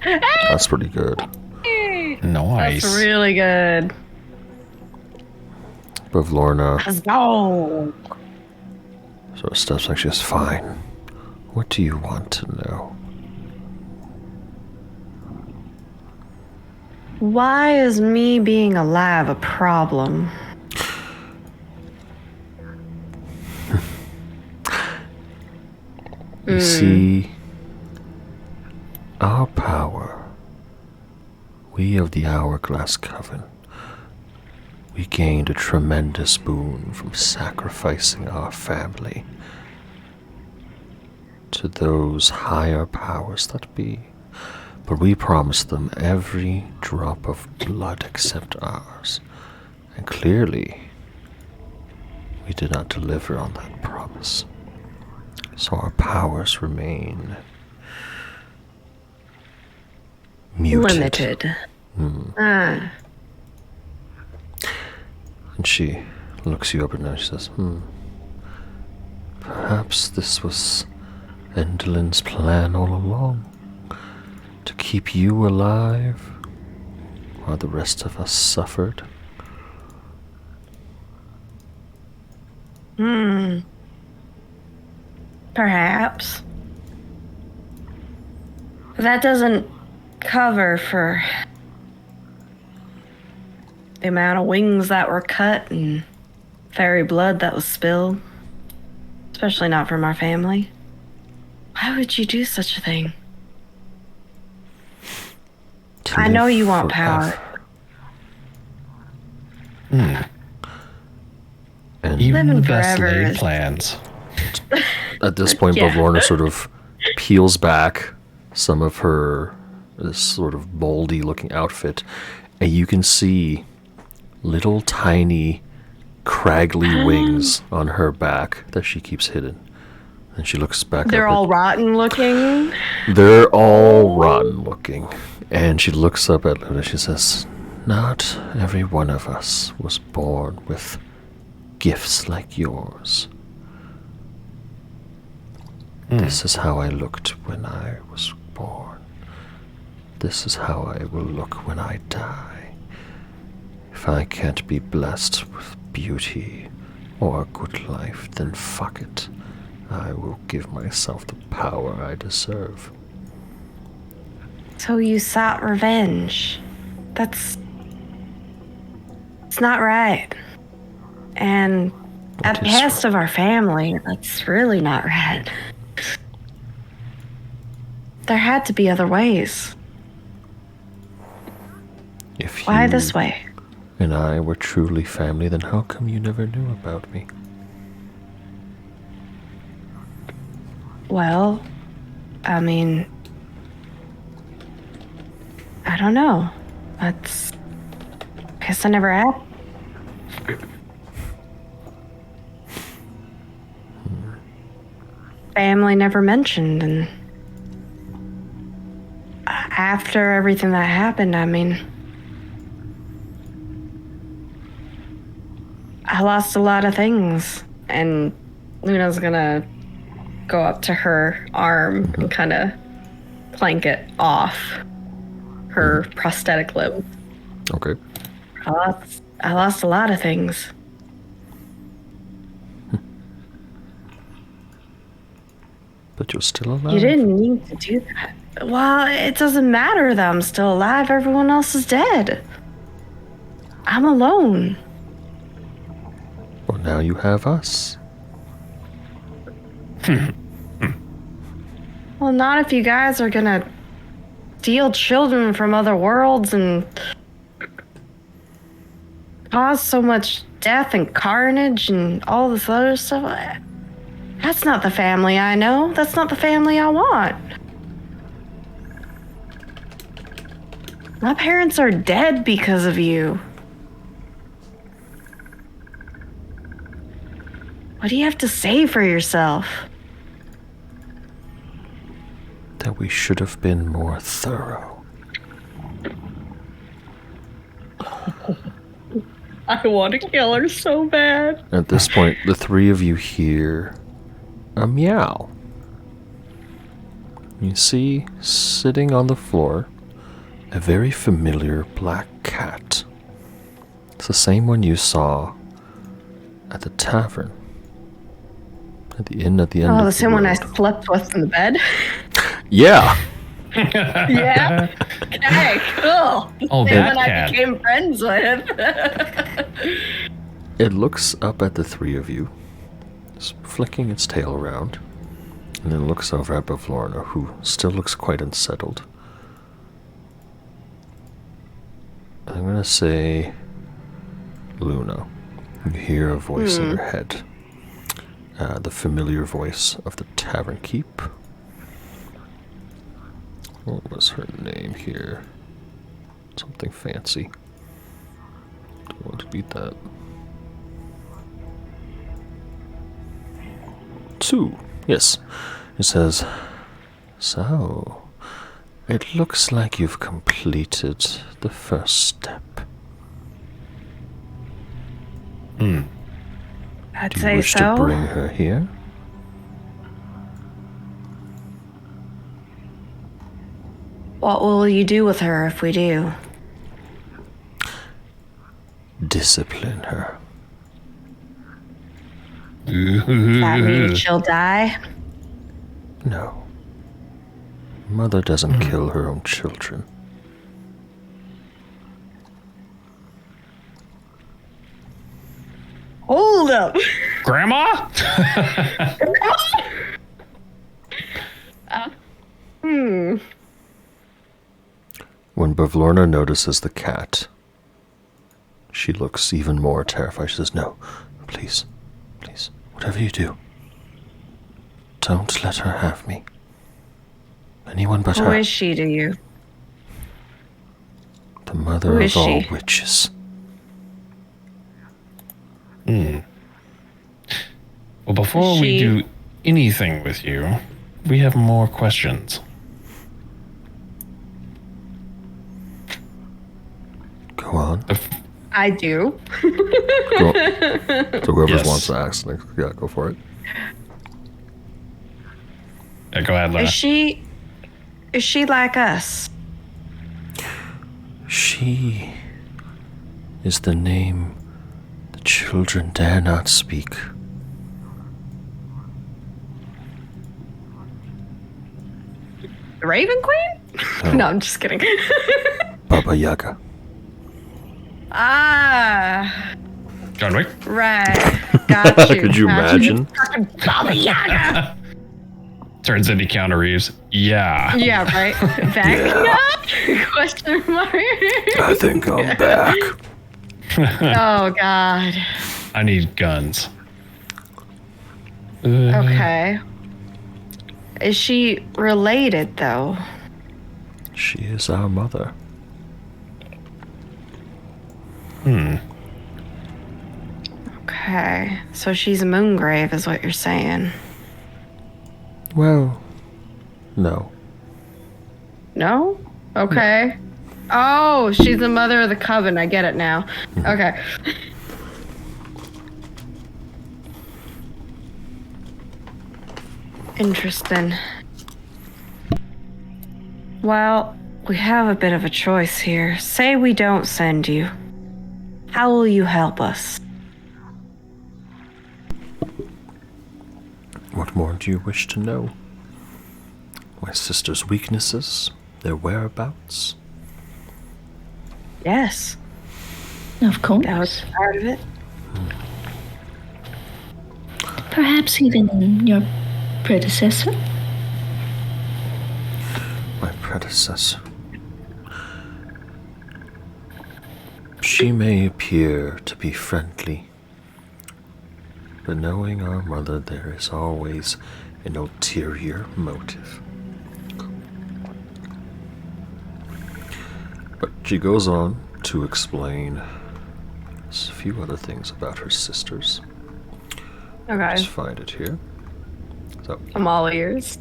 d8. That's pretty good. Nice. That's really good. But Lorna Let's go. sort of steps back. She goes, "Fine. What do you want to know?" Why is me being alive a problem? You see, our power, we of the Hourglass Coven, we gained a tremendous boon from sacrificing our family to those higher powers that be. But we promised them every drop of blood except ours. And clearly, we did not deliver on that promise. So our powers remain muted. Limited. Ah. And she looks you up and down. She says, "Perhaps this was Endelin's plan all along. To keep you alive while the rest of us suffered." Perhaps. That doesn't cover for the amount of wings that were cut and fairy blood that was spilled. Especially not from our family. Why would you do such a thing? To I know live you want power. forever. And Even Living the best forever laid is- plans. at this point, Yeah. Bavlorna sort of peels back some of her, this sort of moldy looking outfit, and you can see little tiny craggly wings on her back that she keeps hidden. And she looks back They're up. all rotten looking. They're all rotten looking. And she looks up at Luna. She says, "Not every one of us was born with gifts like yours. This is how I looked when I was born. This is how I will look when I die. If I can't be blessed with beauty or a good life, then fuck it. I will give myself the power I deserve. So you sought revenge. It's not right. And at the behest of our family, that's really not right. There had to be other ways. If Why you this way? and I were truly family, then how come you never knew about me? Well, I mean, I don't know. I guess I never asked. Family never mentioned, and after everything that happened, I mean, I lost a lot of things, and Luna's gonna go up to her arm and kind of plank it off her prosthetic limb. Okay. I lost a lot of things. But you're still alive. You didn't need to do that. Well, it doesn't matter that I'm still alive. Everyone else is dead. I'm alone. Well, now you have us. Well, not if you guys are gonna steal children from other worlds and cause so much death and carnage and all this other stuff. That's not the family I know. That's not the family I want. My parents are dead because of you. What do you have to say for yourself? That we should have been more thorough. I want to kill her so bad. At this point, the three of you hear a meow. You see, sitting on the floor, a very familiar black cat. It's the same one you saw at the tavern. At the inn at the end of the same one I road. slept with in the bed? Yeah! Yeah. Okay, cool. Oh, Same that one cat. I became friends with. It looks up at the three of you, flicking its tail around, and then looks over at Bavlorna, who still looks quite unsettled. I'm gonna say Luna. You hear a voice in your head. The familiar voice of the tavern keep. What was her name here? Something fancy. Don't want to beat that. Sue. Yes. It says, so, it looks like you've completed the first step. I'd Do you say wish so. to bring her here? What will you do with her if we do? Discipline her. Does that mean she'll die? No. Mother doesn't kill her own children. Hold up. Grandma? When Bavlorna notices the cat, she looks even more terrified. She says, no, please, please, whatever you do, don't let her have me. Anyone but Who her. is she to you? The mother Who of is all she? witches. Well, before Is we she- do anything with you, we have more questions. Go on. I do. Go. So whoever Yes. wants to ask, like, yeah, go for it. Yeah, go ahead, Luna. Is she like us? She is the name the children dare not speak. The Raven Queen? No, I'm just kidding. Baba Yaga. Ah, John Wick. right. Got you. Could you imagine? Baba Yaga. Turns into Keanu Reeves. Yeah. Yeah, right. Vecna? Question mark. I think I'm back. Oh, God. I need guns. Okay. Is she related, though? She is our mother. Okay. So she's a Moongrave, is what you're saying. Well, no. No? Okay. Oh, she's the mother of the coven. I get it now. Okay. Interesting. Well, we have a bit of a choice here. Say we don't send you. How will you help us? What more do you wish to know? My sister's weaknesses, their whereabouts? Yes, Of course. that was part of it. Perhaps even your predecessor? My predecessor. She may appear to be friendly, but knowing our mother, there is always an ulterior motive. But she goes on to explain a few other things about her sisters. Okay. Just find it here. So, I'm all ears.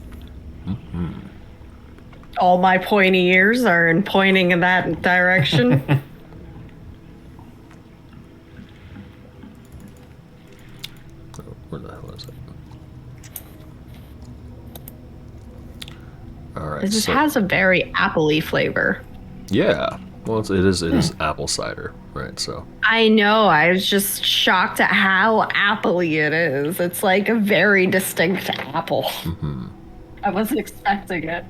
All my pointy ears are in pointing in that direction. where the hell is it? All right. This so, has a very appley flavor. yeah. Well, it is apple cider, right? So. I know. I was just shocked at how appley it is. It's like a very distinct apple. I wasn't expecting it.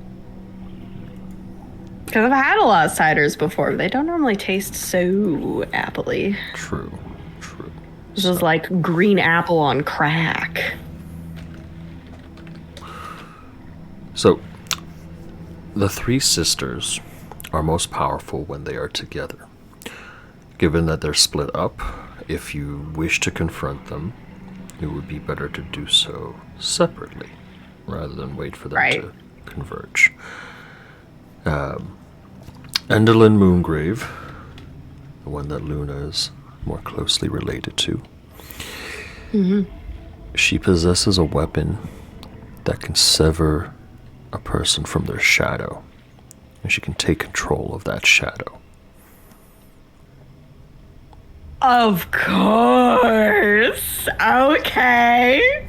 Because I've had a lot of ciders before. They don't normally taste so appley. True. This is like green apple on crack. So, the three sisters are most powerful when they are together. Given that they're split up, if you wish to confront them, it would be better to do so separately, rather than wait for them Right. to converge. Endelyn Moongrave, the one that Luna is more closely related to, she possesses a weapon that can sever a person from their shadow, and she can take control of that shadow. Of course. Okay.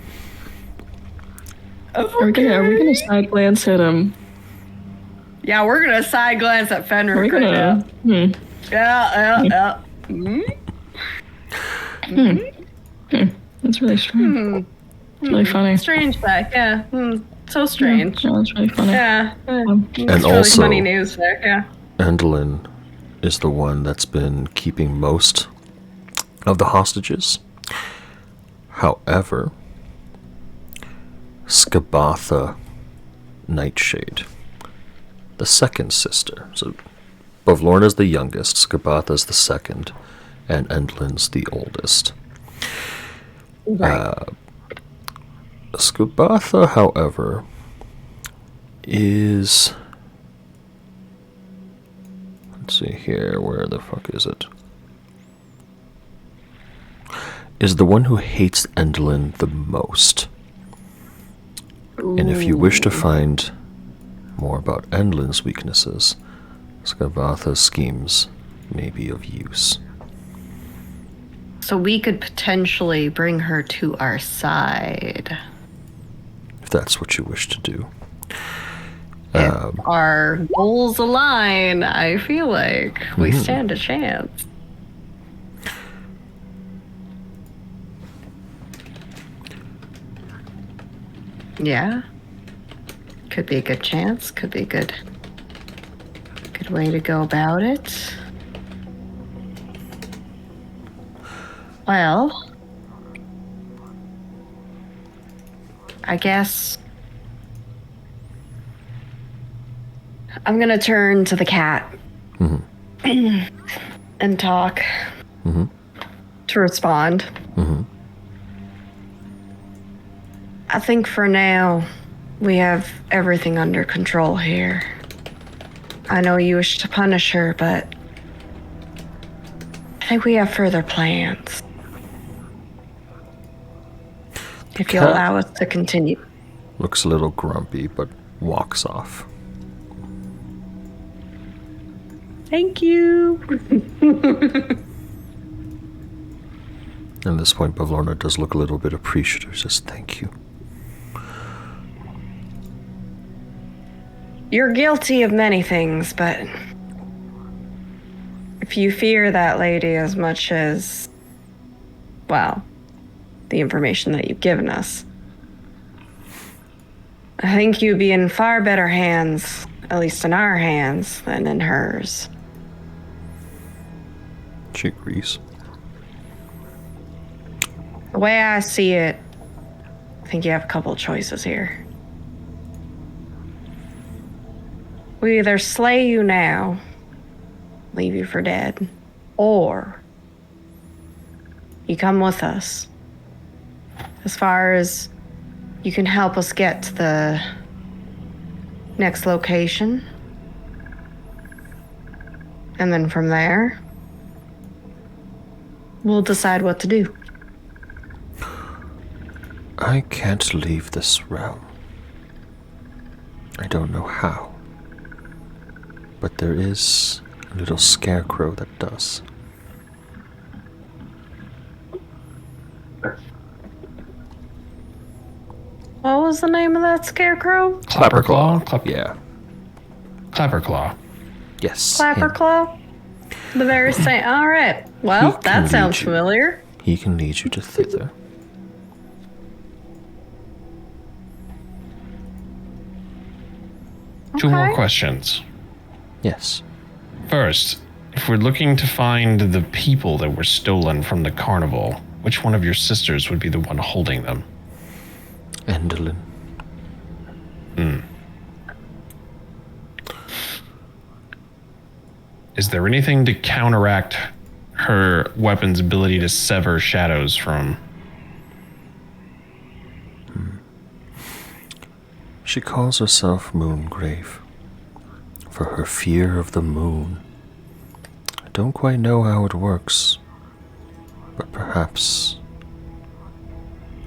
Are we gonna side glance at him? Yeah, we're gonna side glance at Fenric Are we right now. gonna? Yeah. That's really strange. Really funny. Strange fact, yeah. So strange. Yeah, that's really funny. Yeah. And It's really also- funny news there, yeah. Endelyn is the one that's been keeping most of the hostages. However, Skabatha Nightshade, the second sister, so Bavlorna's the youngest, Skabatha's the second, and Endelyn's the oldest. Right. Skabatha, however, is... Let's see here, where the fuck is it? Is the one who hates Endelyn the most. And if you wish to find more about Endelyn's weaknesses, Skabatha's schemes may be of use. So we could potentially bring her to our side. If that's what you wish to do. If our goals align, I feel like we stand a chance. Yeah. Could be a good chance. Could be a good way to go about it. Well, I guess I'm gonna turn to the cat and talk to respond. I think for now we have everything under control here. I know you wish to punish her, but I think we have further plans. If you'll allow us to continue. Looks a little grumpy, but walks off. Thank you. At this point, Bavlorna does look a little bit appreciative, says thank you. You're guilty of many things, but if you fear that lady as much as, well, the information that you've given us, I think you'd be in far better hands, at least in our hands, than in hers. She agrees. The way I see it, I think you have a couple choices here. We either slay you now, leave you for dead, or you come with us. As far as you can help us get to the next location. And then from there, we'll decide what to do. I can't leave this realm. I don't know how. But there is a little scarecrow that does. What was the name of that scarecrow? Clapperclaw? Yeah. Clapperclaw. Yes. him. Clapperclaw? The very same. All right. He Well, can that lead sounds you. familiar. He can lead you to thither. Two more Okay. questions. Yes. First, if we're looking to find the people that were stolen from the carnival, which one of your sisters would be the one holding them? Endelyn. Is there anything to counteract her weapon's ability to sever shadows from? She calls herself Moongrave for her fear of the moon. I don't quite know how it works, but perhaps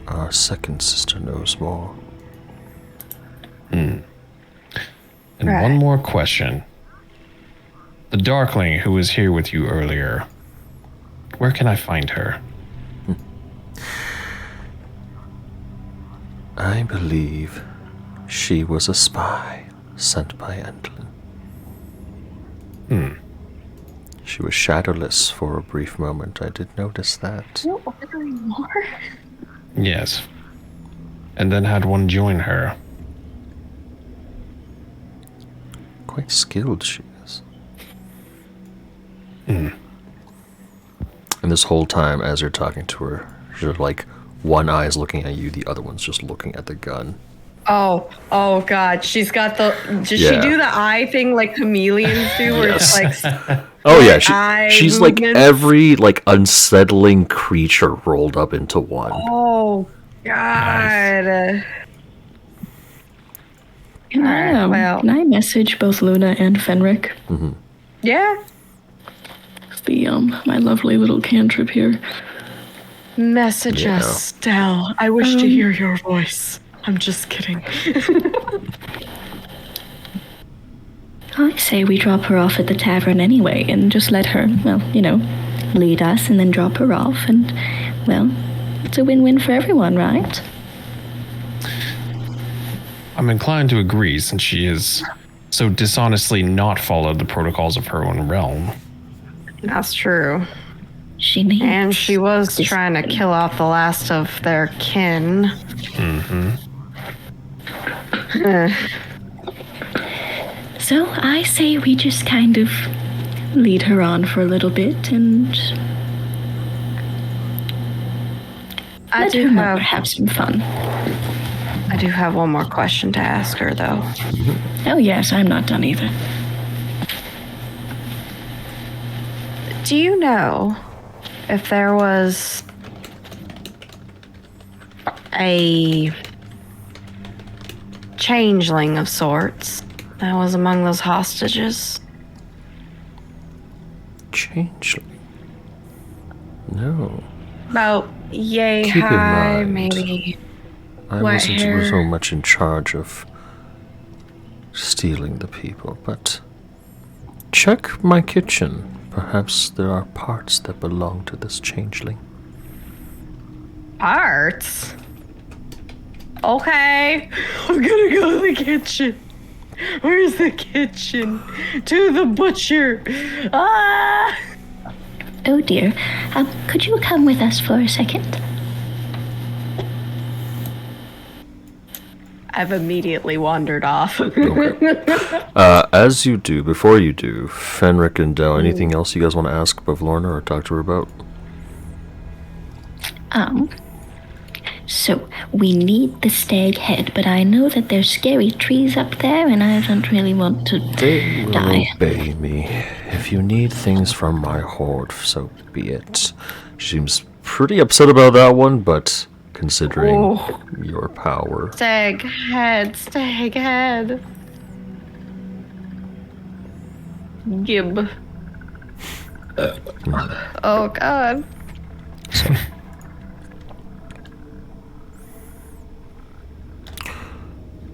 our second sister knows more. And Right. one more question. The Darkling who was here with you earlier, where can I find her? I believe she was a spy sent by Endelyn. She was shadowless for a brief moment. I did notice that. No, ordering more? Yes. And then had one join her. Quite skilled she is. And this whole time, as you're talking to her, she's like, one eye's looking at you, the other one's just looking at the gun. Oh God. She's got the. Does she Yeah. do the eye thing like chameleons do, where it's like Oh yeah, eye she's like movements? every like unsettling creature rolled up into one. Oh God. Can I, well. can I message both Luna and Fenric? Yeah. The my lovely little cantrip here. Message Yeah. us, Stell. I wish to hear your voice. I'm just kidding. I say we drop her off at the tavern anyway, and just let her, well, lead us, and then drop her off, and well, it's a win-win for everyone, right? I'm inclined to agree since she has so dishonestly not followed the protocols of her own realm. That's true. She needs. And she was trying to kill off the last of their kin. So I say we just kind of lead her on for a little bit and I let do her mother have have some fun. I do have one more question to ask her, though. Oh yes, I'm not done either. Do you know if there was a changeling of sorts that was among those hostages? Changeling? No. About yay Keep in high, mind, maybe. I White wasn't hair. so much in charge of stealing the people, but check my kitchen. Perhaps there are parts that belong to this changeling. Parts? Okay. I'm gonna go to the kitchen. Where's the kitchen? To the butcher. Ah! Oh dear. Could you come with us for a second? I've immediately wandered off. As you do, before you do, Fenric and Dell, anything else you guys want to ask of Lorna or talk to her about? So we need the stag head, but I know that there's scary trees up there, and I don't really want to They will die. obey me. If you need things from my horde, so be it. She seems pretty upset about that one, but considering your power. Stag head, stag head. Gib. Oh, God.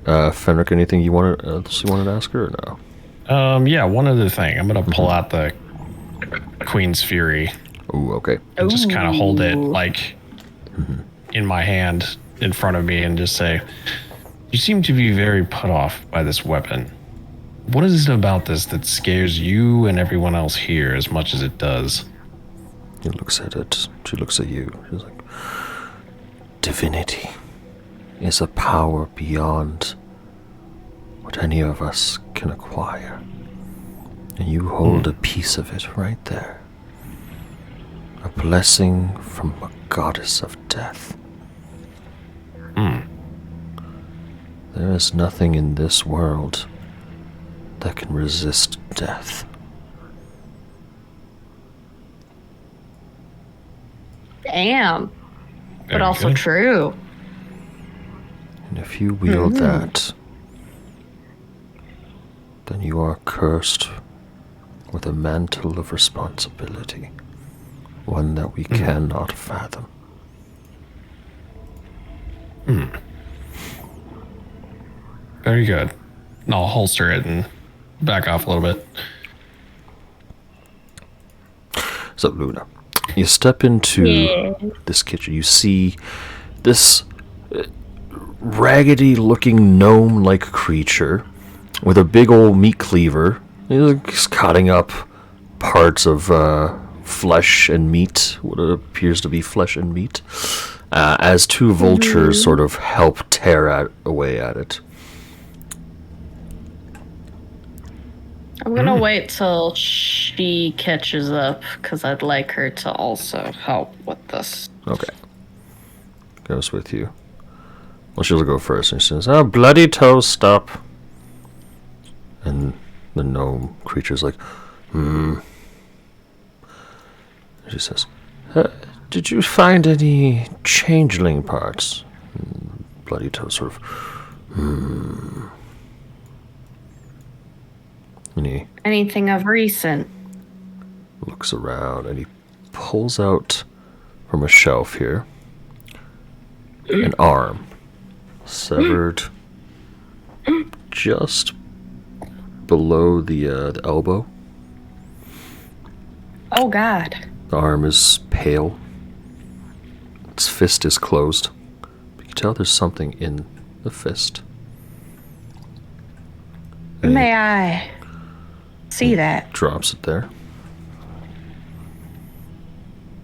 Fenric, anything you wanted to ask her or no? Yeah, one other thing. I'm gonna pull out the Queen's Fury Ooh, okay. and just kind of hold it like in my hand in front of me and just say, "You seem to be very put off by this weapon. What is it about this that scares you and everyone else here as much as it does?" He looks at it. She looks at you. She's like, divinity is a power beyond what any of us can acquire. And you hold a piece of it right there. A blessing from a goddess of death. There is nothing in this world that can resist death. Damn. But Very also good. true. And if you wield that, then you are cursed with a mantle of responsibility, one that we cannot fathom. Very good. And I'll holster it and back off a little bit. So, Luna, you step into this kitchen. You see this raggedy-looking gnome-like creature with a big old meat cleaver. He's cutting up parts of flesh and meat, what it appears to be flesh and meat, as two vultures sort of help tear away at it. I'm gonna wait till she catches up, because I'd like her to also help with this. Okay. Goes with you. Well, she'll go first, and she says, "Oh, bloody toe, stop." And the gnome creature's like, She says, "Did you find any changeling parts?" And bloody toe sort of, And he Anything of recent? looks around, and he pulls out from a shelf here an arm, severed just below the elbow. Oh, God. The arm is pale. Its fist is closed. You can tell there's something in the fist. And May I see that? drops it there.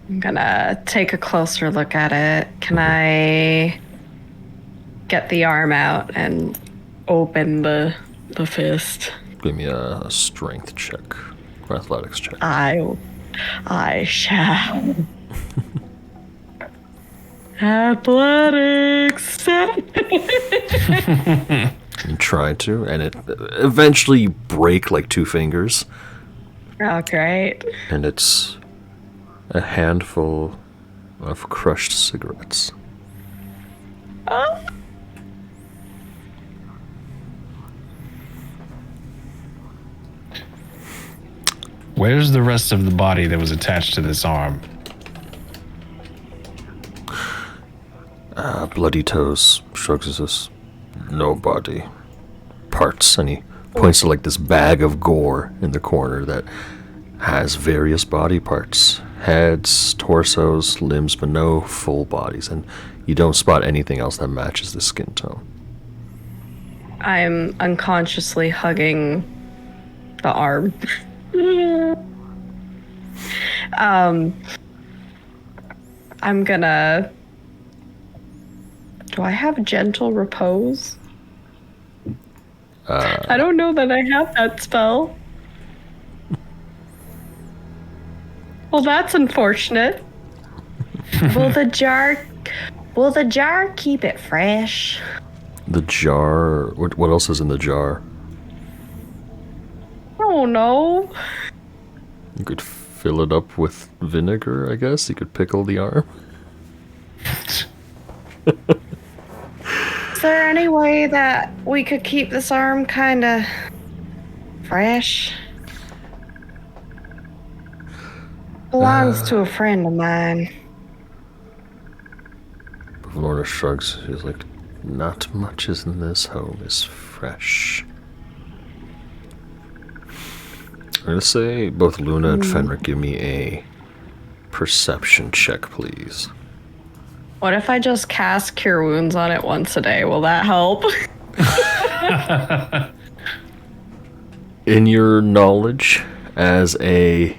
I'm gonna take a closer look at it. Can I get the arm out and open the fist. Give me a strength check. Or athletics check. I shall. Athletics. You try to, and it eventually you break like 2 fingers. Oh, great. And it's a handful of crushed cigarettes. Oh. Where's the rest of the body that was attached to this arm? Bloody Toes shrugs his no body parts, and he points to like this bag of gore in the corner that has various body parts. Heads, torsos, limbs, but no full bodies, and you don't spot anything else that matches the skin tone. I'm unconsciously hugging the arm. I'm gonna... Do I have gentle repose? I don't know that I have that spell. Well, that's unfortunate. Will the jar keep it fresh? The jar. What else is in the jar? I don't know. You could fill it up with vinegar, I guess. You could pickle the arm. Is there any way that we could keep this arm kind of fresh? Belongs to a friend of mine. Lorna shrugs. She's like, not much is in this home is fresh. I'm gonna say both Luna and Fenric give me a perception check, please. What if I just cast Cure Wounds on it once a day? Will that help? In your knowledge as a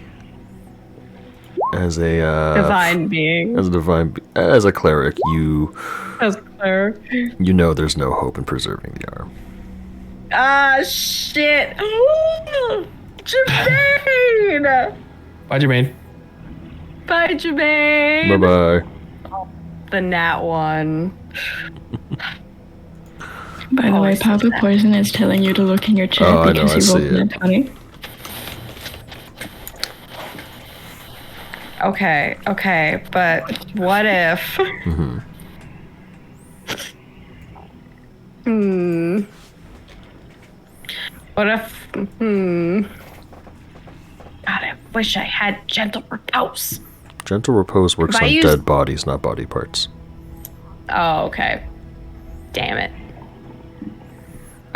Divine being. As a cleric, you As cleric. you know there's no hope in preserving the arm. Ah, shit. Ooh, Jermaine! Bye, Jermaine. Bye, Jermaine. Bye bye. The nat one. By the way, Papa Poison is telling you to look in your chat Oh, I know, because I he see rolled it. a 20. Okay, but what if... What if... God, I wish I had gentle repose. Gentle repose works If I on use- dead bodies, not body parts. Oh, okay. Damn it.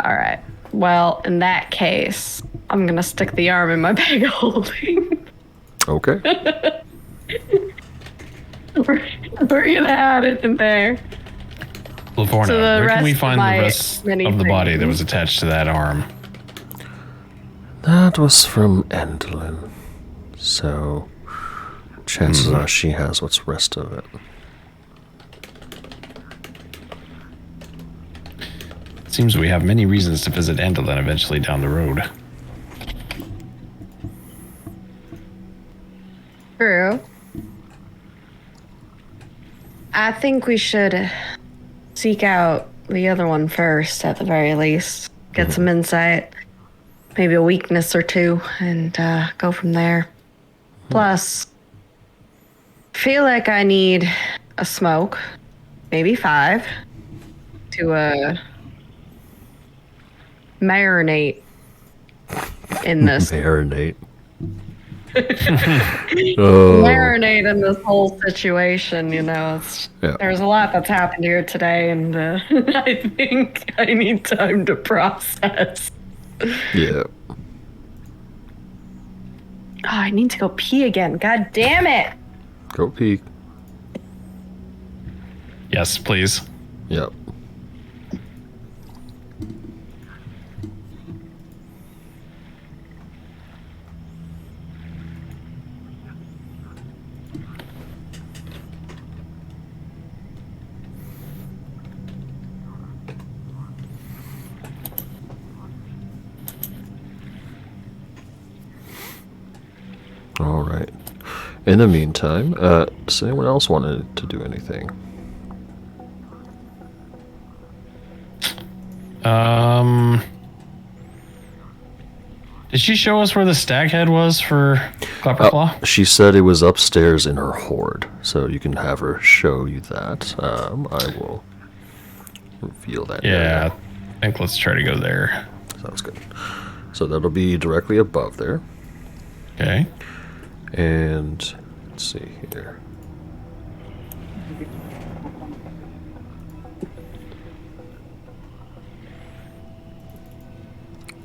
Alright. Well, in that case, I'm gonna stick the arm in my bag of holding. Okay. We're gonna add it in there. Lavorna, So the where can we rest of find the my rest many of the body that things. was attached to that arm? That was from Endlin. So, chances are she has what's rest of it. Seems we have many reasons to visit Endlin eventually down the road. True. I think we should seek out the other one first, at the very least. Get some insight, maybe a weakness or two, and go from there. Plus, feel like I need a smoke, maybe 5, to marinate in this. Marinate. Oh, Marinate in this whole situation, you know. Yeah. There's a lot that's happened here today, and I think I need time to process. yeah. Oh, I need to go pee again. God damn it! Go peek. Yes, please. Yep. In the meantime, does anyone else want to do anything? Did she show us where the stag head was for Clapperclaw? She said it was upstairs in her hoard, so you can have her show you that. I will reveal that. Yeah, area. I think let's try to go there. Sounds good. So that'll be directly above there. Okay. And let's see here.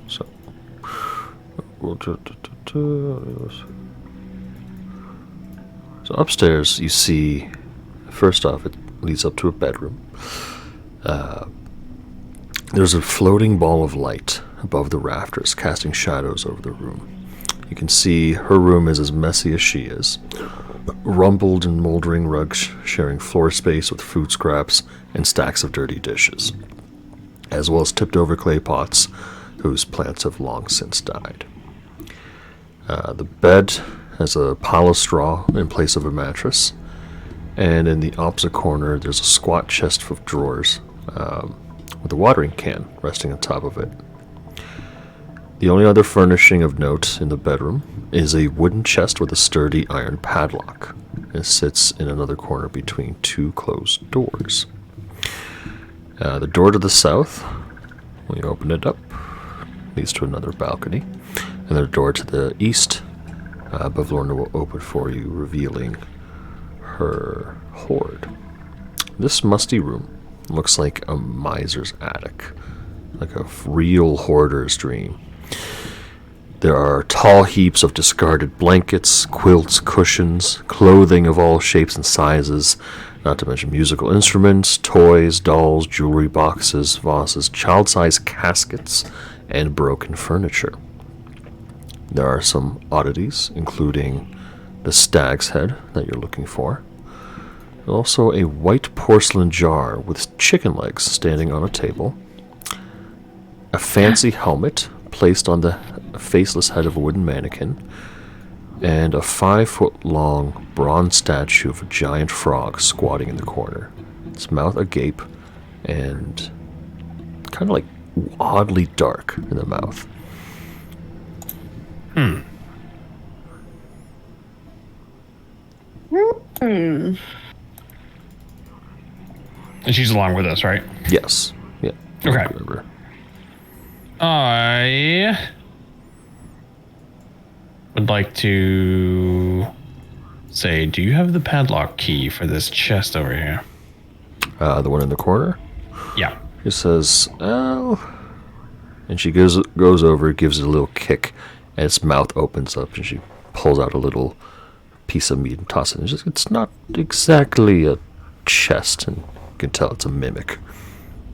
So we'll So upstairs you see, first off, it leads up to a bedroom. There's a floating ball of light above the rafters, casting shadows over the room. You can see her room is as messy as she is. Rumpled and moldering rugs sharing floor space with food scraps and stacks of dirty dishes, as well as tipped over clay pots whose plants have long since died. The bed has a pile of straw in place of a mattress, and in the opposite corner there's a squat chest of drawers with a watering can resting on top of it. The only other furnishing of note in the bedroom is a wooden chest with a sturdy iron padlock. It sits in another corner between two closed doors. The door to the south, when you open it up, leads to another balcony, and the door to the east, Bavlorna will open for you, revealing her hoard. This musty room looks like a miser's attic, like a real hoarder's dream. There are tall heaps of discarded blankets, quilts, cushions, clothing of all shapes and sizes, not to mention musical instruments, toys, dolls, jewelry boxes, vases, child-sized caskets, and broken furniture. There are some oddities, including the stag's head that you're looking for. Also a white porcelain jar with chicken legs standing on a table. A fancy helmet placed on the faceless head of a wooden mannequin. And a 5-foot-long bronze statue of a giant frog squatting in the corner. Its mouth agape and kind of like oddly dark in the mouth. And she's along with us, right? Yes. Yeah. Okay. Remember. I would like to say, do you have the padlock key for this chest over here? The one in the corner? Yeah. She says, "Oh," and she goes over, gives it a little kick, and its mouth opens up, and she pulls out a little piece of meat and tosses it. And it's not exactly a chest, and you can tell it's a mimic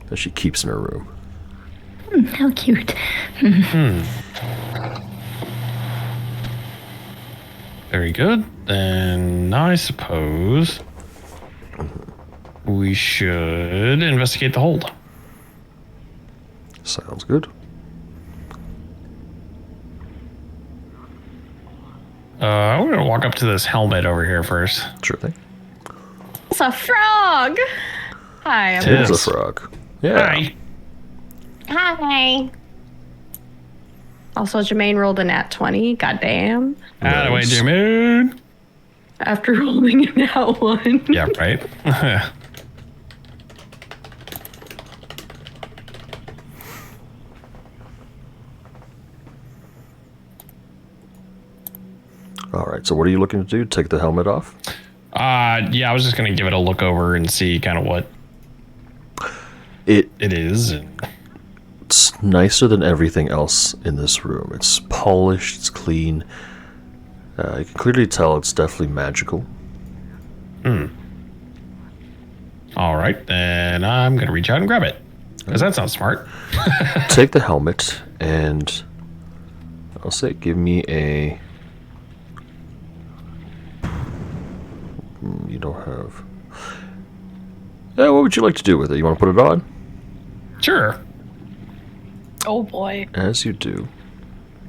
that she keeps in her room. How cute. Very good. Then I suppose we should investigate the hold. Sounds good. We're gonna walk up to this helmet over here first. Sure thing. It's a frog. Hi, I'm Tis. It's a frog. Yeah. Hi. Hi. also Jermaine rolled a nat 20. Goddamn. Out of the way, Nice. Jermaine. After rolling a nat 1. Yeah, right. All right. So what are you looking to do? Take the helmet off? Yeah, I was just gonna give it a look over and see kind of what It it is. And It's nicer than everything else in this room. It's polished, it's clean. You can clearly tell it's definitely magical. all right, then I'm gonna reach out and grab it because that sounds smart. Take the helmet and I'll say give me a... You don't have... Yeah, what would you like to do with it? You want to put it on? Sure. Oh boy. As you do.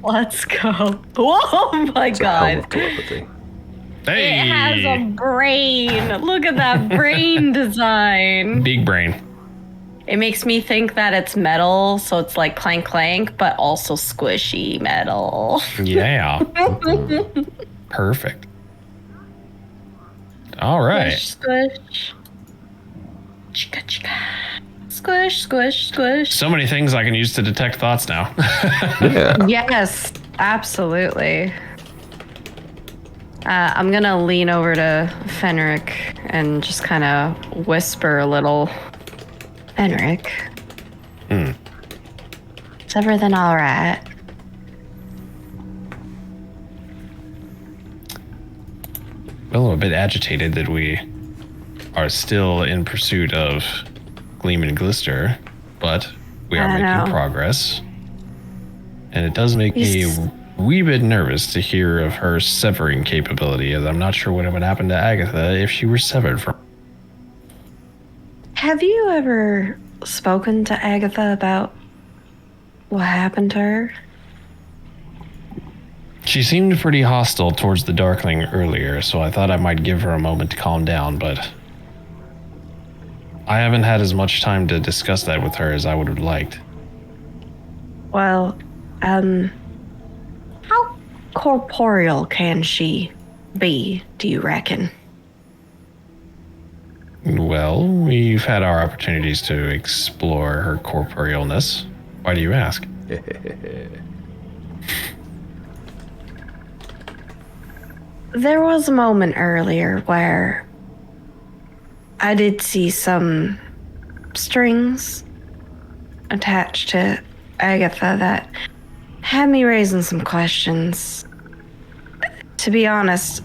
Let's go. Oh my It's a helm god. of telepathy. Hey! It has a brain. Look at that brain design. Big brain. It makes me think that it's metal, so it's like clank clank, but also squishy metal. Yeah. Perfect. All right. Squish. Chicka chicka. Squish, squish, squish. So many things I can use to detect thoughts now. Yeah. Yes, absolutely. I'm gonna lean over to Fenric and just kind of whisper a little. Fenric. Is everything all right? Well, I'm a bit agitated that we are still in pursuit of Gleam and Glister, but we are I making know. progress. And it does make me a wee bit nervous to hear of her severing capability, as I'm not sure what would happen to Agatha if she were severed from. Have you ever spoken to Agatha about what happened to her? She seemed pretty hostile towards the Darkling earlier, so I thought I might give her a moment to calm down, but I haven't had as much time to discuss that with her as I would have liked. Well, how corporeal can she be, do you reckon? Well, we've had our opportunities to explore her corporealness. Why do you ask? There was a moment earlier where I did see some strings attached to Agatha that had me raising some questions. To be honest,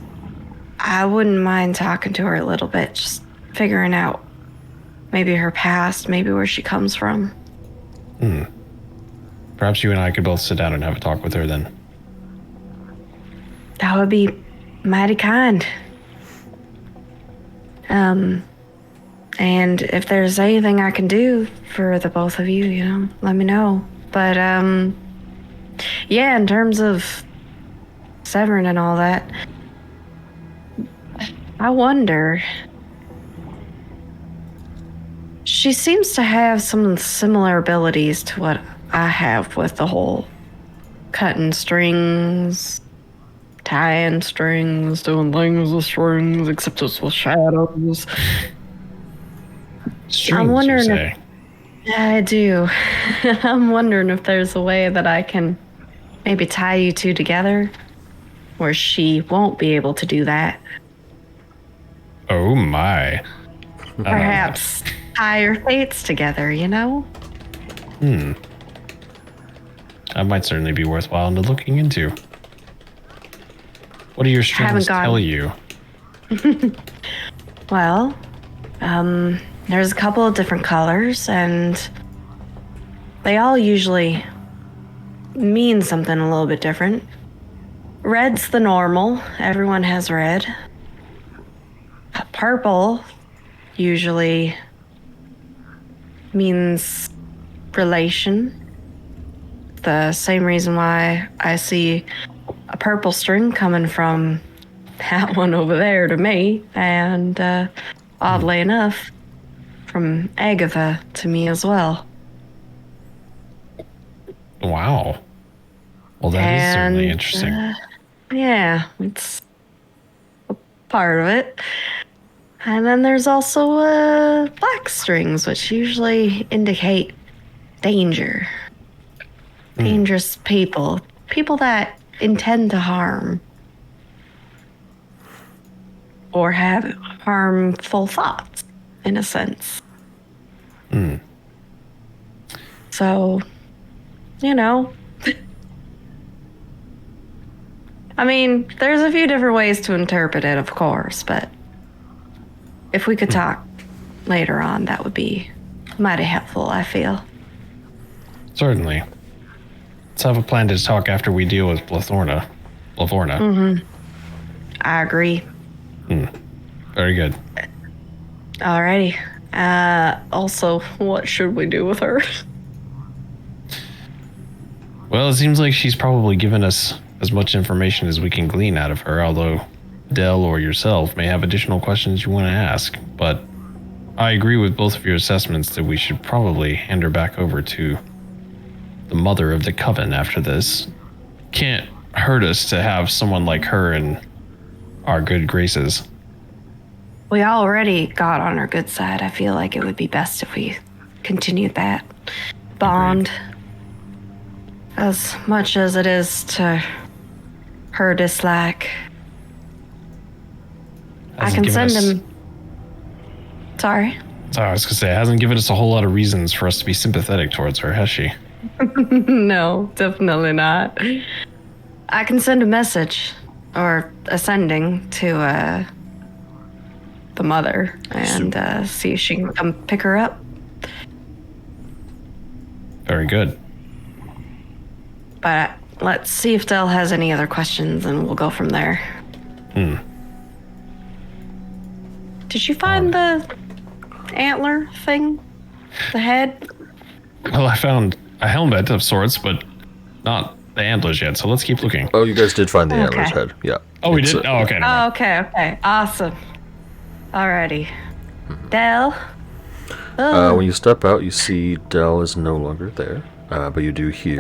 I wouldn't mind talking to her a little bit, just figuring out maybe her past, maybe where she comes from. Perhaps you and I could both sit down and have a talk with her then. That would be mighty kind. And if there's anything I can do for the both of you, you know, let me know. But, yeah, in terms of severing and all that, I wonder. She seems to have some similar abilities to what I have with the whole cutting strings, tying strings, doing things with strings, except it's with shadows. Strings, wondering you if- say? I do. I'm wondering if there's a way that I can maybe tie you two together where she won't be able to do that. Oh my. Perhaps tie your fates together, you know? That might certainly be worthwhile to looking into. What do your strings gone- tell you? Well, there's a couple of different colors, and they all usually mean something a little bit different. Red's the normal. Everyone has red. Purple usually means relation. The same reason why I see a purple string coming from that one over there to me, and oddly enough, from Agatha to me as well. Wow. Well, that is certainly interesting. Yeah, it's a part of it. And then there's also black strings, which usually indicate danger. Dangerous people. People that intend to harm. Or have harmful thoughts, in a sense. So, you know. I mean, there's a few different ways to interpret it, of course, but if we could talk later on, that would be mighty helpful, I feel. Certainly. Let's have a plan to talk after we deal with Blathorna. I agree. Very good. Alrighty. Also, what should we do with her? Well, it seems like she's probably given us as much information as we can glean out of her, although Dell or yourself may have additional questions you want to ask, but I agree with both of your assessments that we should probably hand her back over to the mother of the coven after this. Can't hurt us to have someone like her in our good graces. We already got on her good side. I feel like it would be best if we continued that bond. As much as it is to her dislike. I can send him. Sorry? Sorry, I was going to say, it hasn't given us a whole lot of reasons for us to be sympathetic towards her, has she? No, definitely not. I can send a message or a sending to the mother and see if she can come pick her up. Very good. But let's see if Dell has any other questions and we'll go from there. Did you find the antler thing? The head? Well, I found a helmet of sorts, but not the antlers yet, so let's keep looking. Oh, you guys did find the Okay. antler's head. Yeah. Oh, we It's, did? Oh, okay. never mind. Okay. Awesome. Alrighty. Dell? When you step out, you see Dell is no longer there, but you do hear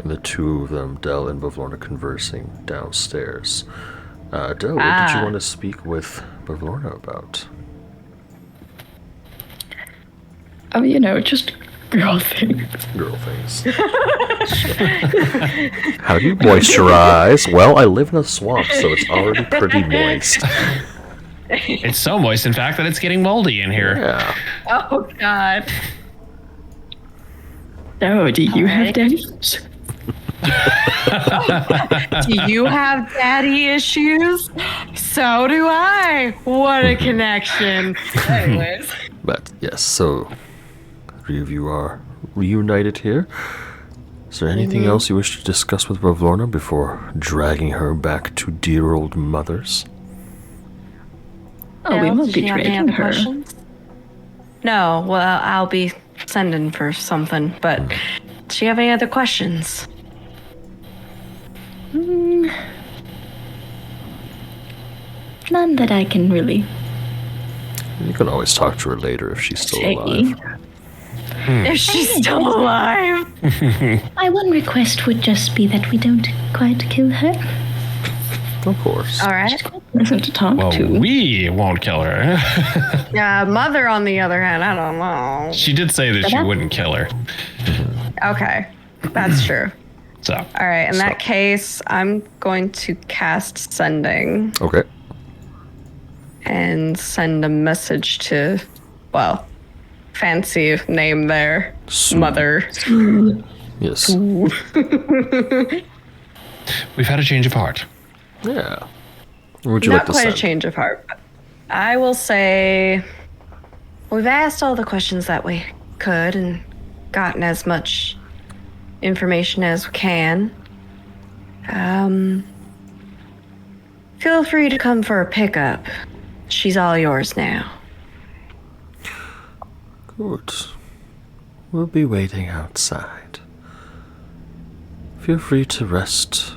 the two of them, Dell and Bavlorna, conversing downstairs. Dell, what did you want to speak with Bavlorna about? Oh, just girl things. Girl things. How do you moisturize? Well, I live in a swamp, so it's already pretty moist. It's so moist, in fact, that it's getting moldy in here. Yeah. Oh, God. Oh, do you have daddies? Do you have daddy issues? So do I. What a connection. Anyways. But yes, so three of you are reunited here. Is there anything else you wish to discuss with Bavlorna before dragging her back to dear old mothers? Oh, we won't be dragging her. No, well, I'll be sending for something, but do you have any other questions? None that I can really You can always talk to her later if she's still say. alive. If she's still alive. My one request would just be that we don't quite kill her. Of course. All right. She's quite pleasant to talk Well, to. we won't kill her. Yeah, mother, on the other hand, I don't know. She did say that she wouldn't kill her. Okay, that's true. So, All right, in that case, I'm going to cast sending Okay. and send a message to, well, fancy name there, Sue. mother. Yes. we've had a change of heart. Yeah. What would you Not like to quite send? a change of heart. But I will say we've asked all the questions that we could and gotten as much information as we can. Feel free to come for a pickup. She's all yours now. Good. We'll be waiting outside. Feel free to rest.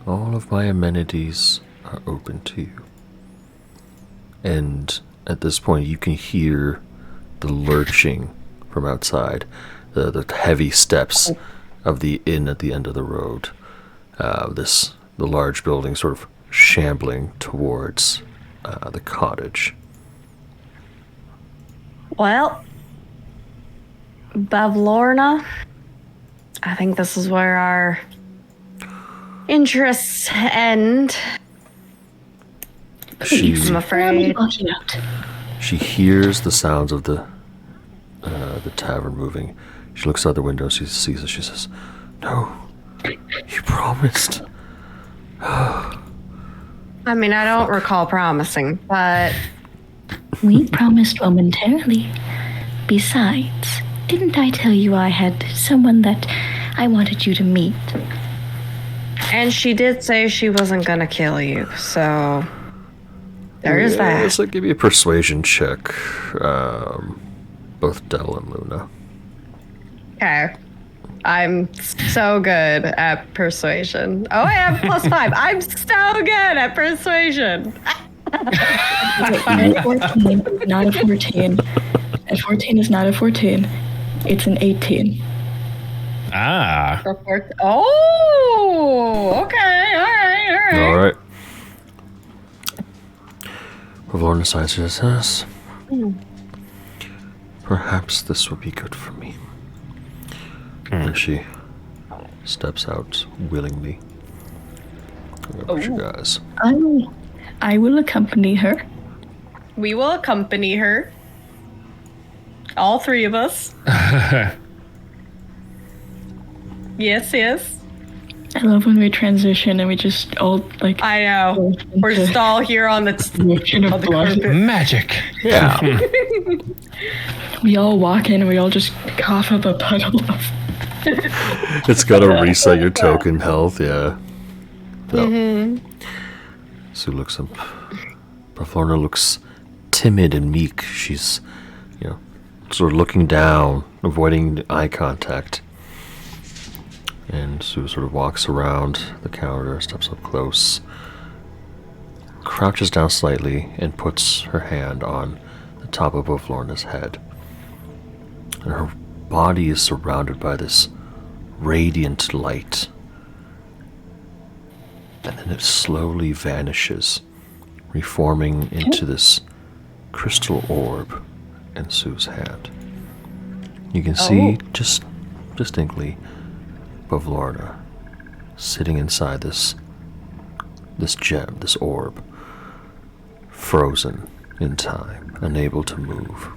All of my amenities are open to you. And at this point, you can hear the lurching from outside, the heavy steps of the inn at the end of the road. The large building sort of shambling towards the cottage. Well, Bavlorna, I think this is where our interests end. I'm afraid. She hears the sounds of the tavern moving. She looks out the window. She sees it. She says, "No, you promised." I mean, I don't recall promising, but We promised momentarily. Besides, didn't I tell you I had someone that I wanted you to meet? and she did say she wasn't gonna kill you, so there is that. So give me a persuasion check, both Dell and Luna. Okay. I'm so good at persuasion. Oh, I have +5. I'm so good at persuasion. At 14 is not a 14. At 14 is not a 14. It's an 18. Ah. Oh, okay. All right. All right. Pavlorna sighs and says, perhaps this will be good for me. And she steps out willingly. Over to you guys. I will accompany her. We will accompany her. All three of us. Yes. I love when we transition and we just all like. I know. We're just all here on the carpet. Magic. Yeah. We all walk in and we all just cough up a puddle of. It's gotta reset your token health, yeah. Sue looks up. Pavlorna looks timid and meek. She's, sort of looking down, avoiding eye contact. And Sue sort of walks around the counter, steps up close, crouches down slightly, and puts her hand on the top of Pavlorna's head. And her body is surrounded by this radiant light. And then it slowly vanishes, reforming into this crystal orb in Sue's hand. You can see just distinctly Pavlorna sitting inside this gem, this orb, frozen in time, unable to move.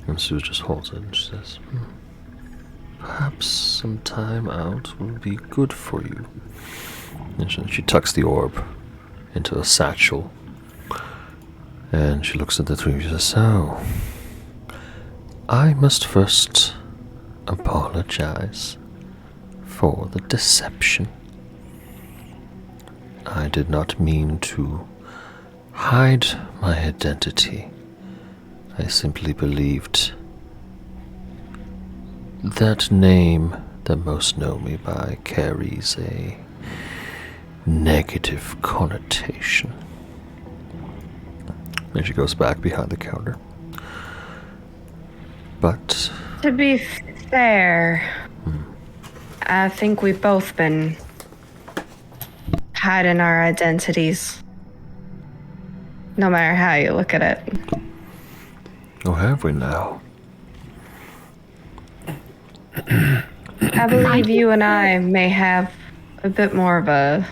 And Sue just holds it and she says, perhaps some time out will be good for you. And she tucks the orb into a satchel. And she looks at the three of you and says, so, I must first apologize for the deception. I did not mean to hide my identity. I simply believed that name that most know me by carries a negative connotation. And she goes back behind the counter. But To be fair, I think we've both been hiding our identities. No matter how you look at it. oh, have we now? I believe you and I may have a bit more of a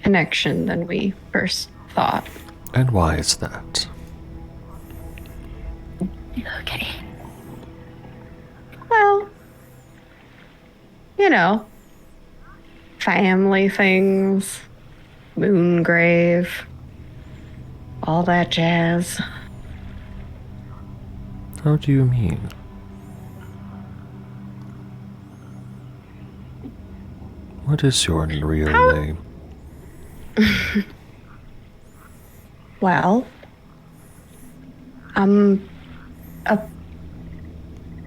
connection than we first thought. And why is that? Okay. Well, family things, Moongrave, all that jazz. How do you mean? What is your real name? Well, I'm a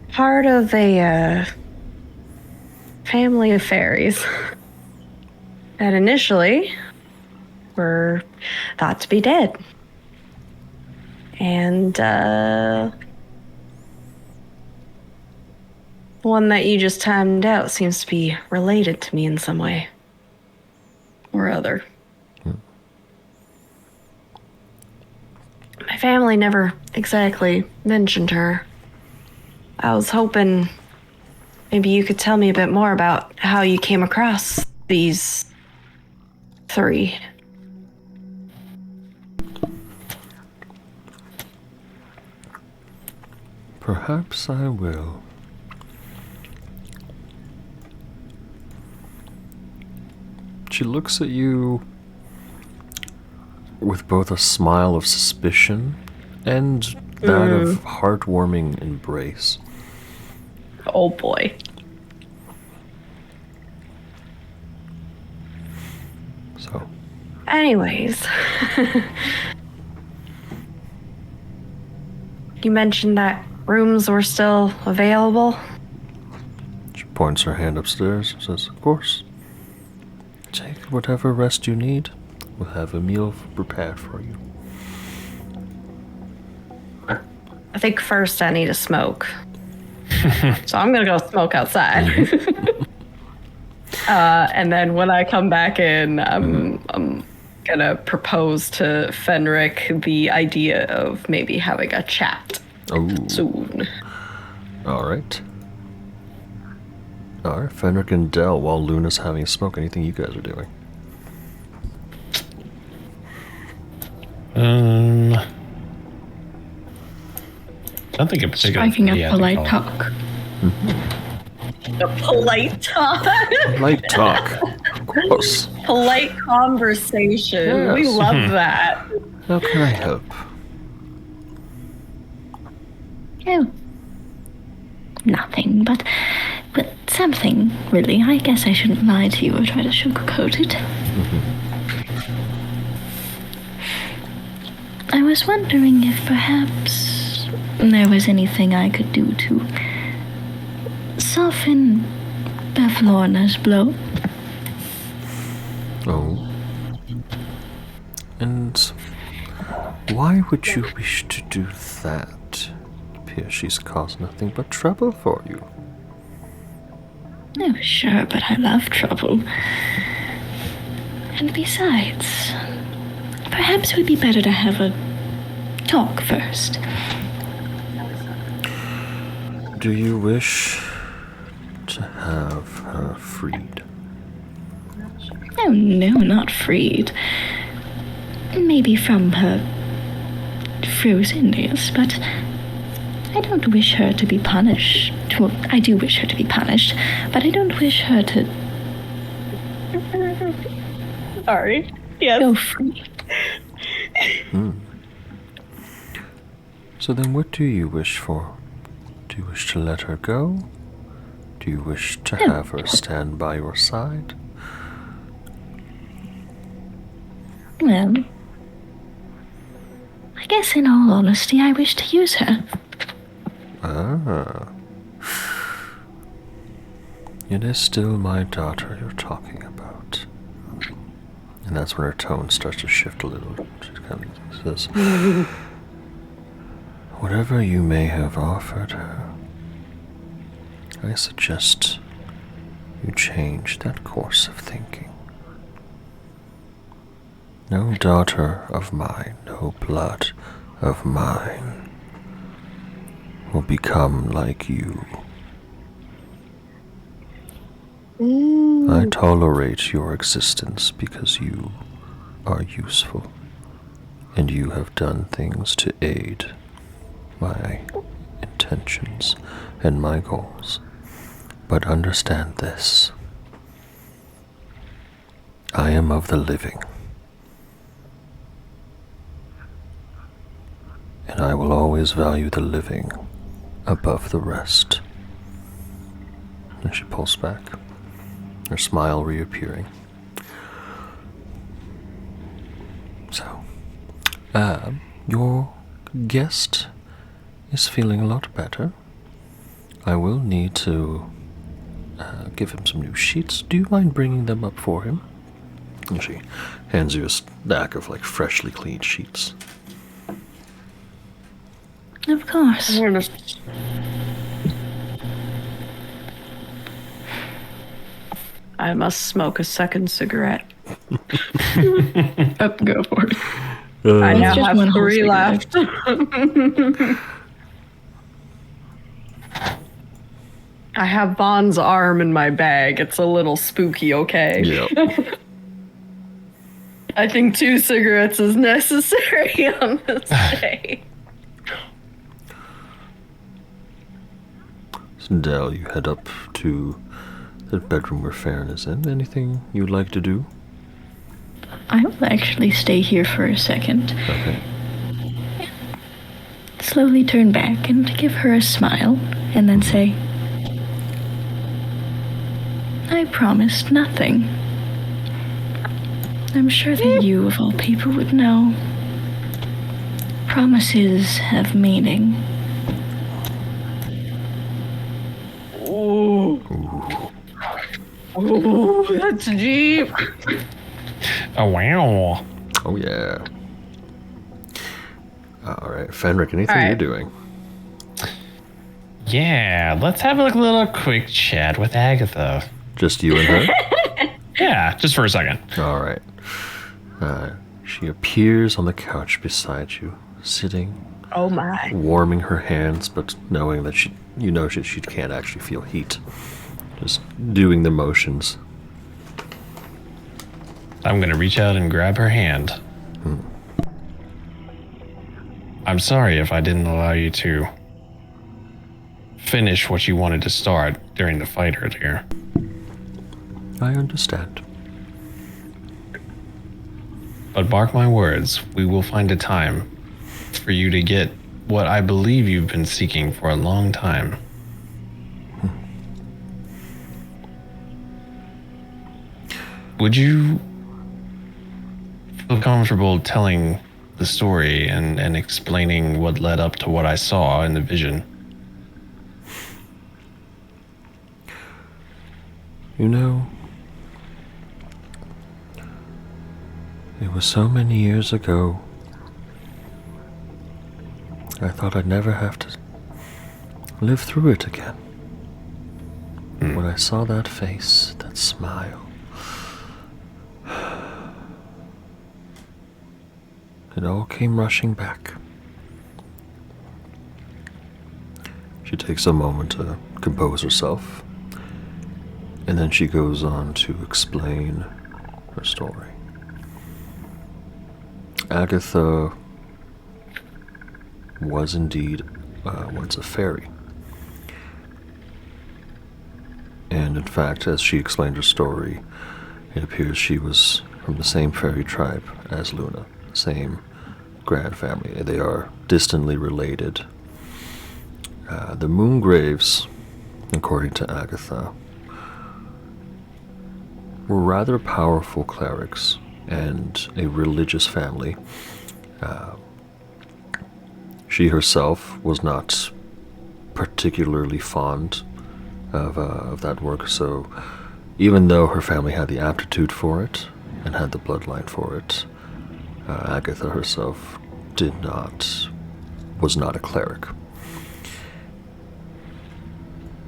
part of a family of fairies that initially were thought to be dead. And one that you just timed out seems to be related to me in some way or other. My family never exactly mentioned her. I was hoping maybe you could tell me a bit more about how you came across these three. Perhaps I will. She looks at you with both a smile of suspicion and that of heartwarming embrace. Oh boy. So, Anyways. You mentioned that rooms were still available. she points her hand upstairs and says, "Of course. Take whatever rest you need. We'll have a meal prepared for you." I think first I need a smoke. So I'm going to go smoke outside. And then when I come back in, I'm going to propose to Fenric the idea of maybe having a chat soon. Alright. Alright, Fenric and Dell, while Luna's having a smoke, anything you guys are doing? Nothing in particular. Striking up Yeah, I polite think talk. A polite talk. Light talk. Of course. Polite conversation. We Yes. love that. How can I help? Oh. Nothing, but something, really. I guess I shouldn't lie to you or try to sugarcoat it. I was wondering if perhaps there was anything I could do to soften Bavlorna's blow. Oh. And why would you wish to do that? It appears she's caused nothing but trouble for you. Oh, sure, but I love trouble. And besides, perhaps it would be better to have a talk first. Do you wish to have her freed? Oh, no, not freed. Maybe from her frozen-ness, but I don't wish her to be punished. Well, I do wish her to be punished, but I don't wish her to Sorry. Yes. go free. So then what do you wish for? Do you wish to let her go? Do you wish to have her stand by your side? Well, I guess in all honesty, I wish to use her. Ah. It is still my daughter you're talking about. And that's when her tone starts to shift a little. She kind of says, "Whatever you may have offered her, I suggest you change that course of thinking. No daughter of mine, no blood of mine will become like you. I tolerate your existence because you are useful, and you have done things to aid my intentions and my goals. But understand this. I am of the living, and I will always value the living above the rest." And she pulls back, her smile reappearing. So, your guest is feeling a lot better. I will need to give him some new sheets. Do you mind bringing them up for him? And she hands you a stack of like freshly cleaned sheets. Of course. I must smoke a second cigarette. Go for it. I now just have one whole 3 cigarette. left. I have Vaughn's arm in my bag. It's a little spooky, okay? Yep. I think 2 cigarettes is necessary on this day. So Dell, you head up to the bedroom where Farron is in. Anything you'd like to do? I will actually stay here for a second. Okay. Slowly turn back and give her a smile, and then say, I promised nothing. I'm sure that you, of all people, would know. Promises have meaning. Ooh, that's deep. Oh, wow. Oh, yeah. All right, Fenric, anything All right. you're doing? Yeah, let's have a little quick chat with Agatha. Just you and her? Yeah, just for a second. All right. She appears on the couch beside you, sitting, Oh my. warming her hands, but knowing that she can't actually feel heat. Just doing the motions. I'm going to reach out and grab her hand. I'm sorry if I didn't allow you to finish what you wanted to start during the fight earlier. I understand. But mark my words, we will find a time for you to get what I believe you've been seeking for a long time. Would you feel comfortable telling the story and explaining what led up to what I saw in the vision? You know, it was so many years ago. I thought I'd never have to live through it again. When I saw that face, that smile, it all came rushing back. She takes a moment to compose herself, and then she goes on to explain her story. Agatha was indeed once a fairy. And in fact, as she explained her story, it appears she was from the same fairy tribe as Luna, same grand family. They are distantly related. The Moongraves, according to Agatha, were rather powerful clerics and a religious family. She herself was not particularly fond of that work, so even though her family had the aptitude for it and had the bloodline for it, Agatha herself was not a cleric.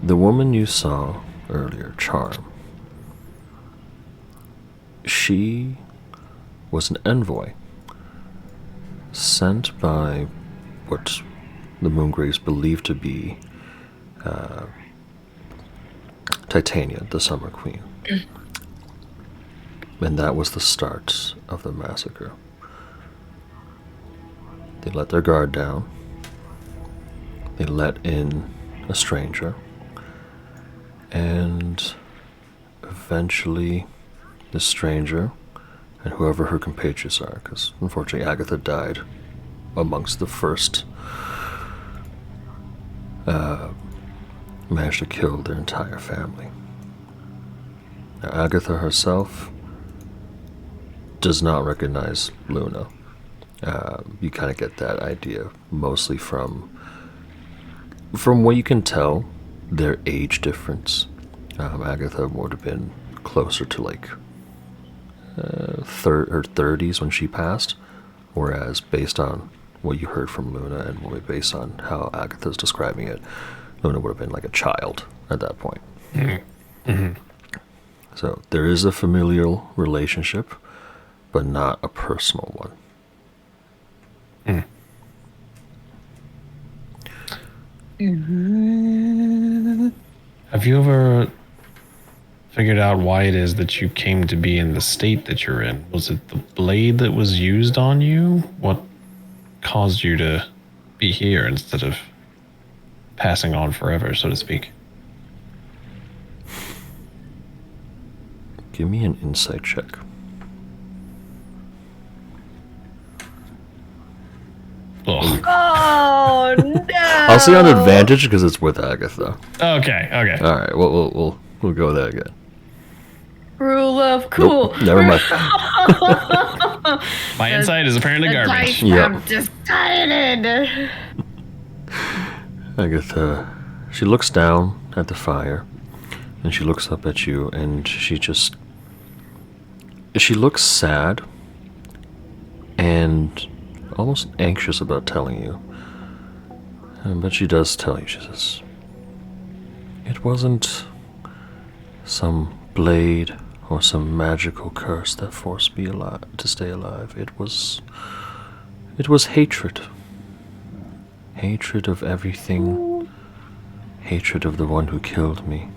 The woman you saw earlier, Charm, she was an envoy sent by what the Moongraves believed to be Titania, the Summer Queen. And that was the start of the massacre. They let their guard down. They let in a stranger. And eventually, the stranger and whoever her compatriots are, because unfortunately Agatha died amongst the first, managed to kill their entire family. Now, Agatha herself does not recognize Luna. You kind of get that idea mostly from what you can tell, their age difference. Agatha would have been closer to like her 30s when she passed, whereas based on what you heard from Luna and based on how Agatha's describing it, Luna would have been like a child at that point. Mm-hmm. So there is a familial relationship, but not a personal one. Have you ever figured out why it is that you came to be in the state that you're in? Was it the blade that was used on you? What caused you to be here instead of passing on forever, so to speak? Give me an insight check. Ugh. Oh no! I'll say on advantage because it's with Agatha. Okay. All right, we'll go with that again. Rule of cool. Nope, never mind. My insight is apparently The garbage. dice Yep. have decided. Agatha, she looks down at the fire, And she looks up at you, and she looks sad and almost anxious about telling you. But she does tell you. She says, it wasn't some blade or some magical curse that forced me to stay alive. It was hatred. Hatred of everything. Hatred of the one who killed me.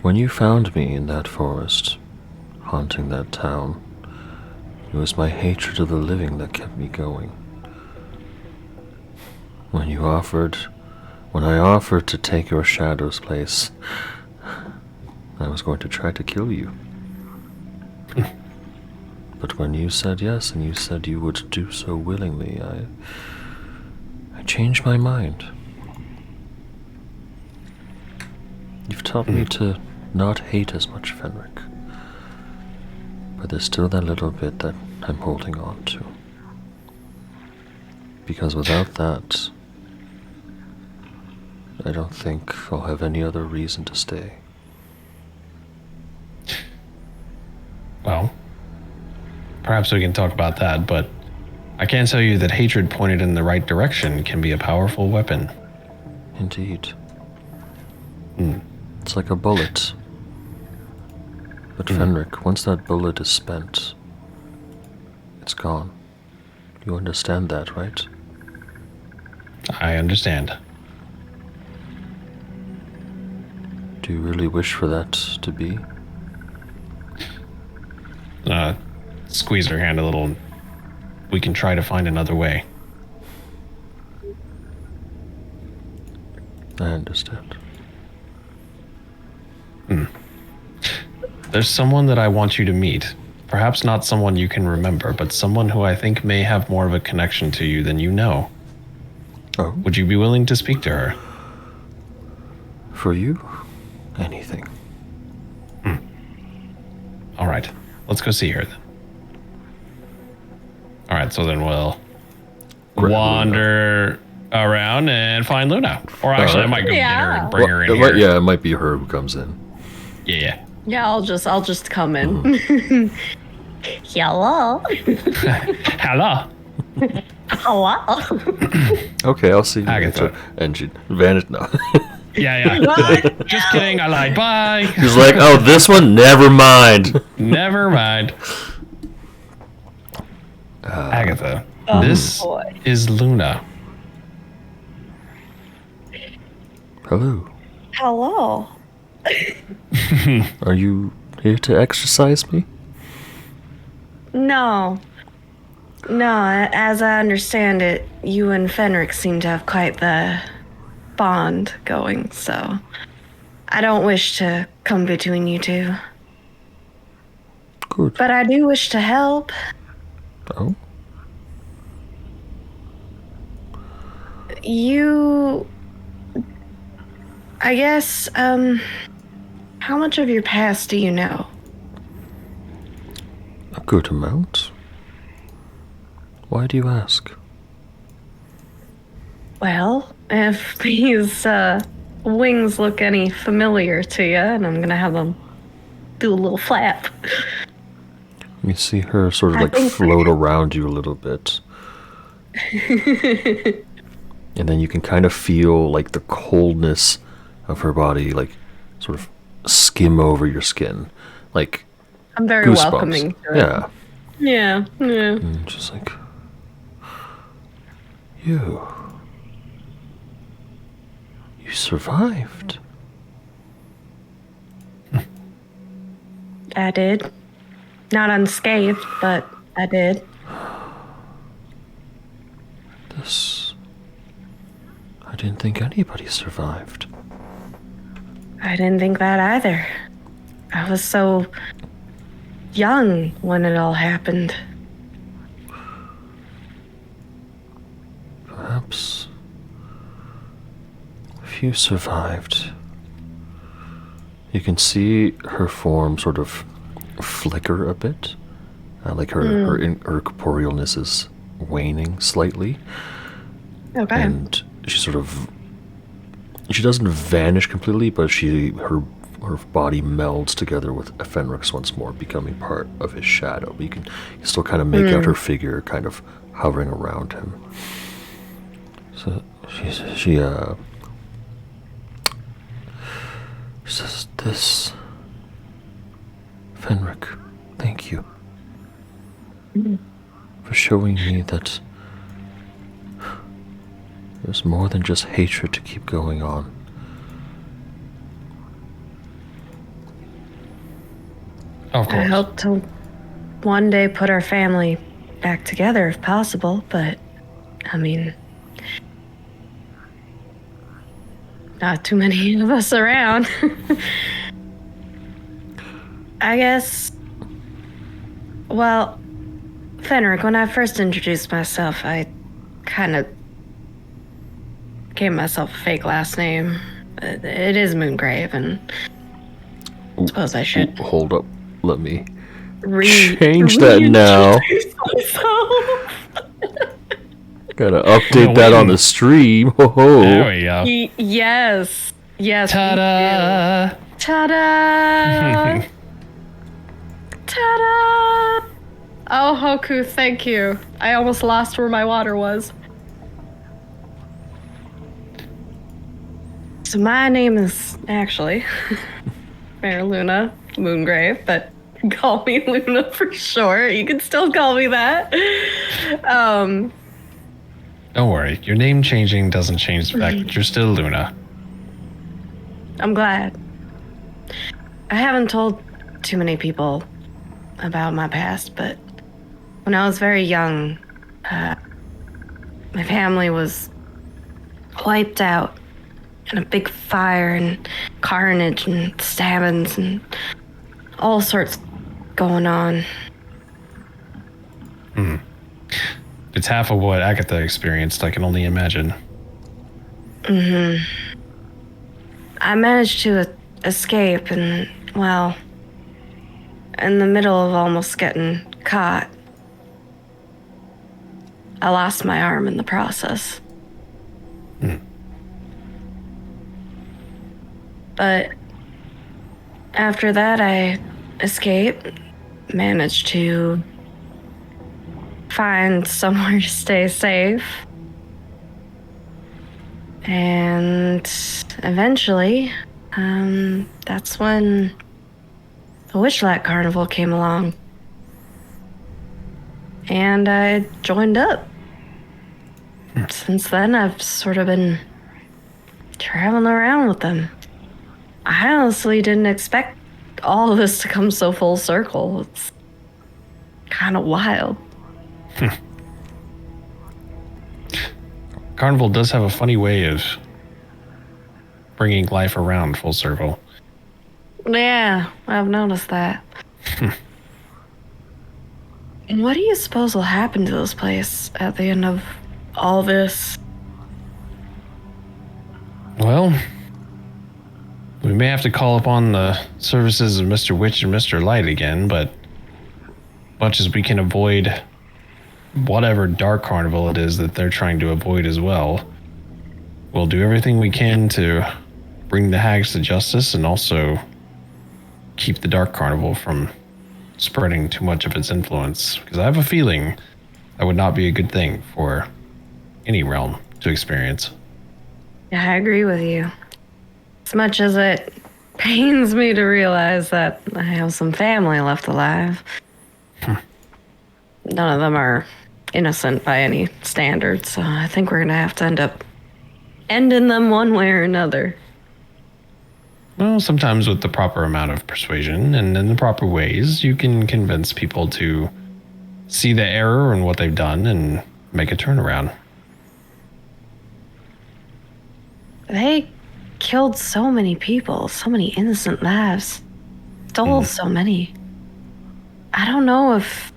When you found me in that forest, haunting that town, it was my hatred of the living that kept me going. When I offered to take your shadow's place, I was going to try to kill you. But when you said yes, and you said you would do so willingly, I changed my mind. You've taught me to not hate as much Fenric. But there's still that little bit that I'm holding on to. Because without that, I don't think I'll have any other reason to stay. Well, perhaps we can talk about that, but I can tell you that hatred pointed in the right direction can be a powerful weapon. Indeed. It's like a bullet. But Fenric, once that bullet is spent, it's gone. You understand that, right? I understand. Do you really wish for that to be? Squeeze her hand a little. We can try to find another way. I understand. There's someone that I want you to meet. Perhaps not someone you can remember, but someone who I think may have more of a connection to you than you know. Oh? Would you be willing to speak to her? For you? Anything. All right. Let's go see her then. All right, so then we'll wander around and find Luna. Or actually, I might go get her and bring her in here. Yeah, it might be her who comes in. Yeah. Yeah, I'll just come in. Hello. Hello. Hello. Okay, I'll see you Agatha. later. And she vanished. No. Yeah. Just kidding. I lied. Bye. He's like, oh, this one? Never mind. Never mind. Agatha, this is Luna. Hello. Hello. Are you here to exercise me? No. No, as I understand it, you and Fenric seem to have quite the bond going, so I don't wish to come between you two. Good. But I do wish to help. Oh? I guess, how much of your past do you know? A good amount. Why do you ask? Well, if these wings look any familiar to you, and I'm gonna have them do a little flap. You see her sort of like float around you a little bit. And then you can kind of feel like the coldness of her body like sort of skim over your skin. Like I'm very goosebumps. welcoming to it. Yeah. Yeah. And just like, you survived. I did. Not unscathed, but I did. I didn't think anybody survived. I didn't think that either. I was so young when it all happened. Perhaps if you survived, you can see her form sort of flicker a bit. Like her corporealness is waning slightly. Okay. And she sort of she doesn't vanish completely, but her body melds together with Fenric's once more, becoming part of his shadow. But you can still kind of make out her figure kind of hovering around him. So she says, "This, Fenric, thank you for showing me that there's more than just hatred to keep going on." Of I course. hope to one day put our family back together if possible, but I mean, not too many of us around. I guess, well, Fenric, when I first introduced myself, I kind of gave myself a fake last name. It is Moongrave, and I suppose I should Hold up. Let me change that now. Gotta update that on the stream. Ho ho. There we go. Yes. Ta-da! Ta-da! Ta-da! Oh, Hoku, thank you. I almost lost where my water was. So my name is actually Mayor Luna Moongrave, but call me Luna for short. You can still call me that. Don't worry. Your name changing doesn't change the fact that you're still Luna. I'm glad. I haven't told too many people about my past, but when I was very young, my family was wiped out in a big fire and carnage and stabbings and all sorts going on. It's half of what Agatha experienced, I can only imagine. I managed to escape and, well, in the middle of almost getting caught, I lost my arm in the process. But after that, I escaped, managed to find somewhere to stay safe. And eventually, that's when the Witchlight Carnival came along. And I joined up. Since then, I've sort of been traveling around with them. I honestly didn't expect all of this to come so full circle. It's kind of wild. Carnival does have a funny way of bringing life around full circle. Yeah, I've noticed that. What do you suppose will happen to this place at the end of all this? Well, we may have to call upon the services of Mr. Witch and Mr. Light again, but much as we can avoid whatever dark carnival it is that they're trying to avoid as well, we'll do everything we can to bring the hags to justice and also keep the dark carnival from spreading too much of its influence. Because I have a feeling that would not be a good thing for any realm to experience. Yeah, I agree with you. As much as it pains me to realize that I have some family left alive, none of them are innocent by any standards, so I think we're going to have to end up ending them one way or another. Well, sometimes with the proper amount of persuasion and in the proper ways, you can convince people to see the error in what they've done and make a turnaround. They killed so many people, so many innocent lives, stole so many. I don't know if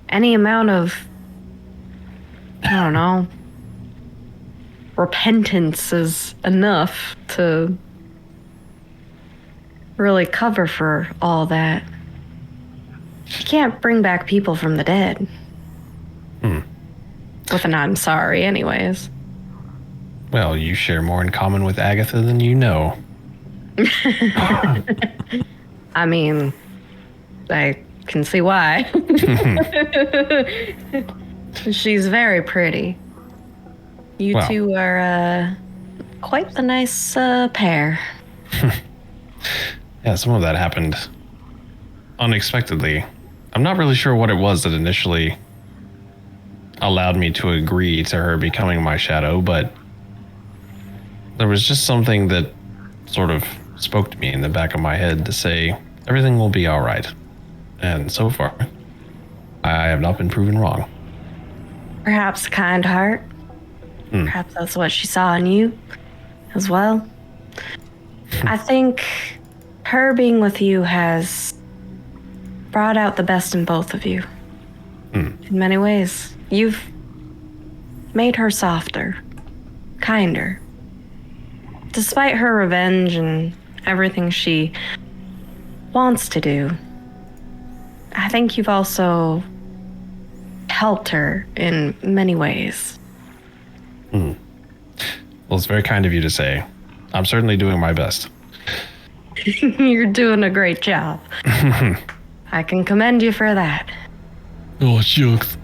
any amount of, repentance is enough to really cover for all that. You can't bring back people from the dead. With an I'm sorry anyways. Well, you share more in common with Agatha than you know. I mean, I can see why. She's very pretty. You Well. two are quite the nice pair. Yeah, some of that happened unexpectedly. I'm not really sure what it was that initially allowed me to agree to her becoming my shadow, but there was just something that sort of spoke to me in the back of my head to say, everything will be all right. And so far, I have not been proven wrong. Perhaps a kind heart. Perhaps that's what she saw in you as well. I think her being with you has brought out the best in both of you. In many ways. You've made her softer, kinder. Despite her revenge and everything she wants to do, I think you've also helped her in many ways. Well, it's very kind of you to say. I'm certainly doing my best. You're doing a great job. I can commend you for that. Oh, shucks.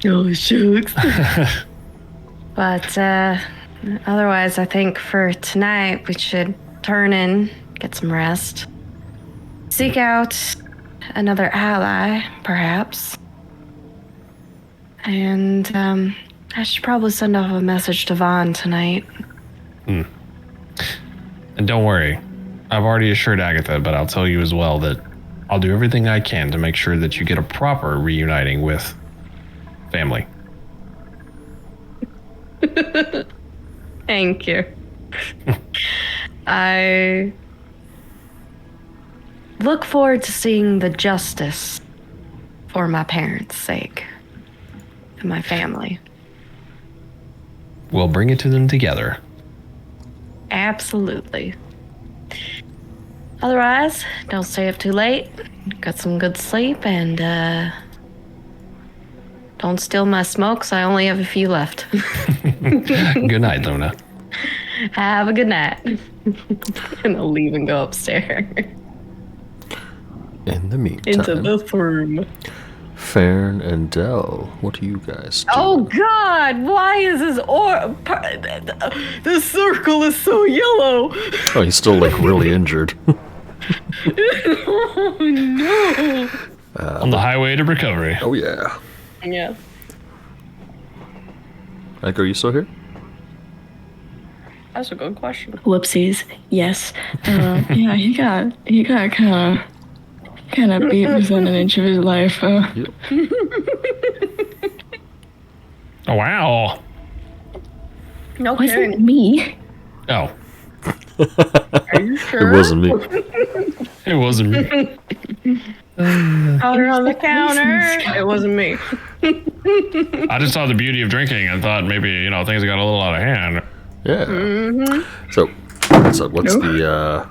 Oh, shucks. But otherwise, I think for tonight, we should turn in, get some rest. Seek out another ally, perhaps. And I should probably send off a message to Vaughn tonight. And don't worry. I've already assured Agatha, but I'll tell you as well that I'll do everything I can to make sure that you get a proper reuniting with family. Thank you. I look forward to seeing the justice for my parents' sake and my family. We'll bring it to them together. Absolutely. Otherwise, don't stay up too late. Get some good sleep and don't steal my smokes. I only have a few left. Good night, Luna. Have a good night. And I'll leave and go upstairs. In the meantime, Into this room. Fern and Dell, what are you guys doing? Oh God! Why is this this circle is so yellow? Oh, he's still like really injured. Oh no! On the highway to recovery. Oh yeah. Yeah. Ike, are you still here? That's a good question. Whoopsies. Yes. Yeah, he got kind of beat within an inch of his life. Yep. Oh, wow. No Wasn't kidding. me. Oh, Are you sure? It wasn't me. it wasn't me. Powder on the counter. It wasn't me. I just saw the beauty of drinking and thought maybe, things got a little out of hand. Yeah. So what's the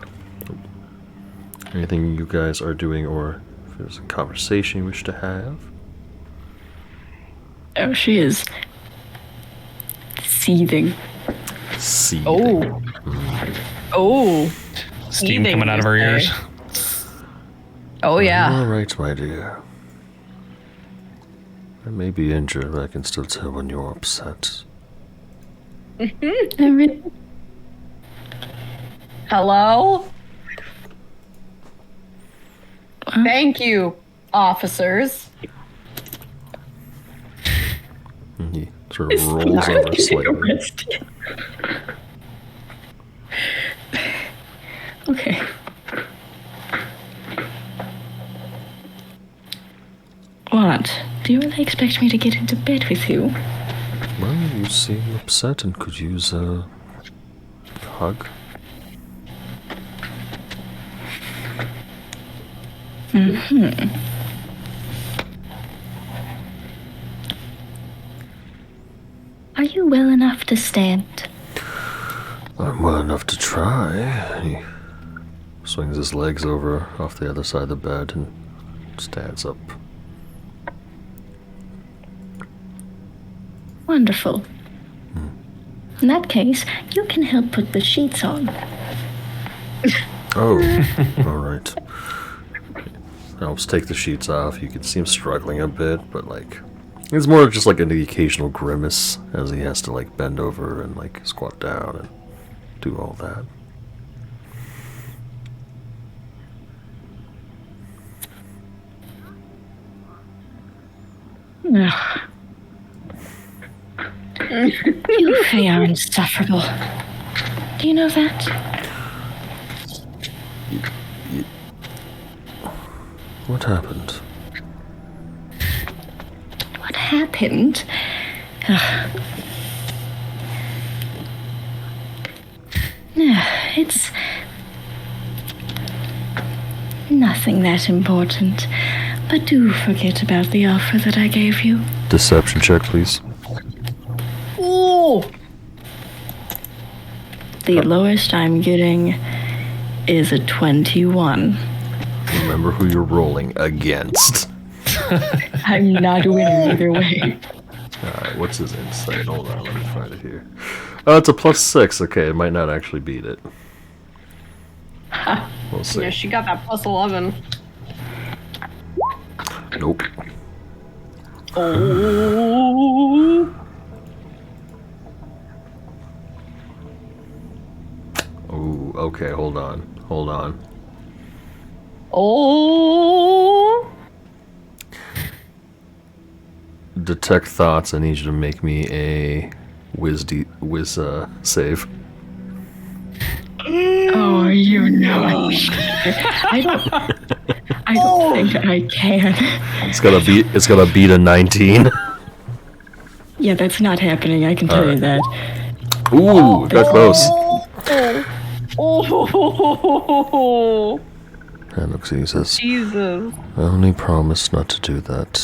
anything you guys are doing, or if there's a conversation you wish to have? Oh, she is seething. See. Oh. Oh. Steam Eating, coming out of her you ears. say. Oh yeah. All right, my dear. I may be injured, but I can still tell when you're upset. Hello? Thank you, officers. And he sort of rolls over slightly. Okay. What? Do you really expect me to get into bed with you? Well, you seem upset and could use a hug. Are you well enough to stand? I'm well enough to try. He swings his legs over off the other side of the bed and stands up. Wonderful. In that case, you can help put the sheets on. Oh, all right. Helps take the sheets off. You can see him struggling a bit, but like it's more just like an occasional grimace as he has to like bend over and like squat down and do all that. Ugh. You Fae are insufferable. Do you know that? What happened? What happened? Ugh. It's nothing that important. But do forget about the offer that I gave you. Deception check, please. Ooh. The lowest I'm getting is a 21. Remember who you're rolling against. I'm not winning either way. Alright, what's his insight? Hold on, let me find it here. Oh, it's a +6. Okay, it might not actually beat it. We'll see. Yeah, she got that +11. Nope. Oh. Oh, okay, hold on. Hold on. Oh. Detect thoughts. I need you to make me a whiz save. Oh, you know I don't think I can. It's gonna beat a 19. Yeah, that's not happening, I can tell you that. Ooh, got close. Oh. And Oxy says, Jesus. I only promise not to do that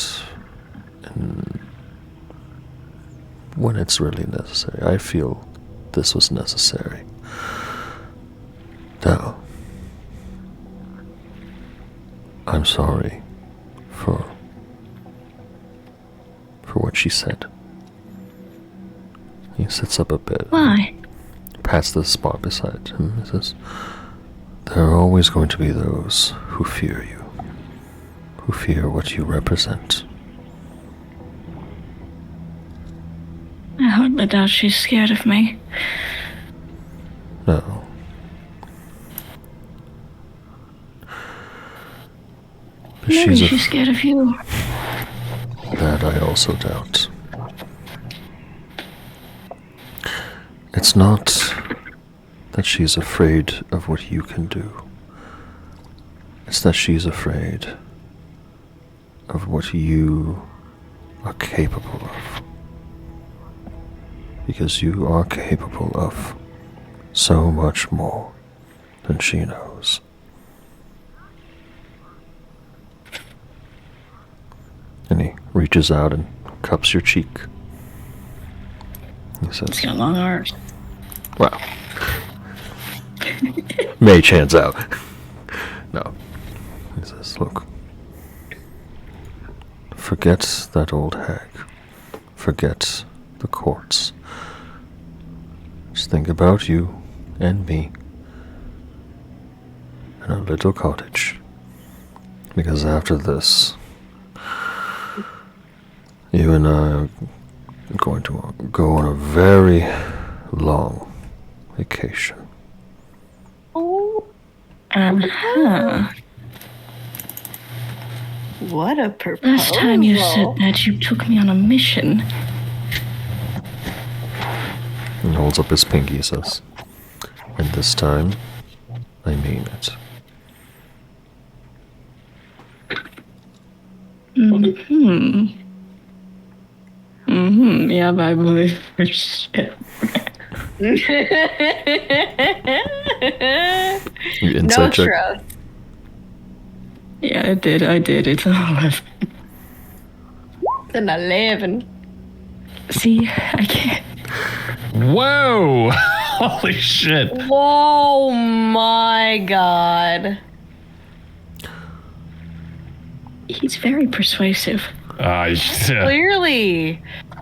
when it's really necessary. I feel this was necessary. Now, I'm sorry for what she said. He sits up a bit. Why? Pats the spot beside him and says, there are always going to be those who fear you, who fear what you represent. I hardly doubt she's scared of me. No. But Maybe she's scared of you. That I also doubt. It's not that she's afraid of what you can do. It's that she's afraid of what you are capable of. Because you are capable of so much more than she knows. And he reaches out and cups your cheek. He says, It's got long arms. wow. Mage hands out. No. He says, look. Forget that old hag. Forget the courts. Just think about you and me and our little cottage. Because after this, you and I are going to go on a very long vacation. Oh. Uh-huh. What a proposal. Last time you said that you took me on a mission. He holds up his pinky and says, and this time, I mean it. Yeah, I believe for shit. Your No insight check. trust. Yeah, I did. It's an 11. It's an 11. See, I can't. Whoa! Holy shit. Oh my god. He's very persuasive.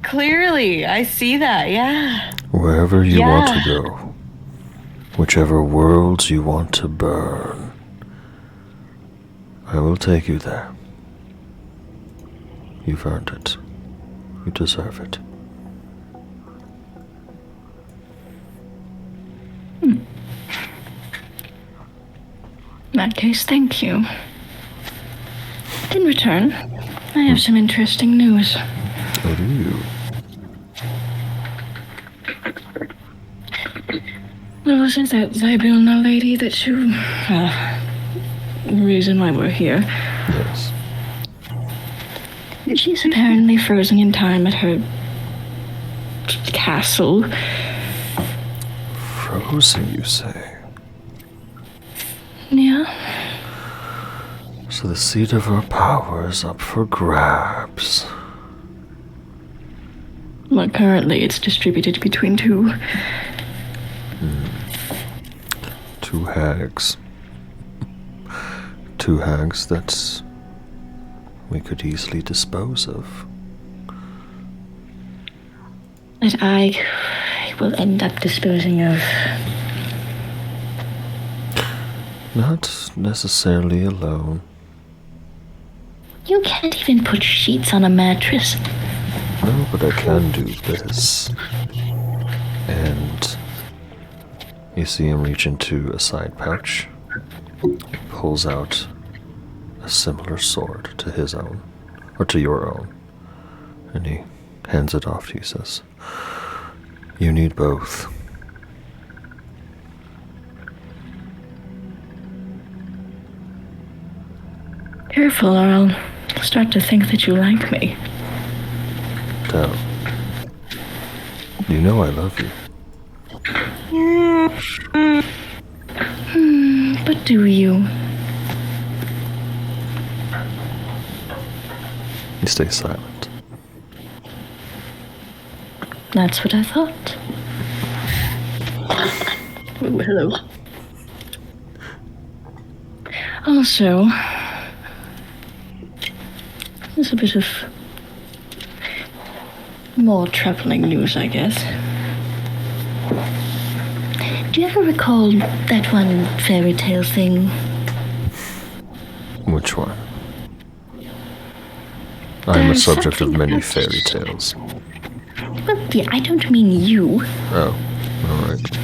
Clearly, I see that. Yeah. Wherever you want to go, whichever worlds you want to burn, I will take you there. You've earned it. You deserve it. In that case, thank you. In return, I have some interesting news. What do you? Well, wasn't that Zybulna lady that you... the reason why we're here. Yes. She's apparently frozen in time at her... castle. Frozen, you say? Yeah. So the seat of her power is up for grabs. Well, currently it's distributed between two. Two hags. Two hags that we could easily dispose of. That I will end up disposing of. Not necessarily alone. You can't even put sheets on a mattress. No, but I can do this. And you see him reach into a side pouch, pulls out a similar sword to his own, or to your own, and he hands it off to you, says, "You need both." Careful, or I'll start to think that you like me. Down. You know I love you. But do you? You stay silent. That's what I thought. Oh, hello. Also, there's a bit of more troubling news, I guess. Do you ever recall that one fairy tale thing? Which one? I'm a There's subject of something many about- fairy tales. Well, yeah, I don't mean you. Oh, alright.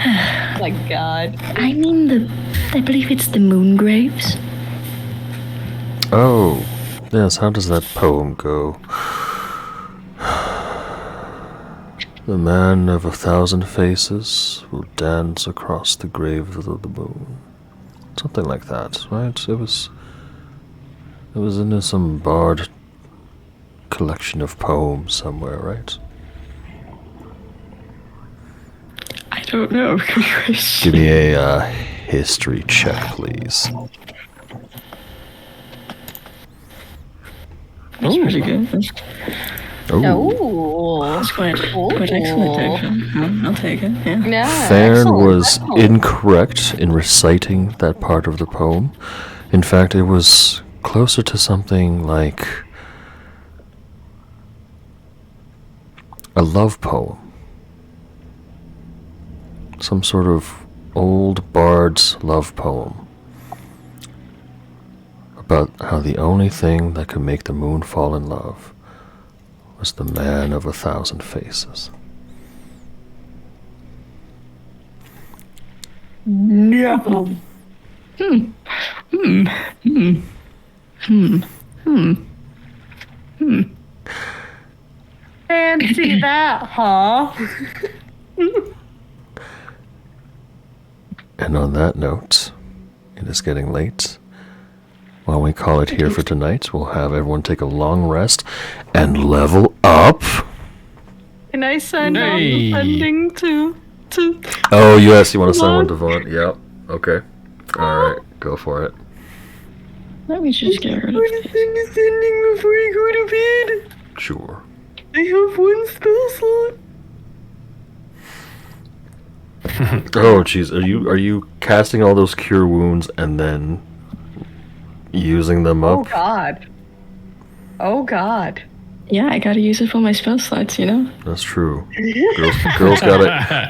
Oh my God. I mean I believe it's the moon graves. Oh, yes, how does that poem go? The man of 1,000 faces will dance across the grave of the moon. Something like that, right? It was in some bard collection of poems somewhere, right? I don't know. Give me a history check, please. That's pretty good. Oh, Oh. That's quite excellent, actually. I'll take it, yeah. Yeah. Farron excellent, was excellent. incorrect in reciting that part of the poem. In fact, it was closer to something like a love poem. Some sort of old bard's love poem about how the only thing that could make the moon fall in love was the man of 1,000 faces. No. Fancy that, huh? And on that note, it is getting late. While we call it here for tonight, we'll have everyone take a long rest and level up. Can I send out Hey. the funding to Oh, yes, you want to send one to Vaughn? Yep. Okay. Alright, go for it. Let me just get rid of this. sending before you go to bed? Sure. I have one spell slot. Oh, jeez. Are you casting all those cure wounds and then Using them Oh up. God. Oh God. Yeah, I gotta use it for my spell slots, you know? That's true. Girls gotta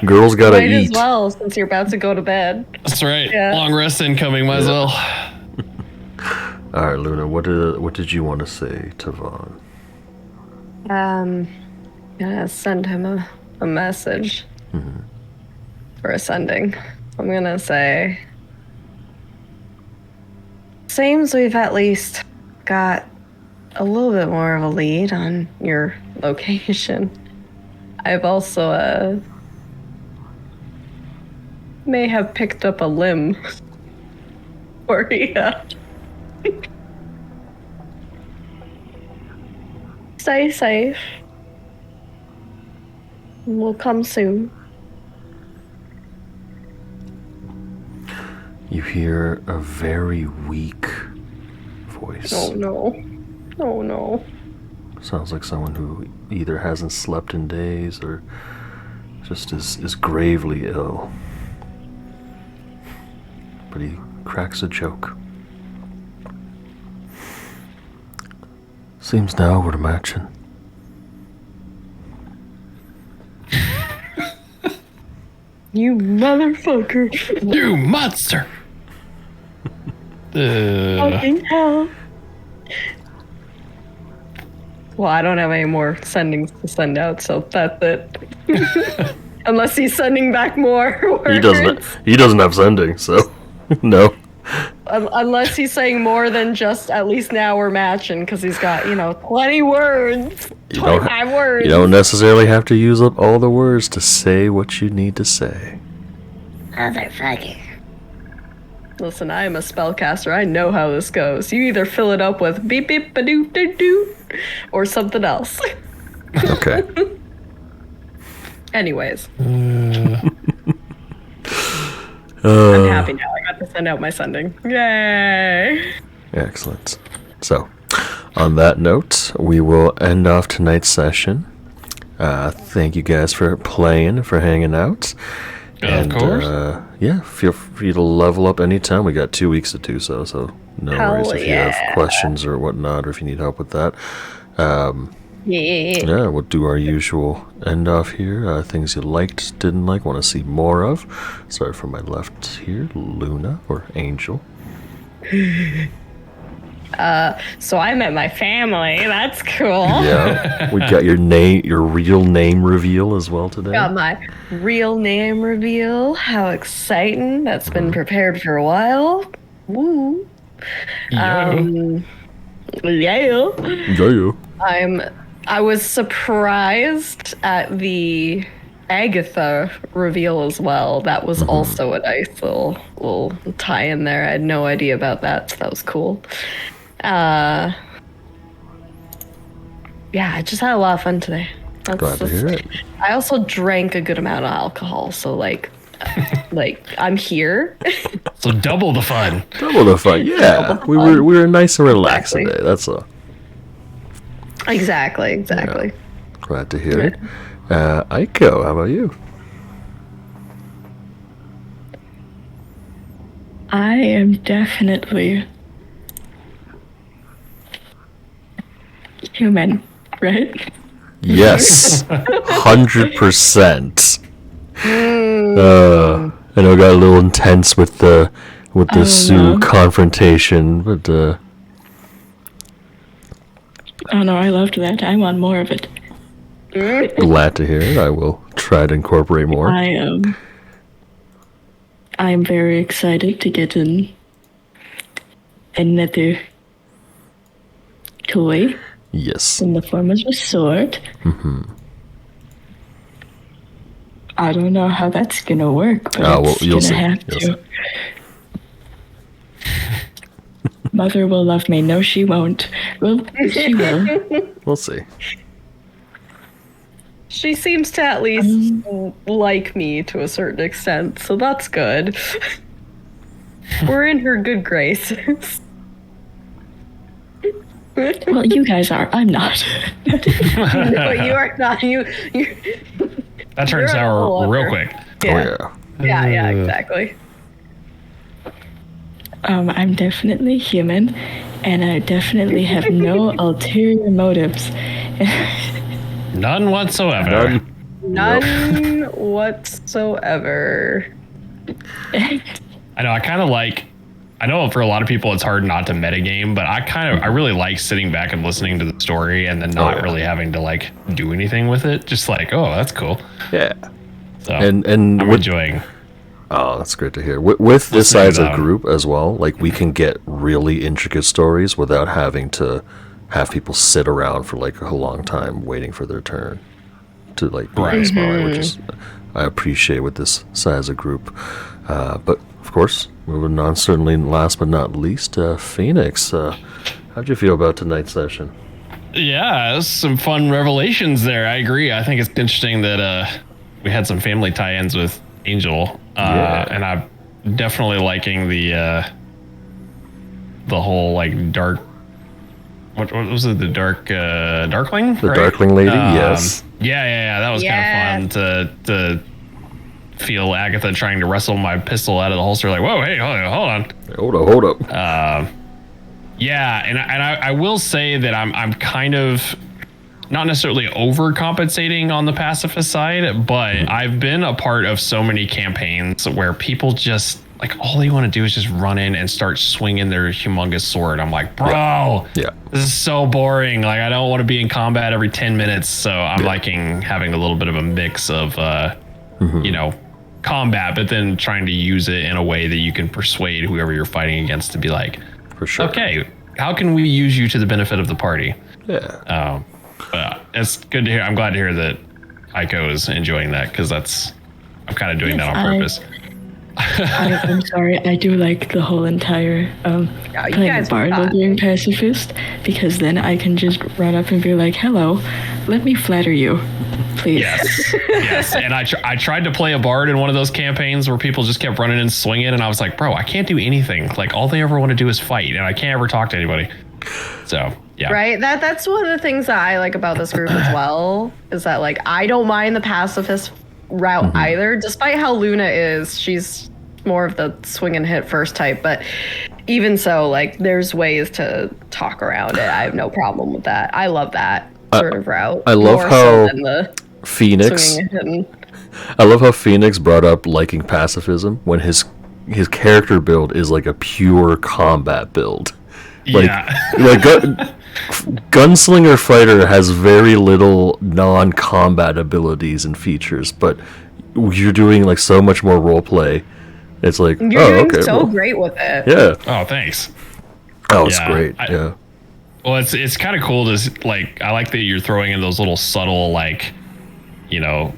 Might eat. as well, since you're about to go to bed. That's right. Yeah. Long rest incoming, might as well. All right, Luna. What did you want to say to Vaughn? Gonna send him a message for ascending. I'm gonna say, seems we've at least got a little bit more of a lead on your location. I've also may have picked up a limb for you. Stay safe. We'll come soon. You hear a very weak voice. Oh no. Oh no. Sounds like someone who either hasn't slept in days or just is gravely ill. But he cracks a joke. Seems now we're matching. You motherfucker. You monster! Fucking hell. Well, I don't have any more sendings to send out, so that's it. Unless he's sending back more words. He doesn't have sending, so no. Unless he's saying more than just at least now we're matching, because he's got, 20 words. 25 words. You don't necessarily have to use up all the words to say what you need to say. Motherfucker. Listen, I am a spellcaster. I know how this goes. You either fill it up with beep beep ba doo doo doo or something else. Okay. Anyways. Uh, I'm happy now. I got to send out my sending. Yay! Excellent. So, on that note, we will end off tonight's session. Thank you guys for playing, for hanging out. Of course. Yeah, feel free to level up anytime. We got 2 weeks to do so no worries if you have questions or whatnot, or if you need help with that. Yeah, we'll do our usual end off here. Things you liked, didn't like, want to see more of. Start from my left here, Luna or Angel. So I met my family. That's cool. Yeah, we got your real name reveal as well today. Got my real name reveal. How exciting. That's been prepared for a while. Woo. Yeah. Yeah. I was surprised at the Agatha reveal as well. That was also a nice little tie in there. I had no idea about that, so that was cool. Yeah, I just had a lot of fun today. Glad to hear it. I also drank a good amount of alcohol, so like I'm here. So double the fun. Double the fun. Yeah, we were nice and relaxed today. That's all. Exactly. Yeah. Glad to hear it. Aiko, how about you? I am definitely human, right? Yes, 100%. I know it got a little intense with the Sue confrontation, but oh no, I loved that. I want more of it. glad to hear it. I will try to incorporate more. I'm very excited to get another toy Yes. in the form of a sword. I don't know how that's gonna work, but it's you'll gonna see. have You'll to. Mother will love me. No, she won't. Well, she will. We'll see. She seems to at least like me to a certain extent, so that's good. We're in her good graces. Well, you guys are. I'm not. No, you are not. You That turns You're a sour whole real other- quick. Oh yeah. Yeah, exactly. I'm definitely human, and I definitely have no ulterior motives. None whatsoever. None whatsoever. I know. I know for a lot of people it's hard not to metagame, but I really like sitting back and listening to the story and then not really having to like do anything with it. Just like, oh, that's cool. Yeah. So And I'm with, enjoying. oh, that's great to hear. With this Listening size of to group as well, like we can get really intricate stories without having to have people sit around for like a long time waiting for their turn to like be Right. smart, which is I appreciate with this size of group. But of course, moving on, certainly last but not least, Phoenix. How'd you feel about tonight's session? Yeah, there's some fun revelations there. I agree. I think it's interesting that we had some family tie-ins with Angel, and I'm definitely liking the whole like dark. What was it? The Darkling? The right? Darkling lady, yes. Yeah. That was kind of fun to feel Agatha trying to wrestle my pistol out of the holster. Like, whoa, hey, hold on. Hold up. Yeah, and I will say that I'm kind of not necessarily overcompensating on the pacifist side, but I've been a part of so many campaigns where people just like all they want to do is just run in and start swinging their humongous sword. I'm like, bro, this is so boring. Like, I don't want to be in combat every 10 minutes. So I'm liking having a little bit of a mix of, you know, combat, but then trying to use it in a way that you can persuade whoever you're fighting against to be like, For sure. okay, how can we use you to the benefit of the party? Yeah. But it's good to hear. I'm glad to hear that Aiko is enjoying that because I'm kind of doing that on purpose. I'm sorry, I do like the whole entire playing guys a bard are while fun. being pacifist, because then I can just run up and be like, hello, let me flatter you, please. Yes. And I tried to play a bard in one of those campaigns where people just kept running and swinging, and I was like, bro, I can't do anything. Like, all they ever want to do is fight, and I can't ever talk to anybody. So, yeah. Right? That's one of the things that I like about this group as well, is that like I don't mind the pacifist route either, despite how Luna is. She's more of the swing and hit first type, but even so, like there's ways to talk around it. I have no problem with that. I love that sort of route. I love more how so than the Phoenix. swinging and hitting. I love how Phoenix brought up liking pacifism when his character build is like a pure combat build. Like, like Gunslinger Fighter has very little non-combat abilities and features, but you're doing like so much more role play. It's like, You're oh, doing okay, so well, great with it. yeah. Oh, thanks. Oh, it's Yeah, great. Yeah. Well, it's kind of cool to like. I like that you're throwing in those little subtle, like, you know,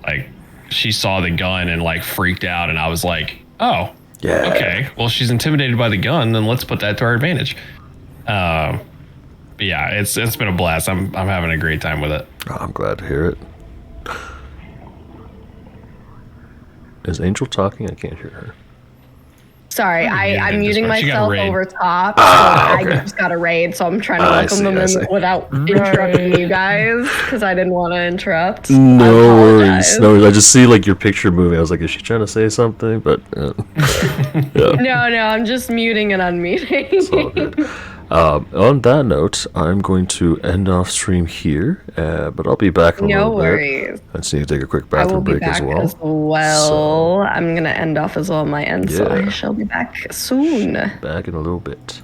like she saw the gun and like freaked out, and I was like, oh, Yeah. okay. Well, she's intimidated by the gun, then let's put that to our advantage. But yeah, it's been a blast. I'm having a great time with it. Oh, I'm glad to hear it. Is Angel talking? I can't hear her. Sorry, I'm muting Discord. She got a myself raid. over top. okay. I just got a raid, so I'm trying to I welcome see, them I in see. without interrupting you guys because I didn't want to interrupt. I No worries. apologize. No worries. I just see like your picture moving. I was like, is she trying to say something? But yeah. No, I'm just muting and unmuting. It's all good. On that note, I'm going to end off stream here, but I'll be back in a No little worries. bit. I just need to take a quick I will bathroom be break back as well. I'm gonna end off as well on my end, so Yeah. I shall be back soon. Back in a little bit.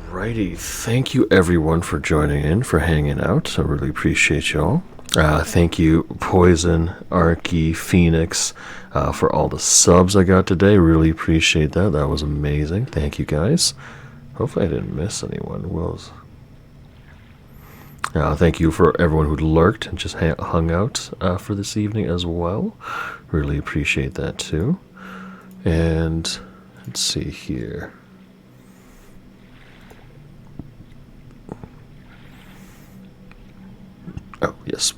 Alrighty, thank you everyone for joining in, for hanging out. I really appreciate y'all. Thank you, Poison, Arky, Phoenix, for all the subs I got today. Really appreciate that. That was amazing. Thank you guys. Hopefully I didn't miss anyone. Thank you for everyone who lurked and just hung out for this evening as well. Really appreciate that too. And let's see here. Oh, yes.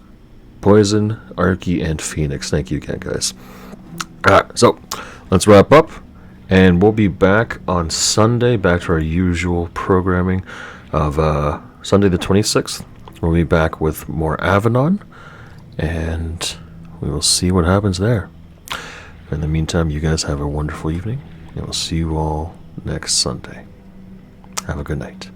Poison, Arky, and Phoenix. Thank you again, guys. Alright, so let's wrap up. And we'll be back on Sunday, back to our usual programming of Sunday the 26th. We'll be back with more Avanon. And we will see what happens there. In the meantime, you guys have a wonderful evening, and we'll see you all next Sunday. Have a good night.